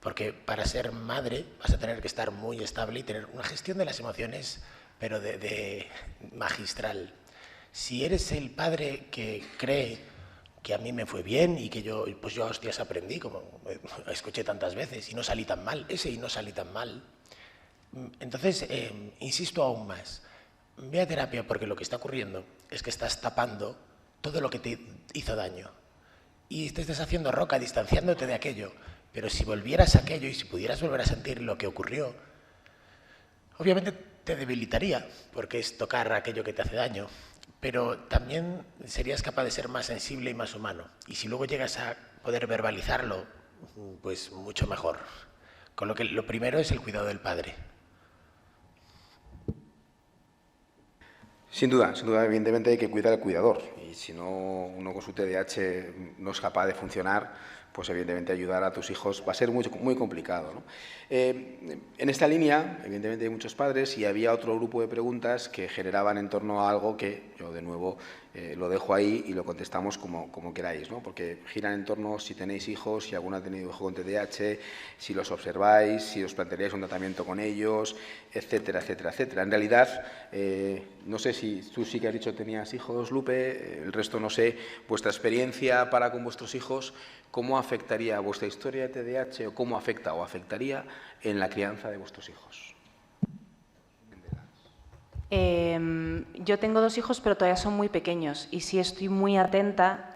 porque para ser madre vas a tener que estar muy estable y tener una gestión de las emociones, pero de magistral. Si eres el padre que cree que a mí me fue bien y que yo a hostias aprendí, como escuché tantas veces, y no salí tan mal, entonces insisto aún más, ve a terapia, porque lo que está ocurriendo es que estás tapando todo lo que te hizo daño. Y te estás haciendo roca, distanciándote de aquello. Pero si volvieras a aquello y si pudieras volver a sentir lo que ocurrió, obviamente te debilitaría, porque es tocar aquello que te hace daño. Pero también serías capaz de ser más sensible y más humano. Y si luego llegas a poder verbalizarlo, pues mucho mejor. Con lo que lo primero es el cuidado del padre. Sin duda, evidentemente hay que cuidar al cuidador. Y si no, uno con su TDAH no es capaz de funcionar, pues evidentemente ayudar a tus hijos va a ser muy complicado, ¿no? En esta línea, evidentemente hay muchos padres y había otro grupo de preguntas que generaban en torno a algo que yo de nuevo lo dejo ahí y lo contestamos como queráis, ¿no? Porque giran en torno si tenéis hijos, si alguno ha tenido hijo con TDAH, si los observáis, si os plantearíais un tratamiento con ellos, etcétera, etcétera, etcétera. En realidad, no sé si tú sí que has dicho que tenías hijos, Lupe, el resto no sé, vuestra experiencia para con vuestros hijos, ¿cómo afectaría vuestra historia de TDAH o cómo afecta o afectaría en la crianza de vuestros hijos? Yo tengo 2 hijos, pero todavía son muy pequeños y sí estoy muy atenta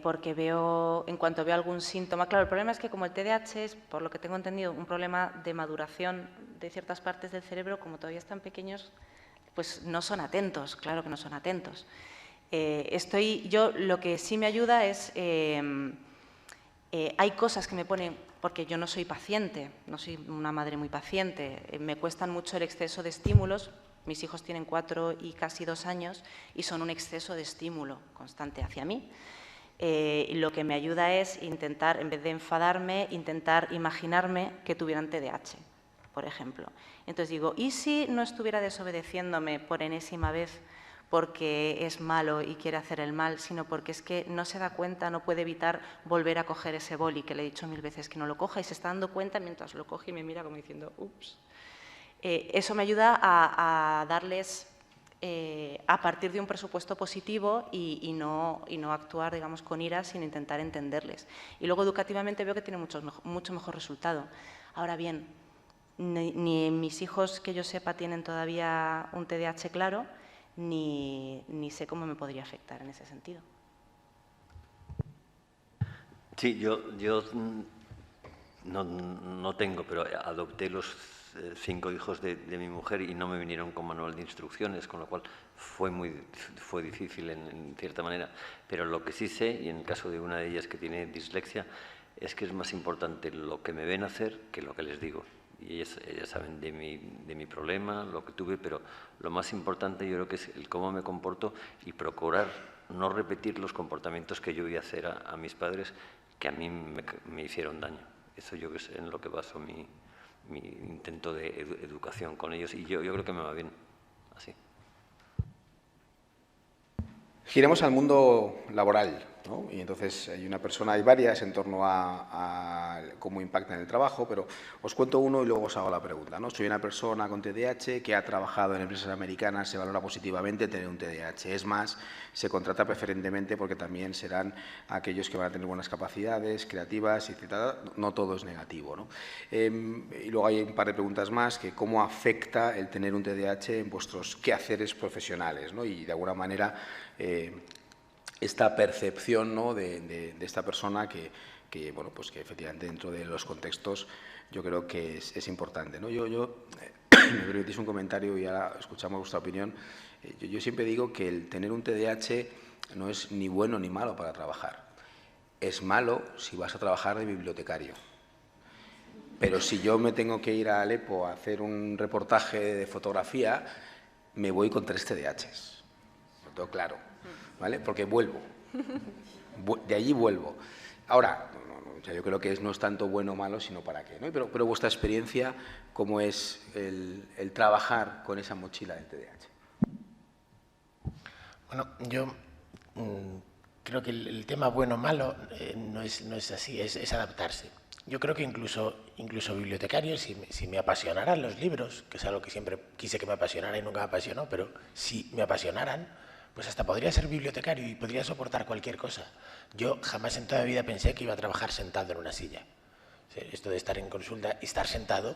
porque veo, en cuanto veo algún síntoma… Claro, el problema es que como el TDAH es, por lo que tengo entendido, un problema de maduración de ciertas partes del cerebro, como todavía están pequeños, pues no son atentos, claro que no son atentos. Yo lo que sí me ayuda es… hay cosas que me ponen… Porque yo no soy paciente, no soy una madre muy paciente, me cuestan mucho el exceso de estímulos. Mis hijos tienen 4 y casi 2 años y son un exceso de estímulo constante hacia mí. Y lo que me ayuda es intentar, en vez de enfadarme, intentar imaginarme que tuvieran TDAH, por ejemplo. Entonces digo, ¿y si no estuviera desobedeciéndome por enésima vez porque es malo y quiere hacer el mal, sino porque es que no se da cuenta, no puede evitar volver a coger ese boli, que le he dicho 1000 veces que no lo coja, y se está dando cuenta mientras lo coge y me mira como diciendo, ups. Eso me ayuda a darles, a partir de un presupuesto positivo y no actuar, digamos, con ira, sino intentar entenderles. Y luego educativamente veo que tiene mucho mejor resultado. Ahora bien, ni mis hijos, que yo sepa, tienen todavía un TDAH claro, ni sé cómo me podría afectar en ese sentido. Sí, yo no tengo, pero adopté los 5 hijos de mi mujer y no me vinieron con manual de instrucciones, con lo cual fue difícil en cierta manera. Pero lo que sí sé, y en el caso de una de ellas que tiene dislexia, es que es más importante lo que me ven hacer que lo que les digo. Y ellas saben de mi problema, lo que tuve, pero lo más importante yo creo que es el cómo me comporto y procurar no repetir los comportamientos que yo vi hacer a mis padres, que a mí me hicieron daño. Eso yo es en lo que baso mi intento de educación con ellos, y yo creo que me va bien así. Giremos al mundo laboral, ¿no? Y entonces hay varias en torno a cómo impacta en el trabajo, pero os cuento uno y luego os hago la pregunta, ¿no? Soy una persona con TDAH que ha trabajado en empresas americanas, se valora positivamente tener un TDAH. Es más, se contrata preferentemente porque también serán aquellos que van a tener buenas capacidades creativas, etc. No todo es negativo, ¿no? Y luego hay un par de preguntas más, que cómo afecta el tener un TDAH en vuestros quehaceres profesionales, ¿no? Y de alguna manera esta percepción, ¿no?, de esta persona que bueno, pues que efectivamente dentro de los contextos yo creo que es importante, ¿no? Me permitís un comentario y ahora escuchamos vuestra opinión. Yo siempre digo que el tener un TDAH no es ni bueno ni malo para trabajar. Es malo si vas a trabajar de bibliotecario. Pero si yo me tengo que ir a Alepo a hacer un reportaje de fotografía, me voy con 3 TDAHs. Lo tengo claro, ¿vale? Porque vuelvo. De allí vuelvo. Ahora, yo creo que no es tanto bueno o malo, sino para qué, ¿no? Pero vuestra experiencia, ¿cómo es el trabajar con esa mochila del TDAH? Bueno, yo creo que el tema bueno o malo no es así, es adaptarse. Yo creo que incluso bibliotecarios, si me apasionaran los libros, que es algo que siempre quise que me apasionara y nunca me apasionó, pero si me apasionaran, pues hasta podría ser bibliotecario y podría soportar cualquier cosa. Yo jamás en toda mi vida pensé que iba a trabajar sentado en una silla. Esto de estar en consulta y estar sentado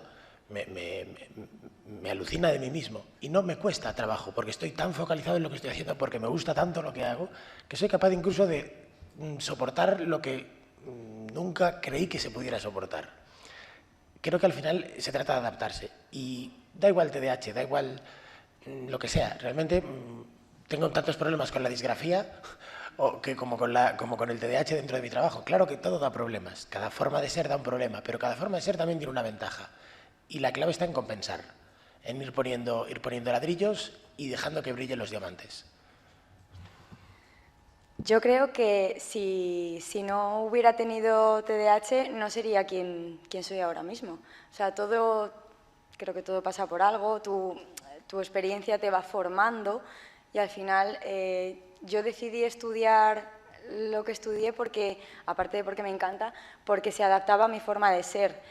me alucina de mí mismo. Y no me cuesta trabajo, porque estoy tan focalizado en lo que estoy haciendo, porque me gusta tanto lo que hago, que soy capaz incluso de soportar lo que nunca creí que se pudiera soportar. Creo que al final se trata de adaptarse. Y da igual TDAH, da igual lo que sea. Realmente tengo tantos problemas con la disgrafía como con el TDAH dentro de mi trabajo. Claro que todo da problemas. Cada forma de ser da un problema, pero cada forma de ser también tiene una ventaja. Y la clave está en compensar, en ir poniendo ladrillos y dejando que brillen los diamantes. Yo creo que si no hubiera tenido TDAH no sería quien soy ahora mismo. O sea, creo que todo pasa por algo, tu experiencia te va formando y al final yo decidí estudiar lo que estudié porque, aparte de porque me encanta, porque se adaptaba a mi forma de ser.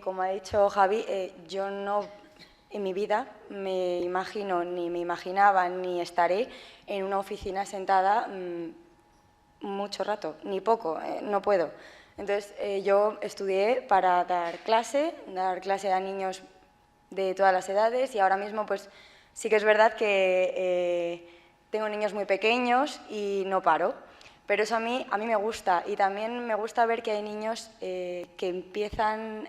Como ha dicho Javi, yo no en mi vida me imagino, ni me imaginaba, ni estaré en una oficina sentada mucho rato, ni poco, no puedo. Entonces, yo estudié para dar clase a niños de todas las edades y ahora mismo pues Sí que es verdad que tengo niños muy pequeños y no paro, pero eso a mí me gusta, y también me gusta ver que hay niños que empiezan,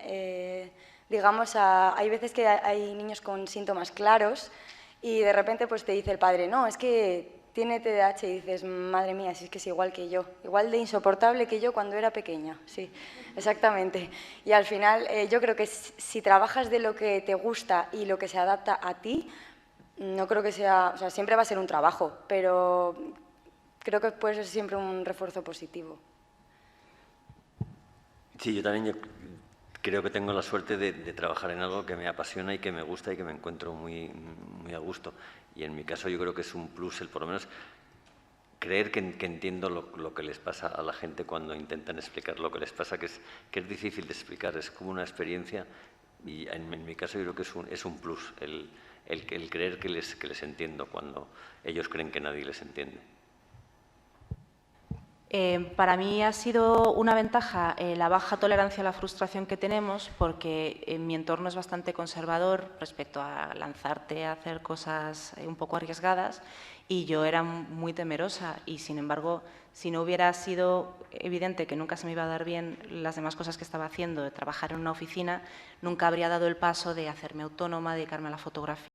digamos, hay veces que hay niños con síntomas claros y de repente pues te dice el padre, no, es que tiene TDAH, y dices, madre mía, si es que es igual que yo, igual de insoportable que yo cuando era pequeña, sí, exactamente. Y al final yo creo que si trabajas de lo que te gusta y lo que se adapta a ti, no creo que sea, o sea, siempre va a ser un trabajo, pero creo que puede ser siempre un refuerzo positivo. Sí, yo también creo que tengo la suerte de trabajar en algo que me apasiona y que me gusta y que me encuentro muy, muy a gusto. Y en mi caso yo creo que es un plus el por lo menos creer que entiendo lo que les pasa a la gente cuando intentan explicar lo que les pasa, que es difícil de explicar, es como una experiencia, y en mi caso yo creo que es un plus el creer que les entiendo cuando ellos creen que nadie les entiende. Para mí ha sido una ventaja la baja tolerancia a la frustración que tenemos, porque mi entorno es bastante conservador respecto a lanzarte a hacer cosas un poco arriesgadas, y yo era muy temerosa, y sin embargo, si no hubiera sido evidente que nunca se me iba a dar bien las demás cosas que estaba haciendo, de trabajar en una oficina, nunca habría dado el paso de hacerme autónoma, dedicarme a la fotografía.